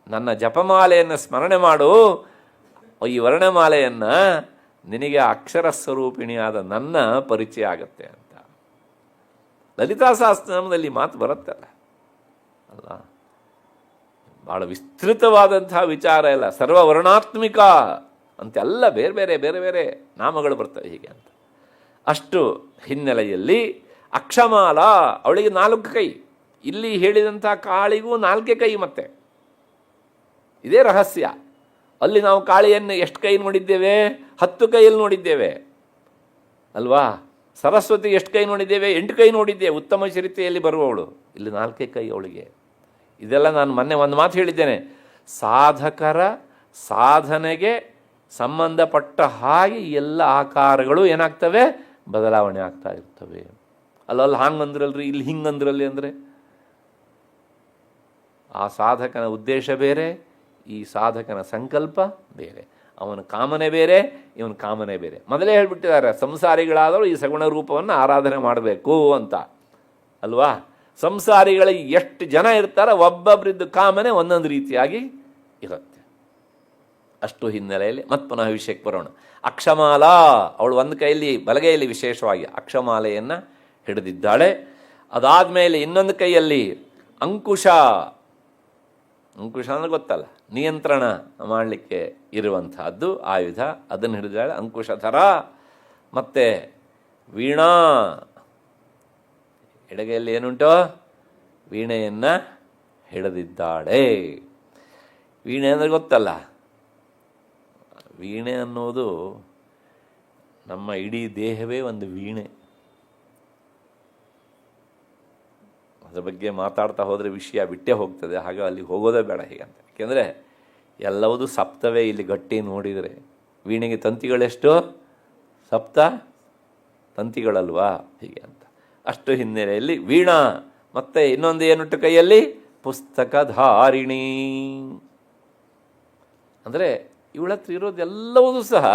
ನನ್ನ ಜಪಮಾಲೆಯನ್ನು ಸ್ಮರಣೆ ಮಾಡು, ಈ ವರ್ಣಮಾಲೆಯನ್ನು, ನಿನಗೆ ಅಕ್ಷರ ಸ್ವರೂಪಿಣಿಯಾದ ನನ್ನ ಪರಿಚಯ ಆಗತ್ತೆ ಅಂತ. ಲಲಿತಾ ಸಹಸ್ರನಾಮದಲ್ಲಿ ಮಾತು ಬರುತ್ತಲ್ಲ ಅಲ್ಲ, ಭಾಳ ವಿಸ್ತೃತವಾದಂತಹ ವಿಚಾರ ಎಲ್ಲ, ಸರ್ವವರ್ಣಾತ್ಮಿಕ ಅಂತೆಲ್ಲ ಬೇರೆ ಬೇರೆ ಬೇರೆ ಬೇರೆ ನಾಮಗಳು ಬರ್ತವೆ ಹೀಗೆ ಅಂತ. ಅಷ್ಟು ಹಿನ್ನೆಲೆಯಲ್ಲಿ ಅಕ್ಷಮಾಲ, ಅವಳಿಗೆ 4 ಕೈ. ಇಲ್ಲಿ ಹೇಳಿದಂಥ ಕಾಳಿಗೂ 4 ಕೈ. ಮತ್ತೆ ಇದೇ ರಹಸ್ಯ. ಅಲ್ಲಿ ನಾವು ಕಾಳಿಯನ್ನು ಎಷ್ಟು ಕೈ ನೋಡಿದ್ದೇವೆ? 10 ಕೈಯಲ್ಲಿ ನೋಡಿದ್ದೇವೆ ಅಲ್ವಾ. ಸರಸ್ವತಿ ಎಷ್ಟು ಕೈ ನೋಡಿದ್ದೇವೆ? 8 ಕೈ ನೋಡಿದ್ದೇವೆ, ಉತ್ತಮ ಚರಿತ್ರೆಯಲ್ಲಿ ಬರುವವಳು. ಇಲ್ಲಿ 4 ಕೈ ಅವಳಿಗೆ. ಇದೆಲ್ಲ ನಾನು ಮೊನ್ನೆ ಒಂದು ಮಾತು ಹೇಳಿದ್ದೇನೆ, ಸಾಧಕರ ಸಾಧನೆಗೆ ಸಂಬಂಧಪಟ್ಟ ಹಾಗೆ ಎಲ್ಲ ಆಕಾರಗಳು ಏನಾಗ್ತವೆ? ಬದಲಾವಣೆ ಆಗ್ತಾ ಇರ್ತವೆ. ಅಲ್ಲಲ್ಲಿ ಹಂಗಂದ್ರಲ್ರಿ, ಇಲ್ಲಿ ಹಿಂಗಂದ್ರಲ್ಲಿ ಅಂದರೆ ಆ ಸಾಧಕನ ಉದ್ದೇಶ ಬೇರೆ, ಈ ಸಾಧಕನ ಸಂಕಲ್ಪ ಬೇರೆ. ಅವನ ಕಾಮನೆ ಬೇರೆ, ಇವನ ಕಾಮನೆ ಬೇರೆ. ಮೊದಲೇ ಹೇಳ್ಬಿಟ್ಟಿದ್ದಾರೆ, ಸಂಸಾರಿಗಳಾದವರು ಈ ಸಗುಣ ರೂಪವನ್ನು ಆರಾಧನೆ ಮಾಡಬೇಕು ಅಂತ ಅಲ್ವಾ. ಸಂಸಾರಿಗಳಿಗೆ ಎಷ್ಟು ಜನ ಇರ್ತಾರೋ ಒಬ್ಬೊಬ್ಬರಿದ್ದು ಕಾಮನೆ ಒಂದೊಂದು ರೀತಿಯಾಗಿ ಇರುತ್ತೆ. ಅಷ್ಟು ಹಿನ್ನೆಲೆಯಲ್ಲಿ ಮತ್ತೆ ಪುನಃ ವಿಷಯಕ್ಕೆ ಬರೋಣ. ಅಕ್ಷಮಾಲಾ, ಅವಳು ಒಂದು ಕೈಯಲ್ಲಿ, ಬಲಗೈಯಲ್ಲಿ ವಿಶೇಷವಾಗಿ ಅಕ್ಷಮಾಲೆಯನ್ನು ಹಿಡಿದಿದ್ದಾಳೆ. ಅದಾದಮೇಲೆ ಇನ್ನೊಂದು ಕೈಯಲ್ಲಿ ಅಂಕುಶ. ಅಂಕುಶ ಅಂದರೆ ಗೊತ್ತಲ್ಲ, ನಿಯಂತ್ರಣ ಮಾಡಲಿಕ್ಕೆ ಇರುವಂತಹದ್ದು ಆಯುಧ, ಅದನ್ನು ಹಿಡಿದಾಳೆ. ಅಂಕುಶಧರ. ಮತ್ತು ವೀಣಾ, ಎಡಗೈಯಲ್ಲಿ ಏನುಂಟು? ವೀಣೆಯನ್ನು ಹಿಡಿದಿದ್ದಾಳೆ. ವೀಣೆ ಅಂದರೆ ಗೊತ್ತಲ್ಲ, ವೀಣೆ ಅನ್ನೋದು ನಮ್ಮ ಇಡೀ ದೇಹವೇ ಒಂದು ವೀಣೆ. ಅದ್ರ ಬಗ್ಗೆ ಮಾತಾಡ್ತಾ ಹೋದರೆ ವಿಷಯ ಬಿಟ್ಟೇ ಹೋಗ್ತದೆ, ಹಾಗೆ ಅಲ್ಲಿ ಹೋಗೋದೇ ಬೇಡ ಹೀಗಂತ. ಯಾಕೆಂದರೆ ಎಲ್ಲವೂ ಸಪ್ತವೇ. ಇಲ್ಲಿ ಗಟ್ಟಿ ನೋಡಿದರೆ ವೀಣೆಗೆ ತಂತಿಗಳೆಷ್ಟು? ಸಪ್ತ ತಂತಿಗಳಲ್ವಾ, ಹೀಗೆ ಅಂತ. ಅಷ್ಟು ಹಿನ್ನೆಲೆಯಲ್ಲಿ ವೀಣಾ. ಮತ್ತು ಇನ್ನೊಂದು ಏನುಂಟು ಕೈಯಲ್ಲಿ? ಪುಸ್ತಕಧಾರಿಣಿ. ಅಂದರೆ ಇವಳ ಹತ್ರ ಇರೋದೆಲ್ಲವೂ ಸಹ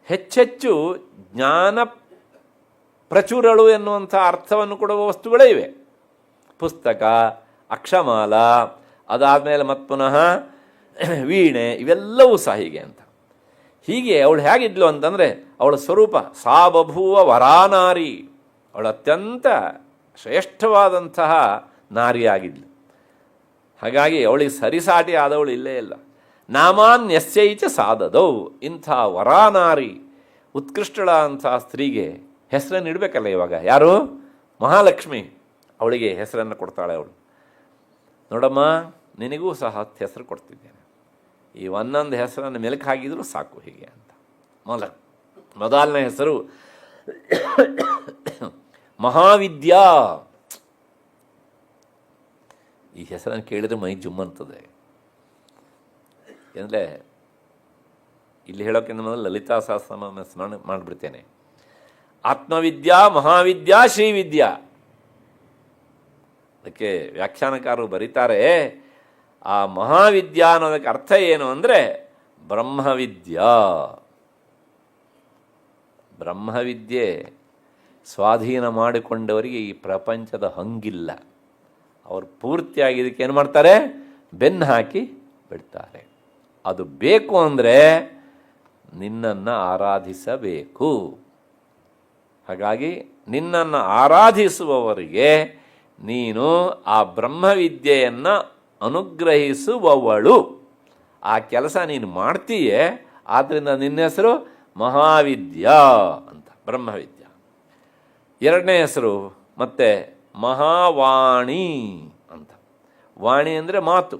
ಹೆಚ್ಚೆಚ್ಚು ಜ್ಞಾನ ಪ್ರಚುರಳು ಎನ್ನುವಂಥ ಅರ್ಥವನ್ನು ಕೊಡುವ ವಸ್ತುಗಳೇ ಇವೆ. ಪುಸ್ತಕ, ಅಕ್ಷಮಾಲ, ಅದಾದಮೇಲೆ ಮತ್ತು ಪುನಃ ವೀಣೆ, ಇವೆಲ್ಲವೂ ಸಹ ಹೀಗೆ ಅಂತ. ಹೀಗೆ ಅವಳು ಹೇಗಿದ್ಲು ಅಂತಂದರೆ, ಅವಳ ಸ್ವರೂಪ ಸಾ ಬಭೂವ ವರಾನಾರಿ. ಅವಳು ಅತ್ಯಂತ ಶ್ರೇಷ್ಠವಾದಂತಹ ನಾರಿಯಾಗಿದ್ಲು. ಹಾಗಾಗಿ ಅವಳಿಗೆ ಸರಿಸಾಟಿ ಆದವಳು ಇಲ್ಲೇ ಇಲ್ಲ. ನಾಮಾನ್ಯಸ್ಯೈಚ ಸಾಧದೌ. ಇಂಥ ವರಾನಾರಿ, ಉತ್ಕೃಷ್ಟಳ ಅಂಥ ಸ್ತ್ರೀಗೆ ಹೆಸರನ್ನು ಇಡಬೇಕಲ್ಲ ಇವಾಗ. ಯಾರು? ಮಹಾಲಕ್ಷ್ಮಿ. ಅವಳಿಗೆ ಹೆಸರನ್ನು ಕೊಡ್ತಾಳೆ ಅವಳು. ನೋಡಮ್ಮ, ನಿನಗೂ ಸಹ 10 ಹೆಸರು ಕೊಡ್ತಿದ್ದೇನೆ, ಈ ಒಂದೊಂದು ಹೆಸರನ್ನು ಮೆಲುಕು ಹಾಕಿದರೂ ಸಾಕು, ಹೀಗೆ ಅಂತ. ಮೊದಲನೇ ಹೆಸರು ಮಹಾವಿದ್ಯಾ. ಈ ಹೆಸರನ್ನು ಕೇಳಿದರೆ ಮೈ ಜುಮ್ಮಂತದೆ. ಅಂದರೆ ಇಲ್ಲಿ ಹೇಳೋಕ್ಕಿಂತ ಮೊದಲು ಲಲಿತಾ ಸಹಸ್ರನಾಮ ಸ್ಮರಣೆ ಮಾಡಿಬಿಡ್ತೇನೆ. ಆತ್ಮವಿದ್ಯಾ, ಮಹಾವಿದ್ಯಾ, ಶ್ರೀವಿದ್ಯಾ. ಅದಕ್ಕೆ ವ್ಯಾಖ್ಯಾನಕಾರರು ಬರೀತಾರೆ, ಆ ಮಹಾವಿದ್ಯಾ ಅನ್ನೋದಕ್ಕೆ ಅರ್ಥ ಏನು ಅಂದರೆ ಬ್ರಹ್ಮವಿದ್ಯಾ. ಬ್ರಹ್ಮವಿದ್ಯೆ ಸ್ವಾಧೀನ ಮಾಡಿಕೊಂಡವರಿಗೆ ಈ ಪ್ರಪಂಚದ ಹಂಗಿಲ್ಲ. ಅವರು ಪೂರ್ತಿಯಾಗಿ ಇದಕ್ಕೆ ಏನು ಮಾಡ್ತಾರೆ? ಬೆನ್ನು ಹಾಕಿ ಬಿಡ್ತಾರೆ. ಅದು ಬೇಕು ಅಂದರೆ ನಿನ್ನನ್ನು ಆರಾಧಿಸಬೇಕು. ಹಾಗಾಗಿ ನಿನ್ನನ್ನು ಆರಾಧಿಸುವವರಿಗೆ ನೀನು ಆ ಬ್ರಹ್ಮವಿದ್ಯೆಯನ್ನು ಅನುಗ್ರಹಿಸುವವಳು. ಆ ಕೆಲಸ ನೀನು ಮಾಡ್ತೀಯೇ, ಆದ್ದರಿಂದ ನಿನ್ನ ಹೆಸರು ಮಹಾವಿದ್ಯಾ ಅಂತ, ಬ್ರಹ್ಮವಿದ್ಯಾ. ಎರಡನೇ ಹೆಸರು ಮತ್ತೆ ಮಹಾವಾಣಿ ಅಂತ. ವಾಣಿ ಅಂದರೆ ಮಾತು.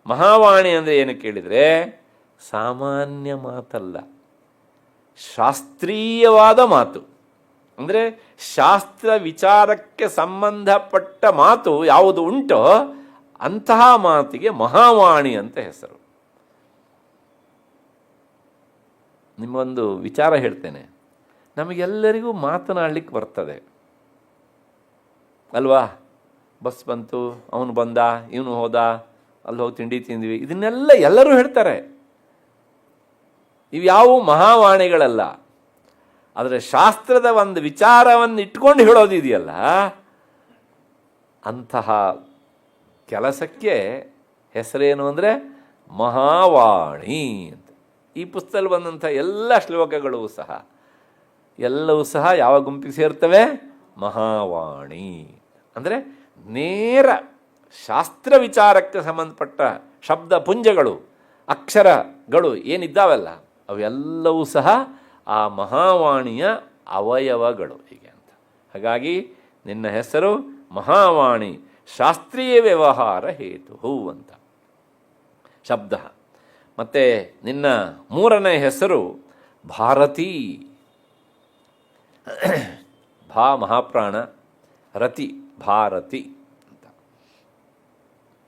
ಮಹಾವಾಣಿ ಅಂದರೆ ಏನು ಕೇಳಿದರೆ ಸಾಮಾನ್ಯ ಮಾತಲ್ಲ, ಶಾಸ್ತ್ರೀಯವಾದ ಮಾತು. ಅಂದರೆ ಶಾಸ್ತ್ರ ವಿಚಾರಕ್ಕೆ ಸಂಬಂಧಪಟ್ಟ ಮಾತು ಯಾವುದು ಉಂಟೋ ಅಂತಹ ಮಾತಿಗೆ ಮಹಾವಾಣಿ ಅಂತ ಹೆಸರು. ನಿಮಗೊಂದು ವಿಚಾರ ಹೇಳ್ತೇನೆ. ನಮಗೆಲ್ಲರಿಗೂ ಮಾತನಾಡಲಿಕ್ಕೆ ಬರ್ತದೆ ಅಲ್ವಾ? ಬಸ್ ಬಂತು, ಅವನು ಬಂದ, ಇವನು ಹೋದ, ಅಲ್ಲಿ ಹೋಗಿ ತಿಂಡಿ ತಿಂದ್ವಿ, ಇದನ್ನೆಲ್ಲ ಎಲ್ಲರೂ ಹೇಳ್ತಾರೆ. ಇವು ಯಾವುವು ಮಹಾವಾಣಿಗಳಲ್ಲ. ಆದರೆ ಶಾಸ್ತ್ರದ ಒಂದು ವಿಚಾರವನ್ನು ಇಟ್ಕೊಂಡು ಹೇಳೋದಿದೆಯಲ್ಲ, ಅಂತಹ ಕೆಲಸಕ್ಕೆ ಹೆಸರೇನು ಅಂದರೆ ಮಹಾವಾಣಿ ಅಂತ. ಈ ಪುಸ್ತಕದಲ್ಲಿ ಬಂದಂಥ ಎಲ್ಲ ಶ್ಲೋಕಗಳು ಸಹ ಎಲ್ಲವೂ ಸಹ ಯಾವ ಗುಂಪಿಗೆ ಸೇರ್ತವೆ? ಮಹಾವಾಣಿ. ಅಂದರೆ ನೇರ ಶಾಸ್ತ್ರ ವಿಚಾರಕ್ಕೆ ಸಂಬಂಧಪಟ್ಟ ಶಬ್ದ ಪುಂಜಗಳು, ಅಕ್ಷರಗಳು ಏನಿದ್ದಾವಲ್ಲ ಅವೆಲ್ಲವೂ ಸಹ ಆ ಮಹಾವಾಣಿಯ ಅವಯವಗಳು, ಹೀಗೆ ಅಂತ. ಹಾಗಾಗಿ ನಿನ್ನ ಹೆಸರು ಮಹಾವಾಣಿ, ಶಾಸ್ತ್ರೀಯ ವ್ಯವಹಾರ ಹೇತು ಅಂತ ಶಬ್ದ. ಮತ್ತು ನಿನ್ನ ಮೂರನೇ ಹೆಸರು ಭಾರತೀ. ಭಾ ಮಹಾಪ್ರಾಣ, ರತಿ ಭಾರತಿ ಅಂತ.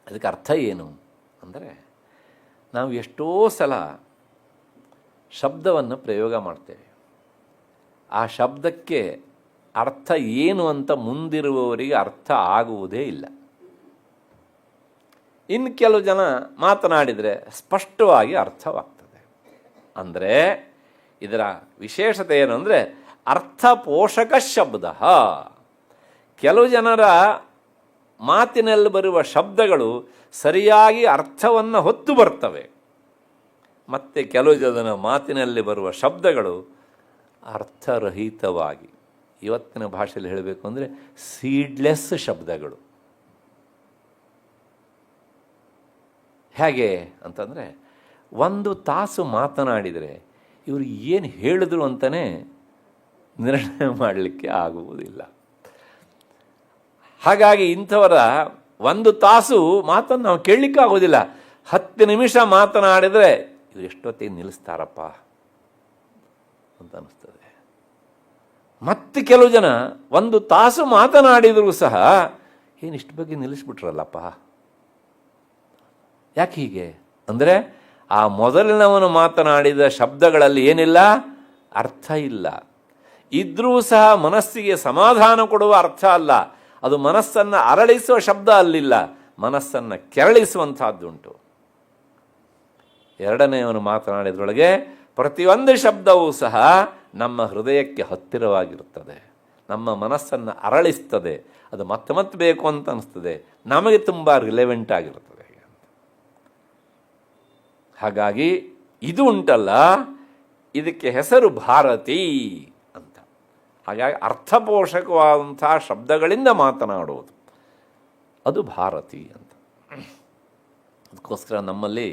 ಅದಕ್ಕೆ ಅರ್ಥ ಏನು ಅಂದರೆ, ನಾವು ಎಷ್ಟೋ ಸಲ ಶಬ್ದವನ್ನು ಪ್ರಯೋಗ ಮಾಡ್ತೇವೆ. ಆ ಶಬ್ದಕ್ಕೆ ಅರ್ಥ ಏನು ಅಂತ ಮುಂದಿರುವವರಿಗೆ ಅರ್ಥ ಆಗುವುದೇ ಇಲ್ಲ. ಇನ್ನು ಕೆಲವು ಜನ ಮಾತನಾಡಿದರೆ ಸ್ಪಷ್ಟವಾಗಿ ಅರ್ಥವಾಗ್ತದೆ. ಅಂದರೆ ಇದರ ವಿಶೇಷತೆ ಏನು ಅಂದರೆ ಅರ್ಥಪೋಷಕ ಶಬ್ದ. ಕೆಲವು ಜನರ ಮಾತಿನಲ್ಲಿ ಬರುವ ಶಬ್ದಗಳು ಸರಿಯಾಗಿ ಅರ್ಥವನ್ನು ಹೊತ್ತು ಬರ್ತವೆ. ಮತ್ತು ಕೆಲವು ಜನರ ಮಾತಿನಲ್ಲಿ ಬರುವ ಶಬ್ದಗಳು ಅರ್ಥರಹಿತವಾಗಿ, ಇವತ್ತಿನ ಭಾಷೆಯಲ್ಲಿ ಹೇಳಬೇಕು ಅಂದರೆ ಸೀಡ್ಲೆಸ್ ಶಬ್ದಗಳು. ಹೇಗೆ ಅಂತಂದರೆ, 1 ತಾಸು ಮಾತನಾಡಿದರೆ ಇವರು ಏನು ಹೇಳಿದ್ರು ಅಂತಲೇ ನಿರ್ಣಯ ಮಾಡಲಿಕ್ಕೆ ಆಗುವುದಿಲ್ಲ. ಹಾಗಾಗಿ ಇಂಥವರ 1 ತಾಸು ಮಾತನ್ನು ನಾವು ಕೇಳಲಿಕ್ಕೆ ಆಗೋದಿಲ್ಲ. 10 ನಿಮಿಷ ಮಾತನಾಡಿದರೆ ಇವರು ಎಷ್ಟೊತ್ತಿಗೆ ನಿಲ್ಲಿಸ್ತಾರಪ್ಪ ಅಂತ ಅನಿಸ್ತದೆ. ಮತ್ತೆ ಕೆಲವು ಜನ 1 ತಾಸು ಮಾತನಾಡಿದರೂ ಸಹ ಏನು ಇಷ್ಟು ಬಗ್ಗೆ ನಿಲ್ಲಿಸ್ಬಿಟ್ರಲ್ಲಪ್ಪ, ಯಾಕೆ ಹೀಗೆ ಅಂದರೆ ಆ ಮೊದಲಿನವನು ಮಾತನಾಡಿದ ಶಬ್ದಗಳಲ್ಲಿ ಏನಿಲ್ಲ, ಅರ್ಥ ಇಲ್ಲ. ಇದ್ರೂ ಸಹ ಮನಸ್ಸಿಗೆ ಸಮಾಧಾನ ಕೊಡುವ ಅರ್ಥ ಅಲ್ಲ, ಅದು ಮನಸ್ಸನ್ನು ಅರಳಿಸುವ ಶಬ್ದ ಅಲ್ಲಿಲ್ಲ, ಮನಸ್ಸನ್ನು ಕೆರಳಿಸುವಂತಹದ್ದುಂಟು. ಎರಡನೆಯವನು ಮಾತನಾಡಿದ್ರೊಳಗೆ ಪ್ರತಿಯೊಂದು ಶಬ್ದವೂ ಸಹ ನಮ್ಮ ಹೃದಯಕ್ಕೆ ಹತ್ತಿರವಾಗಿರುತ್ತದೆ, ನಮ್ಮ ಮನಸ್ಸನ್ನು ಅರಳಿಸ್ತದೆ, ಅದು ಮತ್ತೆ ಮತ್ತೆ ಬೇಕು ಅಂತ ಅನಿಸ್ತದೆ, ನಮಗೆ ತುಂಬ ರಿಲೆವೆಂಟ್ ಆಗಿರುತ್ತದೆ. ಹಾಗಾಗಿ ಇದು ಉಂಟಲ್ಲ, ಇದಕ್ಕೆ ಹೆಸರು ಭಾರತಿ ಅಂತ. ಹಾಗಾಗಿ ಅರ್ಥಪೋಷಕವಾದಂಥ ಶಬ್ದಗಳಿಂದ ಮಾತನಾಡುವುದು ಅದು ಭಾರತಿ ಅಂತ. ಅದಕ್ಕೋಸ್ಕರ ನಮ್ಮಲ್ಲಿ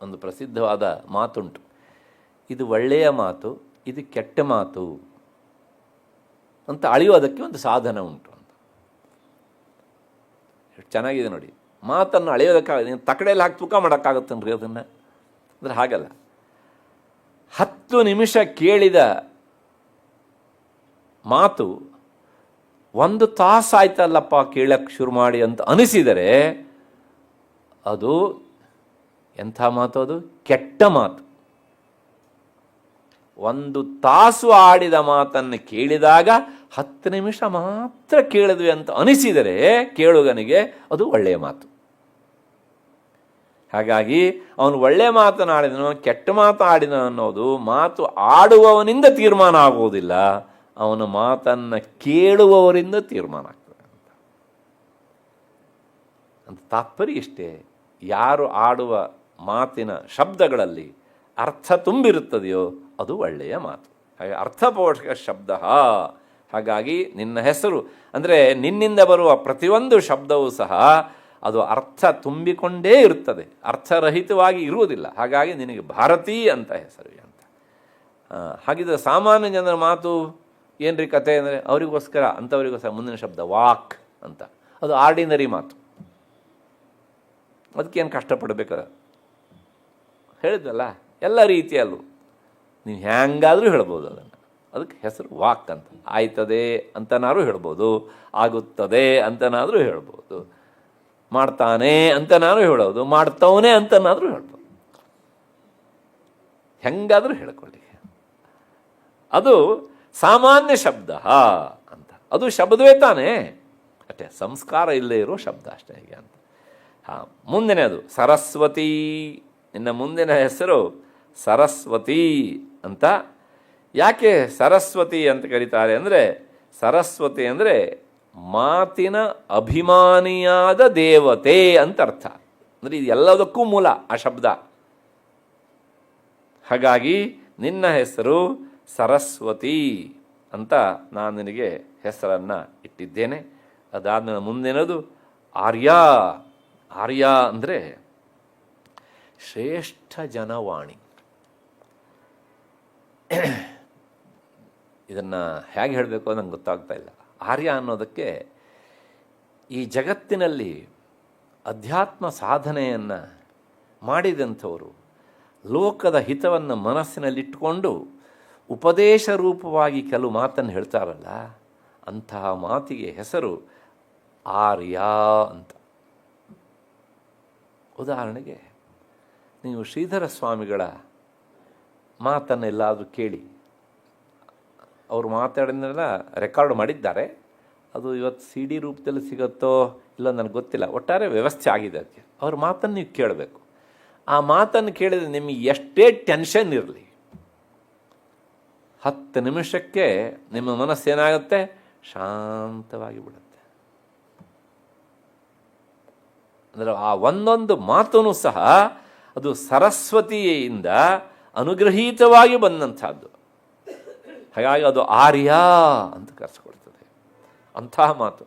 ಒಂದು ಪ್ರಸಿದ್ಧವಾದ ಮಾತುಂಟು, ಇದು ಒಳ್ಳೆಯ ಮಾತು, ಇದು ಕೆಟ್ಟ ಮಾತು ಅಂತ ಅಳೆಯೋದಕ್ಕೆ ಒಂದು ಸಾಧನ ಉಂಟು ಅಂತ. ಎಷ್ಟು ಚೆನ್ನಾಗಿದೆ ನೋಡಿ. ಮಾತನ್ನು ಅಳೆಯೋದಕ್ಕಾಗ, ನೀವು ತಕಡೆಯಲ್ಲಿ ಹಾಕಿ ತೂಕ ಮಾಡೋಕ್ಕಾಗತ್ತನ್ರಿ ಅದನ್ನು? ಅಂದರೆ ಹಾಗಲ್ಲ. 10 ನಿಮಿಷ ಕೇಳಿದ ಮಾತು 1 ತಾಸು ಆಯ್ತಲ್ಲಪ್ಪ ಕೇಳಕ್ಕೆ ಶುರು ಮಾಡಿ ಅಂತ ಅನಿಸಿದರೆ ಅದು ಎಂಥ ಮಾತು? ಅದು ಕೆಟ್ಟ ಮಾತು. 1 ತಾಸು ಆಡಿದ ಮಾತನ್ನು ಕೇಳಿದಾಗ 10 ನಿಮಿಷ ಮಾತ್ರ ಕೇಳಿದ್ವಿ ಅಂತ ಅನಿಸಿದರೆ ಕೇಳುಗನಿಗೆ ಅದು ಒಳ್ಳೆಯ ಮಾತು. ಹಾಗಾಗಿ ಅವನು ಒಳ್ಳೆಯ ಮಾತನಾಡಿದನು ಕೆಟ್ಟ ಮಾತಾಡಿದ ಅನ್ನೋದು ಮಾತು ಆಡುವವನಿಂದ ತೀರ್ಮಾನ ಆಗುವುದಿಲ್ಲ, ಅವನ ಮಾತನ್ನು ಕೇಳುವವರಿಂದ ತೀರ್ಮಾನ ಆಗ್ತದೆ ಅಂತ ತಾತ್ಪರ್ಯ ಇಷ್ಟೇ. ಯಾರು ಆಡುವ ಮಾತಿನ ಶಬ್ದಗಳಲ್ಲಿ ಅರ್ಥ ತುಂಬಿರುತ್ತದೆಯೋ ಅದು ಒಳ್ಳೆಯ ಮಾತು. ಹಾಗೆ ಅರ್ಥಪೋಷಕ ಶಬ್ದ. ಹಾಗಾಗಿ ನಿನ್ನ ಹೆಸರು ಅಂದರೆ ನಿನ್ನಿಂದ ಬರುವ ಪ್ರತಿಯೊಂದು ಶಬ್ದವೂ ಸಹ ಅದು ಅರ್ಥ ತುಂಬಿಕೊಂಡೇ ಇರುತ್ತದೆ, ಅರ್ಥರಹಿತವಾಗಿ ಇರುವುದಿಲ್ಲ. ಹಾಗಾಗಿ ನಿನಗೆ ಭಾರತೀ ಅಂತ ಹೆಸರು ಅಂತ. ಹಾಗಿದ್ರೆ ಸಾಮಾನ್ಯ ಜನರ ಮಾತು ಏನ್ರಿ ಕತೆ ಅಂದರೆ ಅವರಿಗೋಸ್ಕರ ಅಂಥವರಿಗೋಸ್ಕರ ಮುಂದಿನ ಶಬ್ದ ವಾಕ್ ಅಂತ. ಅದು ಆರ್ಡಿನರಿ ಮಾತು, ಅದಕ್ಕೇನು ಕಷ್ಟಪಡಬೇಕಲ್ಲ, ಹೇಳಿದ್ವಲ್ಲ ಎಲ್ಲ ರೀತಿಯಲ್ಲೂ ನೀವು ಹ್ಯಾಂಗಾದರೂ ಹೇಳ್ಬೋದು ಅದನ್ನು. ಅದಕ್ಕೆ ಹೆಸರು ವಾಕ್ ಅಂತ. ಆಯ್ತದೆ ಅಂತನಾದ್ರೂ ಹೇಳ್ಬೋದು, ಆಗುತ್ತದೆ ಅಂತನಾದರೂ ಹೇಳ್ಬೋದು, ಮಾಡ್ತಾನೆ ಅಂತನಾದ್ರೂ ಹೇಳೋದು, ಮಾಡ್ತವನೇ ಅಂತನಾದ್ರೂ ಹೇಳ್ಬೋದು, ಹೆಂಗಾದರೂ ಹೇಳ್ಕೊಳ್ಳಿ. ಅದು ಸಾಮಾನ್ಯ ಶಬ್ದ ಅಂತ. ಅದು ಶಬ್ದವೇ ತಾನೇ, ಅಷ್ಟೇ, ಸಂಸ್ಕಾರ ಇಲ್ಲೇ ಇರೋ ಶಬ್ದ ಅಷ್ಟೇ ಹೇಗೆ ಅಂತ. ಮುಂದಿನದು ಸರಸ್ವತಿ. ಇನ್ನ ಮುಂದಿನ ಹೆಸರು ಸರಸ್ವತಿ ಅಂತ. ಯಾಕೆ ಸರಸ್ವತಿ ಅಂತ ಕರೀತಾರೆ ಅಂದರೆ, ಸರಸ್ವತಿ ಅಂದರೆ ಮಾತಿನ ಅಭಿಮಾನಿಯಾದ ದೇವತೆ ಅಂತ ಅರ್ಥ. ಅಂದರೆ ಇದು ಎಲ್ಲದಕ್ಕೂ ಮೂಲ ಆ ಶಬ್ದ. ಹಾಗಾಗಿ ನಿನ್ನ ಹೆಸರು ಸರಸ್ವತಿ ಅಂತ ನಾನು ನಿನಗೆ ಹೆಸರನ್ನು ಇಟ್ಟಿದ್ದೇನೆ. ಅದಾದ ಮುಂದಿನದು ಆರ್ಯ. ಆರ್ಯ ಅಂದರೆ ಶ್ರೇಷ್ಠ ಜನವಾಣಿ. ಇದನ್ನು ಹೇಗೆ ಹೇಳಬೇಕು ನಂಗೆ ಗೊತ್ತಾಗ್ತಾ ಇಲ್ಲ. ಆರ್ಯ ಅನ್ನೋದಕ್ಕೆ ಈ ಜಗತ್ತಿನಲ್ಲಿ ಅಧ್ಯಾತ್ಮ ಸಾಧನೆಯನ್ನು ಮಾಡಿದಂಥವರು, ಲೋಕದ ಹಿತವನ್ನು ಮನಸ್ಸಿನಲ್ಲಿಟ್ಟುಕೊಂಡು ಉಪದೇಶ ರೂಪವಾಗಿ ಕೆಲವು ಮಾತನ್ನು ಹೇಳ್ತಾರಲ್ಲ, ಅಂತಹ ಮಾತಿಗೆ ಹೆಸರು ಆರ್ಯ ಅಂತ. ಉದಾಹರಣೆಗೆ ನೀವು ಶ್ರೀಧರ ಸ್ವಾಮಿಗಳ ಮಾತನ್ನೆಲ್ಲಾದರೂ ಕೇಳಿ, ಅವರು ಮಾತಾಡಿದ್ನೆಲ್ಲ ರೆಕಾರ್ಡ್ ಮಾಡಿದ್ದಾರೆ. ಅದು ಇವತ್ತು CD ರೂಪದಲ್ಲಿ ಸಿಗುತ್ತೋ ಇಲ್ಲ ನನಗೆ ಗೊತ್ತಿಲ್ಲ, ಒಟ್ಟಾರೆ ವ್ಯವಸ್ಥೆ ಆಗಿದೆ ಅದಕ್ಕೆ. ಅವ್ರ ಮಾತನ್ನು ನೀವು ಕೇಳಬೇಕು. ಆ ಮಾತನ್ನು ಕೇಳಿದರೆ ನಿಮಗೆ ಎಷ್ಟೇ ಟೆನ್ಷನ್ ಇರಲಿ, 10 ನಿಮಿಷಕ್ಕೆ ನಿಮ್ಮ ಮನಸ್ಸೇನಾಗುತ್ತೆ, ಶಾಂತವಾಗಿ ಬಿಡುತ್ತೆ. ಅಂದರೆ ಆ ಒಂದೊಂದು ಮಾತೂ ಸಹ ಅದು ಸರಸ್ವತಿಯಿಂದ ಅನುಗ್ರಹೀತವಾಗಿ ಬಂದಂಥದ್ದು. ಹಾಗಾಗಿ ಅದು ಆರ್ಯ ಅಂತ ಕರೆಸಿಕೊಳ್ತದೆ. ಅಂತಹ ಮಾತು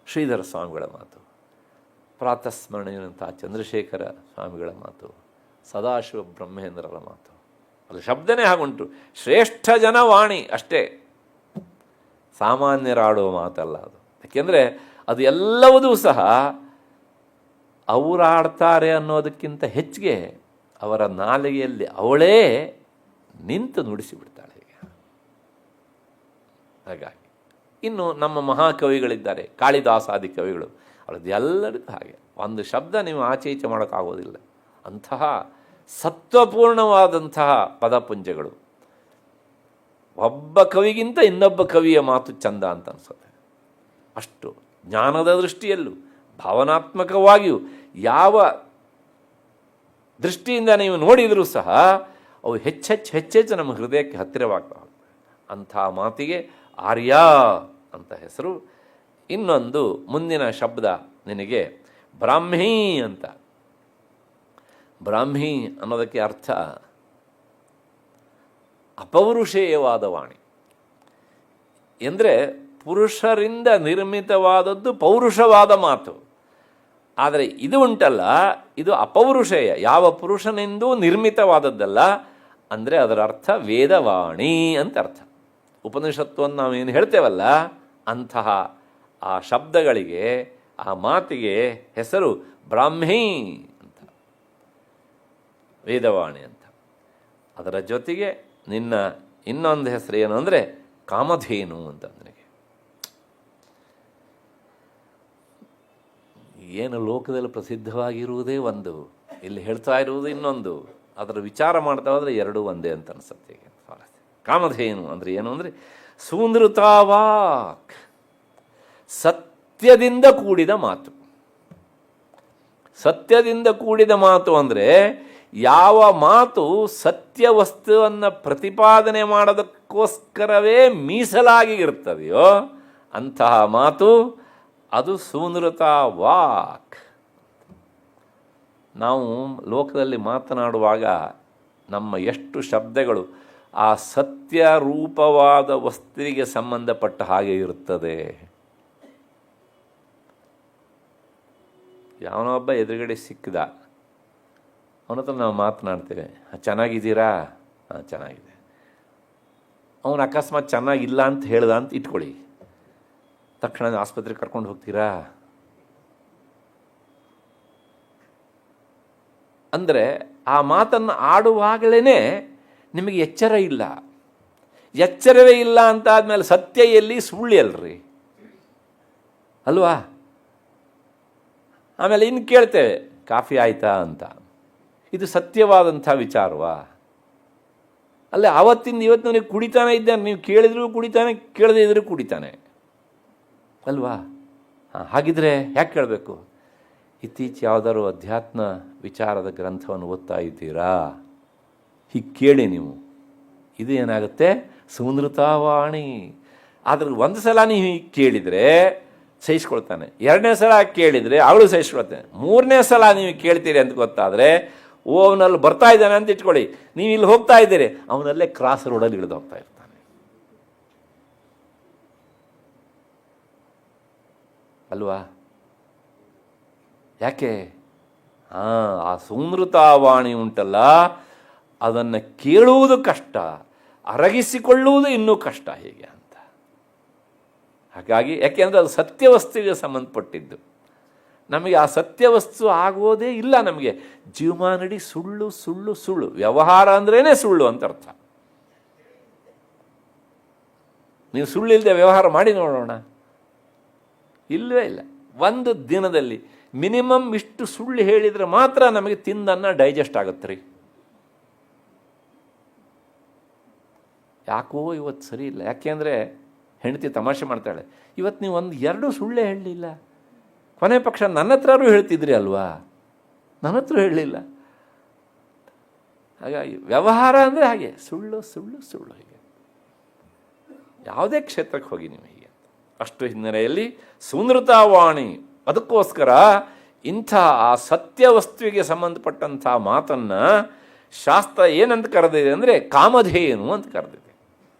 ಶ್ರೀಧರ ಸ್ವಾಮಿಗಳ ಮಾತು, ಪ್ರಾತಸ್ಮರಣೆಯಂಥ ಚಂದ್ರಶೇಖರ ಸ್ವಾಮಿಗಳ ಮಾತು, ಸದಾಶಿವ ಬ್ರಹ್ಮೇಂದ್ರರ ಮಾತು. ಅದು ಶಬ್ದನೇ ಹಾಗುಂಟು, ಶ್ರೇಷ್ಠ ಜನವಾಣಿ ಅಷ್ಟೇ, ಸಾಮಾನ್ಯರಾಡುವ ಮಾತಲ್ಲ ಅದು. ಯಾಕೆಂದರೆ ಅದು ಎಲ್ಲವೂ ಸಹ ಅವರಾಡ್ತಾರೆ ಅನ್ನೋದಕ್ಕಿಂತ ಹೆಚ್ಚಿಗೆ ಅವರ ನಾಲಿಗೆಯಲ್ಲಿ ಅವಳೇ ನಿಂತು ನುಡಿಸಿಬಿಡ್ತಾಳೆ. ಹಾಗಾಗಿ ಇನ್ನು ನಮ್ಮ ಮಹಾಕವಿಗಳಿದ್ದಾರೆ, ಕಾಳಿದಾಸಾದಿ ಕವಿಗಳು, ಅವಳದ್ದು ಎಲ್ಲರಿಗೂ ಹಾಗೆ ಒಂದು ಶಬ್ದ ನೀವು ಆಚೆ ಈಚೆ ಮಾಡೋಕ್ಕಾಗೋದಿಲ್ಲ. ಅಂತಹ ಸತ್ವಪೂರ್ಣವಾದಂತಹ ಪದಪುಂಜಗಳು. ಒಬ್ಬ ಕವಿಗಿಂತ ಇನ್ನೊಬ್ಬ ಕವಿಯ ಮಾತು ಚಂದ ಅಂತ ಅನಿಸುತ್ತೆ. ಅಷ್ಟು ಜ್ಞಾನದ ದೃಷ್ಟಿಯಲ್ಲೂ ಭಾವನಾತ್ಮಕವಾಗಿಯೂ ಯಾವ ದೃಷ್ಟಿಯಿಂದ ನೀವು ನೋಡಿದರೂ ಸಹ ಅವು ಹೆಚ್ಚೆಚ್ಚು ನಮ್ಮ ಹೃದಯಕ್ಕೆ ಹತ್ತಿರವಾಗ್ತಾ ಹೋಗ್ತವೆ. ಅಂಥ ಮಾತಿಗೆ ಆರ್ಯ ಅಂತ ಹೆಸರು. ಇನ್ನೊಂದು ಮುಂದಿನ ಶಬ್ದ ನಿನಗೆ ಬ್ರಾಹ್ಮೀ ಅಂತ. ಬ್ರಾಹ್ಮಿ ಅನ್ನೋದಕ್ಕೆ ಅರ್ಥ ಅಪೌರುಷೇಯವಾದ ವಾಣಿ. ಎಂದರೆ ಪುರುಷರಿಂದ ನಿರ್ಮಿತವಾದದ್ದು ಪೌರುಷವಾದ ಮಾತು. ಆದರೆ ಇದು ಉಂಟಲ್ಲ, ಇದು ಅಪೌರುಷೇಯ, ಯಾವ ಪುರುಷನೆಂದೂ ನಿರ್ಮಿತವಾದದ್ದಲ್ಲ. ಅಂದರೆ ಅದರ ಅರ್ಥ ವೇದವಾಣಿ ಅಂತ ಅರ್ಥ. ಉಪನಿಷತ್ತುವನ್ನು ನಾವೇನು ಹೇಳ್ತೇವಲ್ಲ, ಅಂತಹ ಆ ಶಬ್ದಗಳಿಗೆ, ಆ ಮಾತಿಗೆ ಹೆಸರು ಬ್ರಾಹ್ಮೀ ಅಂತ, ವೇದವಾಣಿ ಅಂತ. ಅದರ ಜೊತೆಗೆ ನಿನ್ನ ಇನ್ನೊಂದು ಹೆಸರು ಏನು ಅಂದರೆ ಕಾಮಧೇನು ಅಂತ. ನನಗೆ ಏನು ಲೋಕದಲ್ಲಿ ಪ್ರಸಿದ್ಧವಾಗಿರುವುದೇ ಒಂದು, ಇಲ್ಲಿ ಹೇಳ್ತಾ ಇರುವುದು ಇನ್ನೊಂದು. ಅದರ ವಿಚಾರ ಮಾಡ್ತಾ ಹೋದರೆ ಎರಡೂ ಒಂದೇ ಅಂತ ಅನಿಸುತ್ತೆ. ಕಾಮಧೇನು ಅಂದರೆ ಏನು ಅಂದರೆ ಸೂನೃತಾವಾಕ್, ಸತ್ಯದಿಂದ ಕೂಡಿದ ಮಾತು. ಸತ್ಯದಿಂದ ಕೂಡಿದ ಮಾತು ಅಂದರೆ ಯಾವ ಮಾತು ಸತ್ಯ ವಸ್ತುವನ್ನು ಪ್ರತಿಪಾದನೆ ಮಾಡೋದಕ್ಕೋಸ್ಕರವೇ ಮೀಸಲಾಗಿ ಇರ್ತದೆಯೋ ಅಂತಹ ಮಾತು ಅದು ಸೂನೃತ ವಾಕ್. ನಾವು ಲೋಕದಲ್ಲಿ ಮಾತನಾಡುವಾಗ ನಮ್ಮ ಎಷ್ಟು ಶಬ್ದಗಳು ಆ ಸತ್ಯ ರೂಪವಾದ ವಸ್ತುವಿಗೆ ಸಂಬಂಧಪಟ್ಟ ಹಾಗೆ ಇರುತ್ತದೆ. ಯಾವನೊಬ್ಬ ಎದುರುಗಡೆ ಸಿಕ್ಕಿದ, ಅವನ ಹತ್ರ ನಾವು ಮಾತನಾಡ್ತೇವೆ, ಚೆನ್ನಾಗಿದ್ದೀರಾ? ಹಾಂ ಚೆನ್ನಾಗಿದೆ. ಅವನು ಅಕಸ್ಮಾತ್ ಚೆನ್ನಾಗಿಲ್ಲ ಅಂತ ಹೇಳ್ದ ಅಂತ ಇಟ್ಕೊಳ್ಳಿ, ತಕ್ಷಣ ಆಸ್ಪತ್ರೆಗೆ ಕರ್ಕೊಂಡು ಹೋಗ್ತೀರಾ? ಅಂದರೆ ಆ ಮಾತನ್ನು ಆಡುವಾಗಲೇ ನಿಮಗೆ ಎಚ್ಚರ ಇಲ್ಲ. ಎಚ್ಚರವೇ ಇಲ್ಲ ಅಂತ ಆದಮೇಲೆ ಸತ್ಯ ಎಲ್ಲಿ, ಸುಳ್ಳು ಎಲ್ರಿ ಅಲ್ವಾ? ಆಮೇಲೆ ಇನ್ನು ಕೇಳ್ತೇವೆ, ಕಾಫಿ ಆಯಿತಾ ಅಂತ. ಇದು ಸತ್ಯವಾದಂಥ ವಿಚಾರವಾ? ಅಲ್ಲೇ ಆವತ್ತಿಂದ ಇವತ್ತು ನನಗೆ ಕುಡಿತಾನೆ ಇದ್ದಾನೆ, ನೀವು ಕೇಳಿದರೂ ಕುಡಿತಾನೆ, ಕೇಳದೇ ಇದ್ರೂ ಕುಡಿತಾನೆ ಅಲ್ವಾ? ಹಾಗಿದ್ರೆ ಯಾಕೆ ಕೇಳಬೇಕು? ಇತ್ತೀಚೆ ಯಾವುದಾದ್ರು ಅಧ್ಯಾತ್ಮ ವಿಚಾರದ ಗ್ರಂಥವನ್ನು ಓದ್ತಾ ಇದ್ದೀರಾ? ಹೀಗೆ ಕೇಳಿ ನೀವು, ಇದು ಏನಾಗುತ್ತೆ ಸೂನೃತಾವಾಣಿ. ಆದ್ರೆ ಒಂದು ಸಲ ನೀವು ಹೀಗೆ ಕೇಳಿದರೆ ಸಹಿಸ್ಕೊಳ್ತಾನೆ, ಎರಡನೇ ಸಲ ಕೇಳಿದರೆ ಅವಳು ಸಹಿಸ್ಕೊಳ್ತಾನೆ, ಮೂರನೇ ಸಲ ನೀವು ಕೇಳ್ತೀರಿ ಅಂತ ಗೊತ್ತಾದರೆ ಅವನಲ್ಲಿ ಬರ್ತಾ ಇದ್ದಾನೆ ಅಂತ ಇಟ್ಕೊಳ್ಳಿ, ನೀವು ಇಲ್ಲಿ ಹೋಗ್ತಾ ಇದ್ದೀರಿ, ಅವನಲ್ಲೇ ಕ್ರಾಸ್ ರೋಡಲ್ಲಿ ಇಳಿದು ಹೋಗ್ತಾ ಇರ್ತಾನೆ ಅಲ್ವಾ? ಯಾಕೆ? ಆ ಸೂನೃತಾವಾಣಿ ಉಂಟಲ್ಲ, ಅದನ್ನು ಕೇಳುವುದು ಕಷ್ಟ, ಅರಗಿಸಿಕೊಳ್ಳುವುದು ಇನ್ನೂ ಕಷ್ಟ. ಹೇಗೆ ಅಂತ ಹಾಗಾಗಿ ಯಾಕೆಂದರೆ ಅದು ಸತ್ಯವಸ್ತುವಿಗೆ ಸಂಬಂಧಪಟ್ಟಿದ್ದು. ನಮಗೆ ಆ ಸತ್ಯವಸ್ತು ಆಗೋದೇ ಇಲ್ಲ. ನಮಗೆ ಜೀವಮಾನಡಿ ಸುಳ್ಳು ಸುಳ್ಳು ಸುಳ್ಳು, ವ್ಯವಹಾರ ಅಂದ್ರೇ ಸುಳ್ಳು ಅಂತ ಅರ್ಥ. ನೀವು ಸುಳ್ಳಿಲ್ಲದೆ ವ್ಯವಹಾರ ಮಾಡಿ ನೋಡೋಣ, ಇಲ್ಲವೇ ಇಲ್ಲ. ಒಂದು ದಿನದಲ್ಲಿ ಮಿನಿಮಮ್ ಇಷ್ಟು ಸುಳ್ಳು ಹೇಳಿದರೆ ಮಾತ್ರ ನಮಗೆ ತಿಂದನ್ನ ಡೈಜೆಸ್ಟ್ ಆಗುತ್ತೆ ರೀ. ಯಾಕೋ ಇವತ್ತು ಸರಿ ಇಲ್ಲ. ಯಾಕೆಂದರೆ ಹೆಂಡತಿ ತಮಾಷೆ ಮಾಡ್ತಾಳೆ, ಇವತ್ತು ನೀವು ಎರಡು ಸುಳ್ಳೇ ಹೇಳಲಿಲ್ಲ, ಕೊನೆ ಪಕ್ಷ ನನ್ನ ಹತ್ರರೂ ಹೇಳ್ತಿದ್ರಿ ಅಲ್ವಾ, ನನ್ನ ಹತ್ರ ಹೇಳಲಿಲ್ಲ. ಹಾಗಾಗಿ ವ್ಯವಹಾರ ಅಂದರೆ ಹಾಗೆ ಸುಳ್ಳು ಸುಳ್ಳು ಸುಳ್ಳು. ಹೀಗೆ ಯಾವುದೇ ಕ್ಷೇತ್ರಕ್ಕೆ ಹೋಗಿ ನೀವು ಹೀಗೆ ಅಷ್ಟು ಹಿನ್ನೆಲೆಯಲ್ಲಿ ಸೂನೃತಾವಾಣಿ. ಅದಕ್ಕೋಸ್ಕರ ಇಂಥ ಆ ಸತ್ಯವಸ್ತುವಿಗೆ ಸಂಬಂಧಪಟ್ಟಂಥ ಮಾತನ್ನು ಶಾಸ್ತ್ರ ಏನಂತ ಕರೆದಿದೆ ಅಂದರೆ ಕಾಮಧೇನು ಅಂತ ಕರೆದಿದೆ.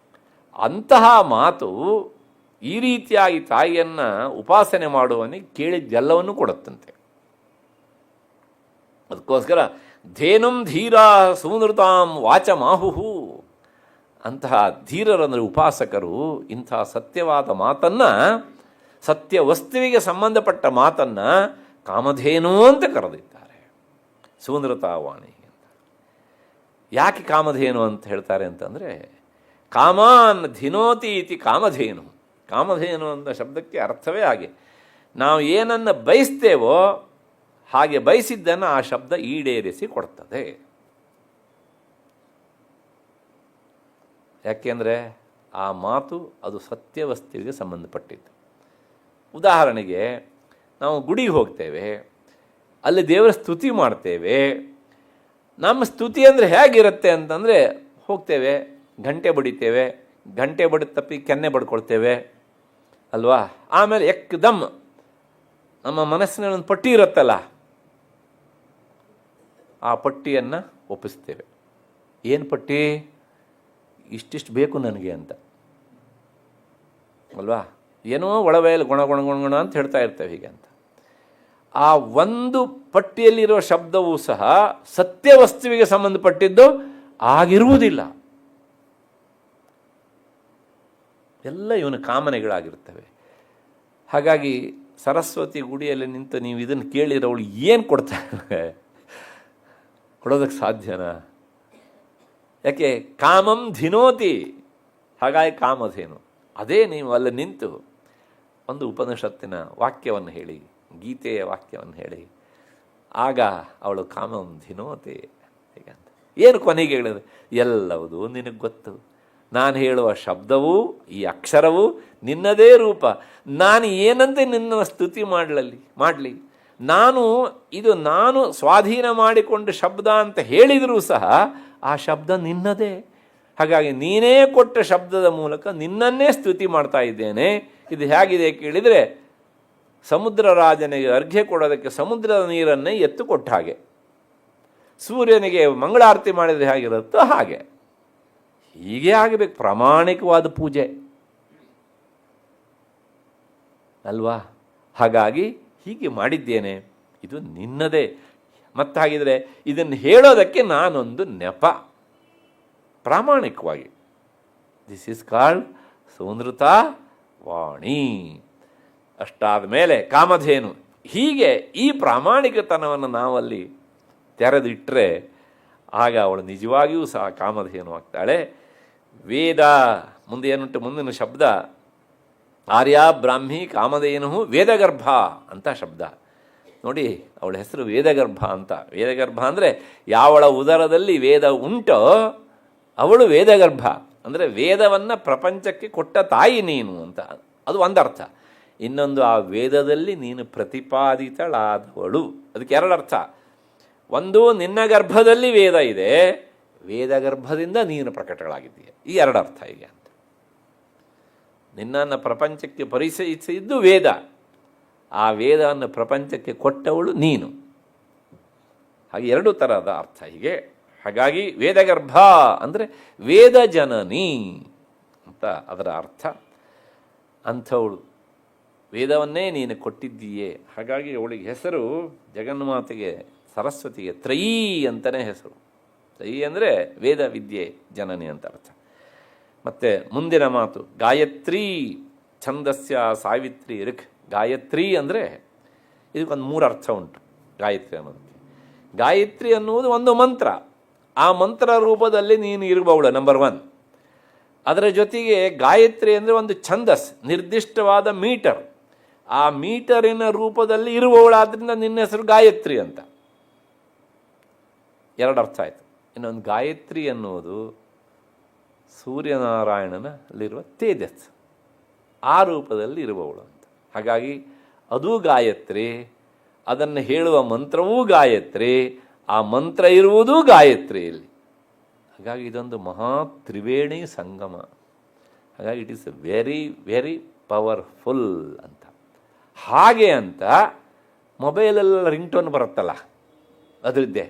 ಅಂತಹ ಮಾತು ಈ ರೀತಿಯಾಗಿ ತಾಯಿಯನ್ನು ಉಪಾಸನೆ ಮಾಡುವವನಿಗೆ ಕೇಳಿದ್ದೆಲ್ಲವನ್ನೂ ಕೊಡುತ್ತಂತೆ. ಅದಕ್ಕೋಸ್ಕರ ಧೇನುಂ ಧೀರಾ ಸೂನೃತಾಂ ವಾಚಮಾಹುಹು. ಅಂತಹ ಧೀರರಂದರೆ ಉಪಾಸಕರು ಇಂತಹ ಸತ್ಯವಾದ ಮಾತನ್ನು ಸತ್ಯ ವಸ್ತುವಿಗೆ ಸಂಬಂಧಪಟ್ಟ ಮಾತನ್ನು ಕಾಮಧೇನು ಅಂತ ಕರೆದಿದ್ದಾರೆ, ಸುಂದರತಾವಾಣಿ ಅಂತ. ಯಾಕೆ ಕಾಮಧೇನು ಅಂತ ಹೇಳ್ತಾರೆ ಅಂತಂದರೆ, ಕಾಮಾನ್ ಧಿನೋತಿ ಇತಿ ಕಾಮಧೇನು. ಕಾಮಧೇನು ಅಂತ ಶಬ್ದಕ್ಕೆ ಅರ್ಥವೇ ಹಾಗೆ, ನಾವು ಏನನ್ನು ಬಯಸ್ತೇವೋ ಹಾಗೆ ಬಯಸಿದ್ದನ್ನು ಆ ಶಬ್ದ ಈಡೇರಿಸಿ ಕೊಡ್ತದೆ. ಯಾಕೆಂದರೆ ಆ ಮಾತು ಅದು ಸತ್ಯವಸ್ತುವಿಗೆ ಸಂಬಂಧಪಟ್ಟಿದ್ದು. ಉದಾಹರಣೆಗೆ ನಾವು ಗುಡಿಗೆ ಹೋಗ್ತೇವೆ, ಅಲ್ಲಿ ದೇವರ ಸ್ತುತಿ ಮಾಡ್ತೇವೆ. ನಮ್ಮ ಸ್ತುತಿ ಅಂದರೆ ಹೇಗಿರುತ್ತೆ ಅಂತಂದರೆ, ಹೋಗ್ತೇವೆ, ಗಂಟೆ ಬಡಿತೇವೆ, ಗಂಟೆ ಬಡಿದ ತಪ್ಪಿ ಕೆನ್ನೆ ಬಡ್ಕೊಳ್ತೇವೆ ಅಲ್ವಾ. ಆಮೇಲೆ ಎಕ್ದಮ್ ನಮ್ಮ ಮನಸ್ಸಿನಲ್ಲಿ ಒಂದು ಪಟ್ಟಿ ಇರುತ್ತಲ್ಲ, ಆ ಪಟ್ಟಿಯನ್ನು ಒಪ್ಪಿಸ್ತೇವೆ. ಏನು ಪಟ್ಟಿ? ಇಷ್ಟಿಷ್ಟು ಬೇಕು ನನಗೆ ಅಂತ ಅಲ್ವಾ. ಏನೋ ಒಳಬಯಲು ಗುಣ ಗುಣ ಗುಣ ಗುಣ ಅಂತ ಹೇಳ್ತಾ ಇರ್ತೇವೆ ಹೀಗೆ ಅಂತ. ಆ ಒಂದು ಪಟ್ಟಿಯಲ್ಲಿರೋ ಶಬ್ದವೂ ಸಹ ಸತ್ಯವಸ್ತುವಿಗೆ ಸಂಬಂಧಪಟ್ಟಿದ್ದು ಆಗಿರುವುದಿಲ್ಲ. ಎಲ್ಲ ಇವನ ಕಾಮನೆಗಳಾಗಿರ್ತವೆ. ಹಾಗಾಗಿ ಸರಸ್ವತಿ ಗುಡಿಯಲ್ಲಿ ನಿಂತು ನೀವು ಇದನ್ನು ಕೇಳಿರೋಳು ಏನು ಕೊಡ್ತಾರೆ? ಕೊಡೋದಕ್ಕೆ ಸಾಧ್ಯನಾ? ಯಾಕೆ? ಕಾಮಂ ಧಿನೋತಿ. ಹಾಗಾಗಿ ಕಾಮಧೇನು. ಅದೇ ನೀವು ಅಲ್ಲಿ ನಿಂತು ಒಂದು ಉಪನಿಷತ್ತಿನ ವಾಕ್ಯವನ್ನು ಹೇಳಿ, ಗೀತೆಯ ವಾಕ್ಯವನ್ನು ಹೇಳಿ, ಆಗ ಅವಳು ಕಾಮಂ ಧಿನೋತಿ ಹೀಗಂತ. ಏನು ಕೊನೆಗೆ ಹೇಳಿದ್ರೆ, ಎಲ್ಲವುದು ನಿನಗೆ ಗೊತ್ತು, ನಾನು ಹೇಳುವ ಶಬ್ದವೂ ಈ ಅಕ್ಷರವೂ ನಿನ್ನದೇ ರೂಪ, ನಾನು ಏನಂತೆ ನಿನ್ನ ಸ್ತುತಿ ಮಾಡಲಿ, ನಾನು ಸ್ವಾಧೀನ ಮಾಡಿಕೊಂಡು ಶಬ್ದ ಅಂತ ಹೇಳಿದರೂ ಸಹ ಆ ಶಬ್ದ ನಿನ್ನದೇ. ಹಾಗಾಗಿ ನೀನೇ ಕೊಟ್ಟ ಶಬ್ದದ ಮೂಲಕ ನಿನ್ನನ್ನೇ ಸ್ತುತಿ ಮಾಡ್ತಾ ಇದ್ದೇನೆ. ಇದು ಹೇಗಿದೆ ಕೇಳಿದರೆ, ಸಮುದ್ರ ರಾಜನಿಗೆ ಅರ್ಘ್ಯ ಕೊಡೋದಕ್ಕೆ ಸಮುದ್ರದ ನೀರನ್ನೇ ಎತ್ತು ಕೊಟ್ಟ ಹಾಗೆ, ಸೂರ್ಯನಿಗೆ ಮಂಗಳಾರತಿ ಮಾಡಿದರೆ ಹೇಗಿರುತ್ತೋ ಹಾಗೆ. ಹೀಗೆ ಆಗಬೇಕು ಪ್ರಾಮಾಣಿಕವಾದ ಪೂಜೆ ಅಲ್ವಾ. ಹಾಗಾಗಿ ಹೀಗೆ ಮಾಡಿದ್ದೇನೆ, ಇದು ನಿನ್ನದೇ. ಮತ್ತು ಹಾಗಿದ್ರೆ ಇದನ್ನು ಹೇಳೋದಕ್ಕೆ ನಾನೊಂದು ನೆಪ, ಪ್ರಾಮಾಣಿಕವಾಗಿ. ದಿಸ್ ಈಸ್ ಕಾಲ್ಡ್ ಸುನೃತಾ ವಾಣಿ. ಅಷ್ಟಾದ ಮೇಲೆ ಕಾಮಧೇನು. ಹೀಗೆ ಈ ಪ್ರಾಮಾಣಿಕತನವನ್ನು ನಾವಲ್ಲಿ ತೆರೆದಿಟ್ಟರೆ ಆಗ ಅವಳು ನಿಜವಾಗಿಯೂ ಸಹ ಕಾಮಧೇನು ಆಗ್ತಾಳೆ. ವೇದ ಮುಂದೆ ಏನುಂಟು, ಮುಂದಿನ ಶಬ್ದ ಆರ್ಯ ಬ್ರಾಹ್ಮಿ ಕಾಮಧೇನು ವೇದಗರ್ಭ ಅಂತ ಶಬ್ದ ನೋಡಿ. ಅವಳ ಹೆಸರು ವೇದಗರ್ಭ ಅಂತ. ವೇದಗರ್ಭ ಅಂದರೆ ಯಾವಳ ಉದರದಲ್ಲಿ ವೇದ ಉಂಟೋ ಅವಳು ವೇದಗರ್ಭ. ಅಂದರೆ ವೇದವನ್ನು ಪ್ರಪಂಚಕ್ಕೆ ಕೊಟ್ಟ ತಾಯಿ ನೀನು ಅಂತ, ಅದು ಒಂದರ್ಥ. ಇನ್ನೊಂದು, ಆ ವೇದದಲ್ಲಿ ನೀನು ಪ್ರತಿಪಾದಿತಳಾದವಳು. ಅದಕ್ಕೆ ಎರಡು ಅರ್ಥ. ಒಂದು, ನಿನ್ನ ಗರ್ಭದಲ್ಲಿ ವೇದ ಇದೆ, ವೇದ ಗರ್ಭದಿಂದ ನೀನು ಪ್ರಕಟಗಳಾಗಿದ್ದೀಯ. ಈ ಎರಡು ಅರ್ಥ ಹೀಗೆ ಅಂತ. ನಿನ್ನನ್ನು ಪ್ರಪಂಚಕ್ಕೆ ಪರಿಚಯಿಸಿದ್ದು ವೇದ, ಆ ವೇದವನ್ನು ಪ್ರಪಂಚಕ್ಕೆ ಕೊಟ್ಟವಳು ನೀನು. ಹಾಗೆ ಎರಡು ಥರದ ಅರ್ಥ ಹೀಗೆ. ಹಾಗಾಗಿ ವೇದಗರ್ಭ ಅಂದರೆ ವೇದ ಜನನಿ ಅಂತ ಅದರ ಅರ್ಥ. ಅಂಥವಳು, ವೇದವನ್ನೇ ನೀನು ಕೊಟ್ಟಿದ್ದೀಯೇ. ಹಾಗಾಗಿ ಅವಳಿಗೆ ಹೆಸರು, ಜಗನ್ಮಾತೆಗೆ ಸರಸ್ವತಿಗೆ ತ್ರಯೀ ಅಂತಲೇ ಹೆಸರು. ತ್ರಯೀ ಅಂದರೆ ವೇದ ವಿದ್ಯೆ ಜನನಿ ಅಂತ ಅರ್ಥ. ಮತ್ತು ಮುಂದಿನ ಮಾತು ಗಾಯತ್ರಿ ಛಂದಸ್ಯ ಸಾವಿತ್ರಿ ಋಕ್. ಗಾಯತ್ರಿ ಅಂದರೆ ಇದಕ್ಕೊಂದು ಮೂರು ಅರ್ಥ ಉಂಟು ಗಾಯತ್ರಿ ಅನ್ನೋದಕ್ಕೆ. ಗಾಯತ್ರಿ ಅನ್ನುವುದು ಒಂದು ಮಂತ್ರ, ಆ ಮಂತ್ರ ರೂಪದಲ್ಲಿ ನೀನು ಇರಬಹುದು, ನಂಬರ್ 1. ಅದರ ಜೊತೆಗೆ ಗಾಯತ್ರಿ ಅಂದರೆ ಒಂದು ಛಂದಸ್, ನಿರ್ದಿಷ್ಟವಾದ ಮೀಟರ್, ಆ ಮೀಟರಿನ ರೂಪದಲ್ಲಿ ಇರುವವಳಾದ್ರಿಂದ ನಿನ್ನ ಹೆಸರು ಗಾಯತ್ರಿ ಅಂತ. ಎರಡು ಅರ್ಥ ಆಯಿತು. ಇನ್ನೊಂದು, ಗಾಯತ್ರಿ ಅನ್ನುವುದು ಸೂರ್ಯನಾರಾಯಣನಲ್ಲಿರುವ ತೇಜಸ್, ಆ ರೂಪದಲ್ಲಿ ಇರುವವಳು ಅಂತ. ಹಾಗಾಗಿ ಅದು ಗಾಯತ್ರಿ, ಅದನ್ನು ಹೇಳುವ ಮಂತ್ರವೂ ಗಾಯತ್ರಿ, ಆ ಮಂತ್ರ ಇರುವುದೂ ಗಾಯತ್ರಿಯಲ್ಲಿ. ಹಾಗಾಗಿ ಇದೊಂದು ಮಹಾ ತ್ರಿವೇಣಿ ಸಂಗಮ. ಹಾಗಾಗಿ it is very very powerful ಅಂತ. ಹಾಗೆ ಅಂತ ಮೊಬೈಲೆಲ್ಲ ರಿಂಗ್ ಟೋನ್ ಬರುತ್ತಲ್ಲ, ಅದರದ್ದೇ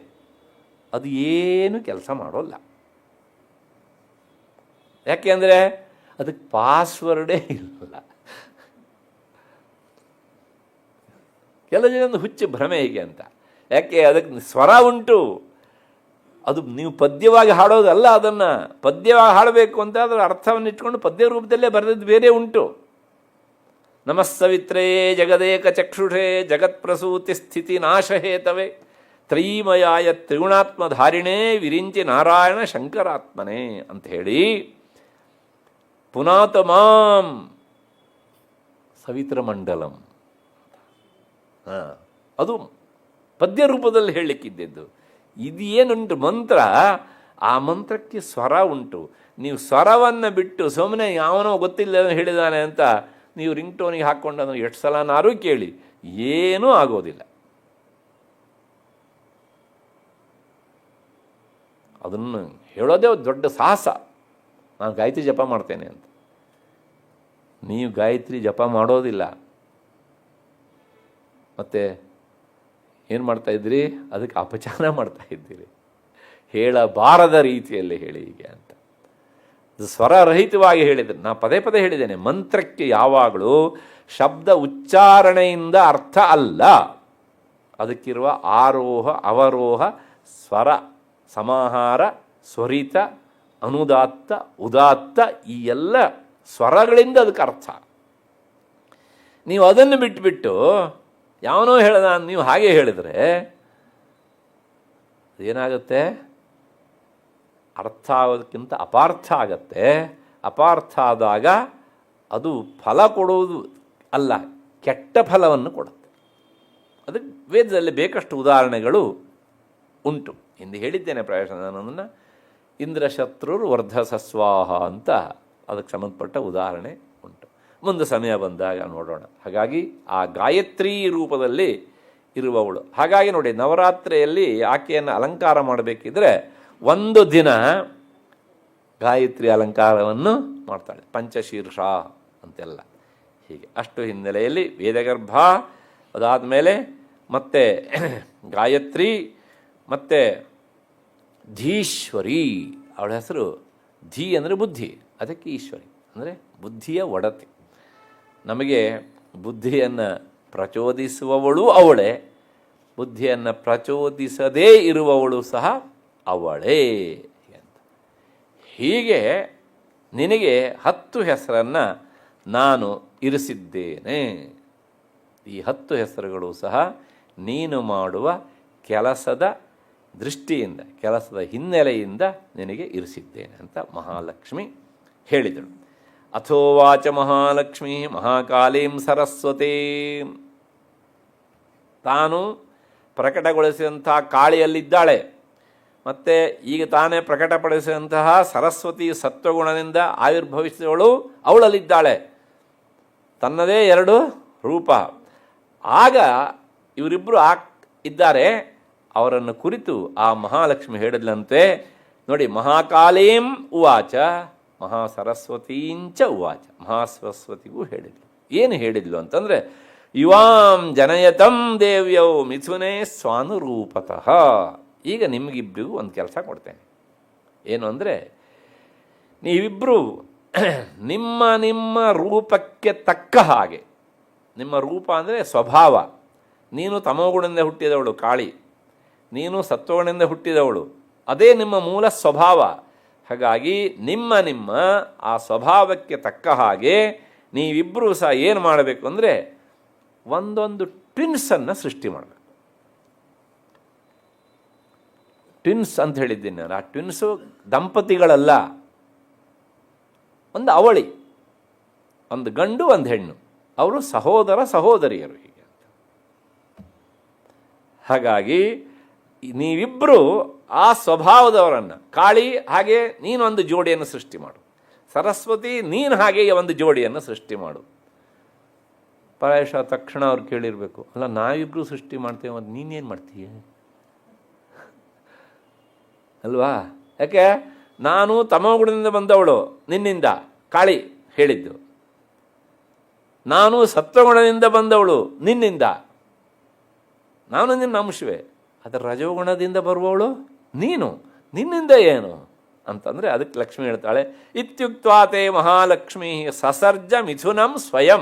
ಅದು ಏನು ಕೆಲಸ ಮಾಡೋಲ್ಲ. ಯಾಕೆ ಅಂದರೆ ಅದಕ್ಕೆ ಪಾಸ್ವರ್ಡೇ ಇಲ್ಲ. ಕೆಲವು ಜನ ಒಂದು ಹುಚ್ಚು ಭ್ರಮೆ ಹೇಗೆ ಅಂತ. ಯಾಕೆ? ಅದಕ್ಕೆ ಸ್ವರ ಉಂಟು, ಅದು ನೀವು ಪದ್ಯವಾಗಿ ಹಾಡೋದಲ್ಲ. ಅದನ್ನು ಪದ್ಯವಾಗಿ ಹಾಡಬೇಕು ಅಂತ ಅದರ ಅರ್ಥವನ್ನು ಇಟ್ಕೊಂಡು ಪದ್ಯ ರೂಪದಲ್ಲೇ ಬರೆದದ್ದು ಬೇರೆ ಉಂಟು. ನಮಸ್ಸವಿತ್ರೇ ಜಗದೇಕ ಚಕ್ಷುಷೇ ಜಗತ್ಪ್ರಸೂತಿ ಸ್ಥಿತಿ ನಾಶಹೇತವೇ ತ್ರಯೀಮಯಾಯ ತ್ರಿಗುಣಾತ್ಮಧಾರಿಣೇ ವಿರಿಂಚಿ ನಾರಾಯಣ ಶಂಕರಾತ್ಮನೇ ಅಂತ ಹೇಳಿ ಪುನಾತ ಮಾಂ ಸವಿತ್ರಮಂಡಲಂ ಅದು ಪದ್ಯ ರೂಪದಲ್ಲಿ ಹೇಳಲಿಕ್ಕಿದ್ದದ್ದು. ಇದು ಏನುಂಟು ಮಂತ್ರ, ಆ ಮಂತ್ರಕ್ಕೆ ಸ್ವರ ಉಂಟು. ನೀವು ಸ್ವರವನ್ನು ಬಿಟ್ಟು ಸುಮ್ಮನೆ ಯಾವನೋ ಗೊತ್ತಿಲ್ಲ ಹೇಳಿದಾನೆ ಅಂತ ನೀವು ರಿಂಗ್ ಟೋನಿಗೆ ಹಾಕ್ಕೊಂಡು ಅದನ್ನು ಎಷ್ಟು ಸಲನಾರು ಕೇಳಿ, ಏನೂ ಆಗೋದಿಲ್ಲ. ಅದನ್ನು ಹೇಳೋದೇ ಒಂದು ದೊಡ್ಡ ಸಾಹಸ. ನಾನು ಗಾಯತ್ರಿ ಜಪ ಮಾಡ್ತೇನೆ ಅಂತ. ನೀವು ಗಾಯತ್ರಿ ಜಪ ಮಾಡೋದಿಲ್ಲ, ಮತ್ತೆ ಏನು ಮಾಡ್ತಾ ಇದ್ದೀರಿ? ಅದಕ್ಕೆ ಅಪಚಾರ ಮಾಡ್ತಾ ಇದ್ದೀರಿ. ಹೇಳಬಾರದ ರೀತಿಯಲ್ಲಿ ಹೇಳಿ ಹೀಗೆ ಅಂತ ಸ್ವರರಹಿತವಾಗಿ ಹೇಳಿದರೆ, ನಾ ಪದೇ ಪದೇ ಹೇಳಿದ್ದೇನೆ, ಮಂತ್ರಕ್ಕೆ ಯಾವಾಗಲೂ ಶಬ್ದ ಉಚ್ಚಾರಣೆಯಿಂದ ಅರ್ಥ ಅಲ್ಲ, ಅದಕ್ಕಿರುವ ಆರೋಹ ಅವರೋಹ ಸ್ವರ ಸಮಾಹಾರ ಸ್ವರಿತ ಅನುದಾತ್ತ ಉದಾತ್ತ ಈ ಎಲ್ಲ ಸ್ವರಗಳಿಂದ ಅದಕ್ಕೆ ಅರ್ಥ. ನೀವು ಅದನ್ನು ಬಿಟ್ಟುಬಿಟ್ಟು ಯಾವನೋ ಹೇಳ್ದ ನೀವು ಹಾಗೆ ಹೇಳಿದರೆ ಏನಾಗುತ್ತೆ? ಅರ್ಥ ಆಗೋದಕ್ಕಿಂತ ಅಪಾರ್ಥ ಆಗತ್ತೆ. ಅಪಾರ್ಥ ಆದಾಗ ಅದು ಫಲ ಕೊಡುವುದು ಅಲ್ಲ, ಕೆಟ್ಟ ಫಲವನ್ನು ಕೊಡುತ್ತೆ. ಅದಕ್ಕೆ ವೇದದಲ್ಲಿ ಬೇಕಷ್ಟು ಉದಾಹರಣೆಗಳು ಉಂಟು. ಹಿಂದೆ ಹೇಳಿದ್ದೇನೆ ಪ್ರಾಯಶಃ ನಾನು, ಇಂದ್ರಶತ್ರುರು ವರ್ಧಸಸ್ವಾಹ ಅಂತ ಅದಕ್ಕೆ ಸಂಬಂಧಪಟ್ಟ ಉದಾಹರಣೆ ಉಂಟು. ಮುಂದೆ ಸಮಯ ಬಂದಾಗ ನೋಡೋಣ. ಹಾಗಾಗಿ ಆ ಗಾಯತ್ರಿ ರೂಪದಲ್ಲಿ ಇರುವವಳು. ಹಾಗಾಗಿ ನೋಡಿ, ನವರಾತ್ರಿಯಲ್ಲಿ ಆಕೆಯನ್ನು ಅಲಂಕಾರ ಮಾಡಬೇಕಿದ್ರೆ ಒಂದು ದಿನ ಗಾಯತ್ರಿ ಅಲಂಕಾರವನ್ನು ಮಾಡ್ತಾಳೆ, ಪಂಚಶೀರ್ಷ ಅಂತೆಲ್ಲ. ಹೀಗೆ ಅಷ್ಟು ಹಿನ್ನೆಲೆಯಲ್ಲಿ ವೇದಗರ್ಭ, ಅದಾದ ಮೇಲೆ ಮತ್ತೆ ಗಾಯತ್ರಿ, ಮತ್ತು ಧೀಶ್ವರಿ. ಅವಳ ಹೆಸರು ಧೀ ಅಂದರೆ ಬುದ್ಧಿ, ಅದಕ್ಕೆ ಈಶ್ವರಿ ಅಂದರೆ ಬುದ್ಧಿಯ ಒಡತಿ. ನಮಗೆ ಬುದ್ಧಿಯನ್ನು ಪ್ರಚೋದಿಸುವವಳು ಅವಳೇ, ಬುದ್ಧಿಯನ್ನು ಪ್ರಚೋದಿಸದೇ ಇರುವವಳು ಸಹ ಅವಳೇ ಅಂತ. ಹೀಗೆ ನಿನಗೆ 10 ಹೆಸರನ್ನು ನಾನು ಇರಿಸಿದ್ದೇನೆ. ಈ 10 ಹೆಸರುಗಳು ಸಹ ನೀನು ಮಾಡುವ ಕೆಲಸದ ದೃಷ್ಟಿಯಿಂದ, ಕೆಲಸದ ಹಿನ್ನೆಲೆಯಿಂದ ನಿನಗೆ ಇರಿಸಿದ್ದೇನೆ ಅಂತ ಮಹಾಲಕ್ಷ್ಮಿ ಹೇಳಿದಳು. ಅಥೋವಾಚ ಮಹಾಲಕ್ಷ್ಮಿ ಮಹಾಕಾಳೀಂ ಸರಸ್ವತೀ. ತಾನು ಪ್ರಕಟಗೊಳಿಸಿದಂತಹ ಕಾಳಿಯಲ್ಲಿದ್ದಾಳೆ, ಮತ್ತು ಈಗ ತಾನೇ ಪ್ರಕಟಪಡಿಸಿದಂತಹ ಸರಸ್ವತಿ ಸತ್ವಗುಣದಿಂದ ಆವಿರ್ಭವಿಸಿದವಳು ಅವಳಲ್ಲಿದ್ದಾಳೆ. ತನ್ನದೇ 2 ರೂಪ. ಆಗ ಇವರಿಬ್ಬರು ಇದ್ದಾರೆ. ಅವರನ್ನು ಕುರಿತು ಆ ಮಹಾಲಕ್ಷ್ಮಿ ಹೇಳಿದ್ಲಂತೆ, ನೋಡಿ, ಮಹಾಕಾಳೀಂ ಉವಾಚ ಮಹಾಸರಸ್ವತೀಂಚ ಉವಾಚ. ಮಹಾಸರಸ್ವತಿಗೂ ಹೇಳಿದ್ಲು. ಏನು ಹೇಳಿದ್ಲು ಅಂತಂದರೆ, ಯುವಾಂ ಜನಯತಂ ದೇವ್ಯೌ ಮಿಥುನೇ ಸ್ವಾನುರೂಪತಃ. ಈಗ ನಿಮಗಿಬ್ಬರಿಗೂ ಒಂದು ಕೆಲಸ ಕೊಡ್ತೇನೆ. ಏನು ಅಂದರೆ, ನೀವಿಬ್ಬರು ನಿಮ್ಮ ನಿಮ್ಮ ರೂಪಕ್ಕೆ ತಕ್ಕ ಹಾಗೆ, ನಿಮ್ಮ ರೂಪ ಅಂದರೆ ಸ್ವಭಾವ. ನೀನು ತಮೋಗುಣದಿಂದ ಹುಟ್ಟಿದವಳು ಕಾಳಿ, ನೀನು ಸತ್ವಗುಣದಿಂದ ಹುಟ್ಟಿದವಳು, ಅದೇ ನಿಮ್ಮ ಮೂಲ ಸ್ವಭಾವ. ಹಾಗಾಗಿ ನಿಮ್ಮ ನಿಮ್ಮ ಆ ಸ್ವಭಾವಕ್ಕೆ ತಕ್ಕ ಹಾಗೆ ನೀವಿಬ್ಬರೂ ಸಹ ಏನು ಮಾಡಬೇಕು ಅಂದರೆ, ಒಂದೊಂದು ಟ್ವಿನ್ಸನ್ನು ಸೃಷ್ಟಿ ಮಾಡಬೇಕು. ಟ್ವಿನ್ಸ್ ಅಂತ ಹೇಳಿದ್ದೀನಿ ನಾನು. ಆ ಟ್ವಿನ್ಸು ದಂಪತಿಗಳಲ್ಲ, ಒಂದು ಅವಳಿ, ಒಂದು ಗಂಡು ಒಂದು ಹೆಣ್ಣು, ಅವರು ಸಹೋದರ ಸಹೋದರಿಯರು ಹೀಗೆ ಅಂತ. ಹಾಗಾಗಿ ನೀವಿಬ್ಬರು ಆ ಸ್ವಭಾವದವರನ್ನು, ಕಾಳಿ ಹಾಗೆ ನೀನೊಂದು ಜೋಡಿಯನ್ನು ಸೃಷ್ಟಿ ಮಾಡು, ಸರಸ್ವತಿ ನೀನು ಹಾಗೆ ಒಂದು ಜೋಡಿಯನ್ನು ಸೃಷ್ಟಿ ಮಾಡು. ಪ್ರಾಯಶಃ ತಕ್ಷಣ ಅವ್ರು ಕೇಳಿರಬೇಕು, ಅಲ್ಲ ನಾವಿಬ್ಬರು ಸೃಷ್ಟಿ ಮಾಡ್ತೇವೆ, ಮತ್ತು ನೀನೇನು ಮಾಡ್ತೀಯ ಅಲ್ವಾ? ಯಾಕೆ? ನಾನು ತಮೋಗುಣದಿಂದ ಬಂದವಳು ನಿನ್ನಿಂದ, ಕಾಳಿ ಹೇಳಿದ್ದು. ನಾನು ಸತ್ವಗುಣದಿಂದ ಬಂದವಳು ನಿನ್ನಿಂದ, ನಾನು ನಿನ್ನ ಅಂಶವೇ. ಅದರ ರಜೋಗುಣದಿಂದ ಬರುವವಳು ನೀನು, ನಿನ್ನಿಂದ ಏನು ಅಂತಂದರೆ ಅದಕ್ಕೆ ಲಕ್ಷ್ಮಿ ಹೇಳ್ತಾಳೆ, ಇತ್ಯುಕ್ತಾತೆ ಮಹಾಲಕ್ಷ್ಮೀ ಸಸರ್ಜ ಮಿಥುನಂ ಸ್ವಯಂ.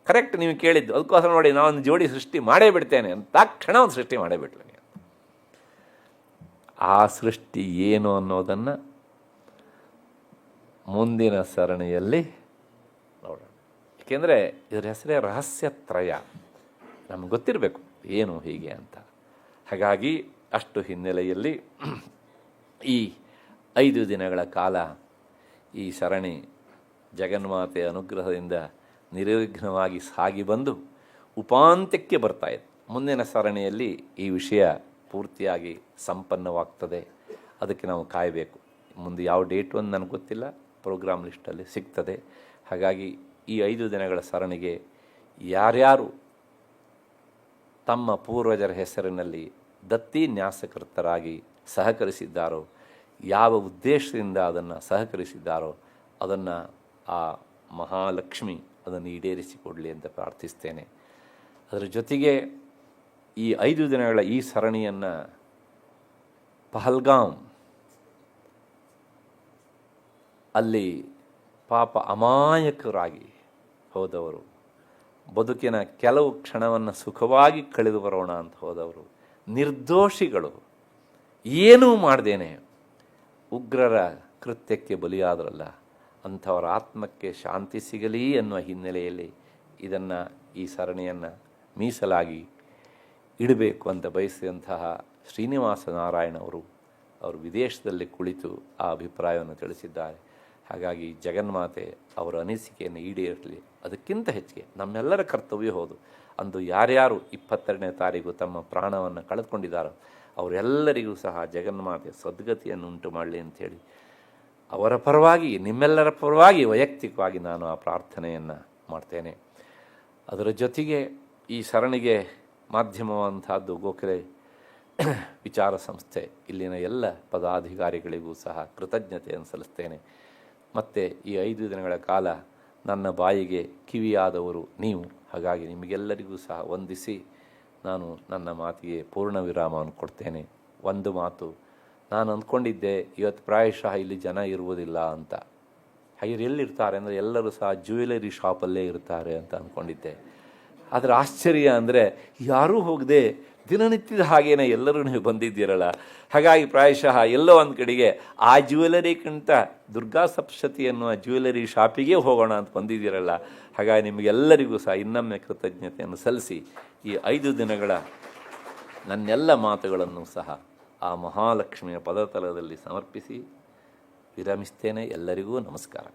ಕರೆಕ್ಟ್, ನೀವು ಕೇಳಿದ್ದು. ಅದಕ್ಕೋಸ್ಕರ ನೋಡಿ, ನಾನೊಂದು ಜೋಡಿ ಸೃಷ್ಟಿ ಮಾಡೇ ಬಿಡ್ತೇನೆ ಅಂತ ತಕ್ಷಣ ಒಂದು ಸೃಷ್ಟಿ ಮಾಡೇ ಬಿಟ್ಲು. ಆ ಸೃಷ್ಟಿ ಏನು ಅನ್ನೋದನ್ನು ಮುಂದಿನ ಸರಣಿಯಲ್ಲಿ ನೋಡೋಣ. ಯಾಕೆಂದರೆ ಇದರ ಹೆಸರೇ ರಹಸ್ಯತ್ರಯ, ನಮಗೆ ಗೊತ್ತಿರಬೇಕು ಏನು ಹೀಗೆ ಅಂತ. ಹಾಗಾಗಿ ಅಷ್ಟು ಹಿನ್ನೆಲೆಯಲ್ಲಿ ಈ 5 ದಿನಗಳ ಕಾಲ ಈ ಸರಣಿ ಜಗನ್ಮಾತೆಯ ಅನುಗ್ರಹದಿಂದ ನಿರ್ವಿಘ್ನವಾಗಿ ಸಾಗಿ ಬಂದು ಉಪಾಂತ್ಯಕ್ಕೆ ಬರ್ತಾಯಿದೆ. ಮುಂದಿನ ಸರಣಿಯಲ್ಲಿ ಈ ವಿಷಯ ಪೂರ್ತಿಯಾಗಿ ಸಂಪನ್ನವಾಗ್ತದೆ. ಅದಕ್ಕೆ ನಾವು ಕಾಯಬೇಕು. ಮುಂದೆ ಯಾವ ಡೇಟು ಅಂತ ನನಗೆ ಗೊತ್ತಿಲ್ಲ, ಪ್ರೋಗ್ರಾಮ್ ಲಿಸ್ಟಲ್ಲಿ ಸಿಗ್ತದೆ. ಹಾಗಾಗಿ ಈ 5 ದಿನಗಳ ಸರಣಿಗೆ ಯಾರ್ಯಾರು ತಮ್ಮ ಪೂರ್ವಜರ ಹೆಸರಿನಲ್ಲಿ ದತ್ತಿ ನ್ಯಾಸಕರ್ತರಾಗಿ ಸಹಕರಿಸಿದ್ದಾರೋ, ಯಾವ ಉದ್ದೇಶದಿಂದ ಅದನ್ನು ಸಹಕರಿಸಿದ್ದಾರೋ ಅದನ್ನು ಆ ಮಹಾಲಕ್ಷ್ಮಿ ಅದನ್ನು ಈಡೇರಿಸಿಕೊಡಲಿ ಅಂತ ಪ್ರಾರ್ಥಿಸ್ತೇನೆ. ಅದರ ಜೊತೆಗೆ ಈ 5 ದಿನಗಳ ಈ ಸರಣಿಯನ್ನು ಪಹಲ್ಗಾಮ್ ಅಲ್ಲಿ ಪಾಪ ಅಮಾಯಕರಾಗಿ ಹೋದವರು, ಬದುಕಿನ ಕೆಲವು ಕ್ಷಣವನ್ನು ಸುಖವಾಗಿ ಕಳೆದು ಬರೋಣ ಅಂತ ಹೋದವರು, ನಿರ್ದೋಷಿಗಳು, ಏನೂ ಮಾಡ್ದೇನೆ ಉಗ್ರರ ಕೃತ್ಯಕ್ಕೆ ಬಲಿಯಾದರಲ್ಲ, ಅಂಥವರ ಆತ್ಮಕ್ಕೆ ಶಾಂತಿ ಸಿಗಲಿ ಅನ್ನುವ ಹಿನ್ನೆಲೆಯಲ್ಲಿ ಇದನ್ನು ಈ ಸರಣಿಯನ್ನು ಮೀಸಲಾಗಿ ಇಡಬೇಕು ಅಂತ ಬಯಸಿದಂತಹ ಶ್ರೀನಿವಾಸ ನಾರಾಯಣ ಅವರು ವಿದೇಶದಲ್ಲಿ ಕುಳಿತು ಆ ಅಭಿಪ್ರಾಯವನ್ನು ತಿಳಿಸಿದ್ದಾರೆ. ಹಾಗಾಗಿ ಜಗನ್ಮಾತೆ ಅವರ ಅನಿಸಿಕೆಯನ್ನು ಈಡೇರಲಿ. ಅದಕ್ಕಿಂತ ಹೆಚ್ಚಿಗೆ ನಮ್ಮೆಲ್ಲರ ಕರ್ತವ್ಯ ಹೌದು. ಅಂದು ಯಾರ್ಯಾರು 22ನೇ ತಾರೀಕು ತಮ್ಮ ಪ್ರಾಣವನ್ನು ಕಳೆದುಕೊಂಡಿದ್ದಾರೋ ಅವರೆಲ್ಲರಿಗೂ ಸಹ ಜಗನ್ಮಾತೆ ಸದ್ಗತಿಯನ್ನು ಉಂಟು ಮಾಡಲಿ ಅಂಥೇಳಿ ಅವರ ಪರವಾಗಿ, ನಿಮ್ಮೆಲ್ಲರ ಪರವಾಗಿ ವೈಯಕ್ತಿಕವಾಗಿ ನಾನು ಆ ಪ್ರಾರ್ಥನೆಯನ್ನು ಮಾಡ್ತೇನೆ. ಅದರ ಜೊತೆಗೆ ಈ ಸರಣಿಗೆ ಮಾಧ್ಯಮವಂತಹದ್ದು ಗೋಖಲೆ ವಿಚಾರ ಸಂಸ್ಥೆ, ಇಲ್ಲಿನ ಎಲ್ಲ ಪದಾಧಿಕಾರಿಗಳಿಗೂ ಸಹ ಕೃತಜ್ಞತೆಯನ್ನು ಸಲ್ಲಿಸ್ತೇನೆ. ಮತ್ತು ಈ 5 ದಿನಗಳ ಕಾಲ ನನ್ನ ಬಾಯಿಗೆ ಕಿವಿಯಾದವರು ನೀವು. ಹಾಗಾಗಿ ನಿಮಗೆಲ್ಲರಿಗೂ ಸಹ ವಂದಿಸಿ ನಾನು ನನ್ನ ಮಾತಿಗೆ ಪೂರ್ಣ ವಿರಾಮವನ್ನು ಕೊಡ್ತೇನೆ. ಒಂದು ಮಾತು, ನಾನು ಅಂದ್ಕೊಂಡಿದ್ದೆ ಇವತ್ತು ಪ್ರಾಯಶಃ ಇಲ್ಲಿ ಜನ ಇರುವುದಿಲ್ಲ ಅಂತ. ಹಾಗೆ ಎಲ್ಲಿರ್ತಾರೆ ಅಂದರೆ ಎಲ್ಲರೂ ಸಹ ಜ್ಯುವೆಲರಿ ಶಾಪಲ್ಲೇ ಇರ್ತಾರೆ ಅಂತ ಅಂದ್ಕೊಂಡಿದ್ದೆ. ಆದರೆ ಆಶ್ಚರ್ಯ ಅಂದರೆ ಯಾರೂ ಹೋಗದೆ ದಿನನಿತ್ಯದ ಹಾಗೇನೆ ಎಲ್ಲರೂ ನೀವು ಬಂದಿದ್ದೀರಲ್ಲ. ಹಾಗಾಗಿ ಪ್ರಾಯಶಃ ಎಲ್ಲೋ ಒಂದು ಕಡೆಗೆ ಆ ಜ್ಯುವೆಲರಿಗಿಂತ ದುರ್ಗಾ ಸಪ್ತಶತಿ ಎನ್ನುವ ಜ್ಯುವೆಲರಿ ಶಾಪಿಗೆ ಹೋಗೋಣ ಅಂತ ಬಂದಿದ್ದೀರಲ್ಲ. ಹಾಗಾಗಿ ನಿಮಗೆಲ್ಲರಿಗೂ ಸಹ ಇನ್ನೊಮ್ಮೆ ಕೃತಜ್ಞತೆಯನ್ನು ಸಲ್ಲಿಸಿ ಈ 5 ದಿನಗಳ ನನ್ನೆಲ್ಲ ಮಾತುಗಳನ್ನು ಸಹ ಆ ಮಹಾಲಕ್ಷ್ಮಿಯ ಪದತಲದಲ್ಲಿ ಸಮರ್ಪಿಸಿ ವಿರಮಿಸ್ತೇನೆ. ಎಲ್ಲರಿಗೂ ನಮಸ್ಕಾರ.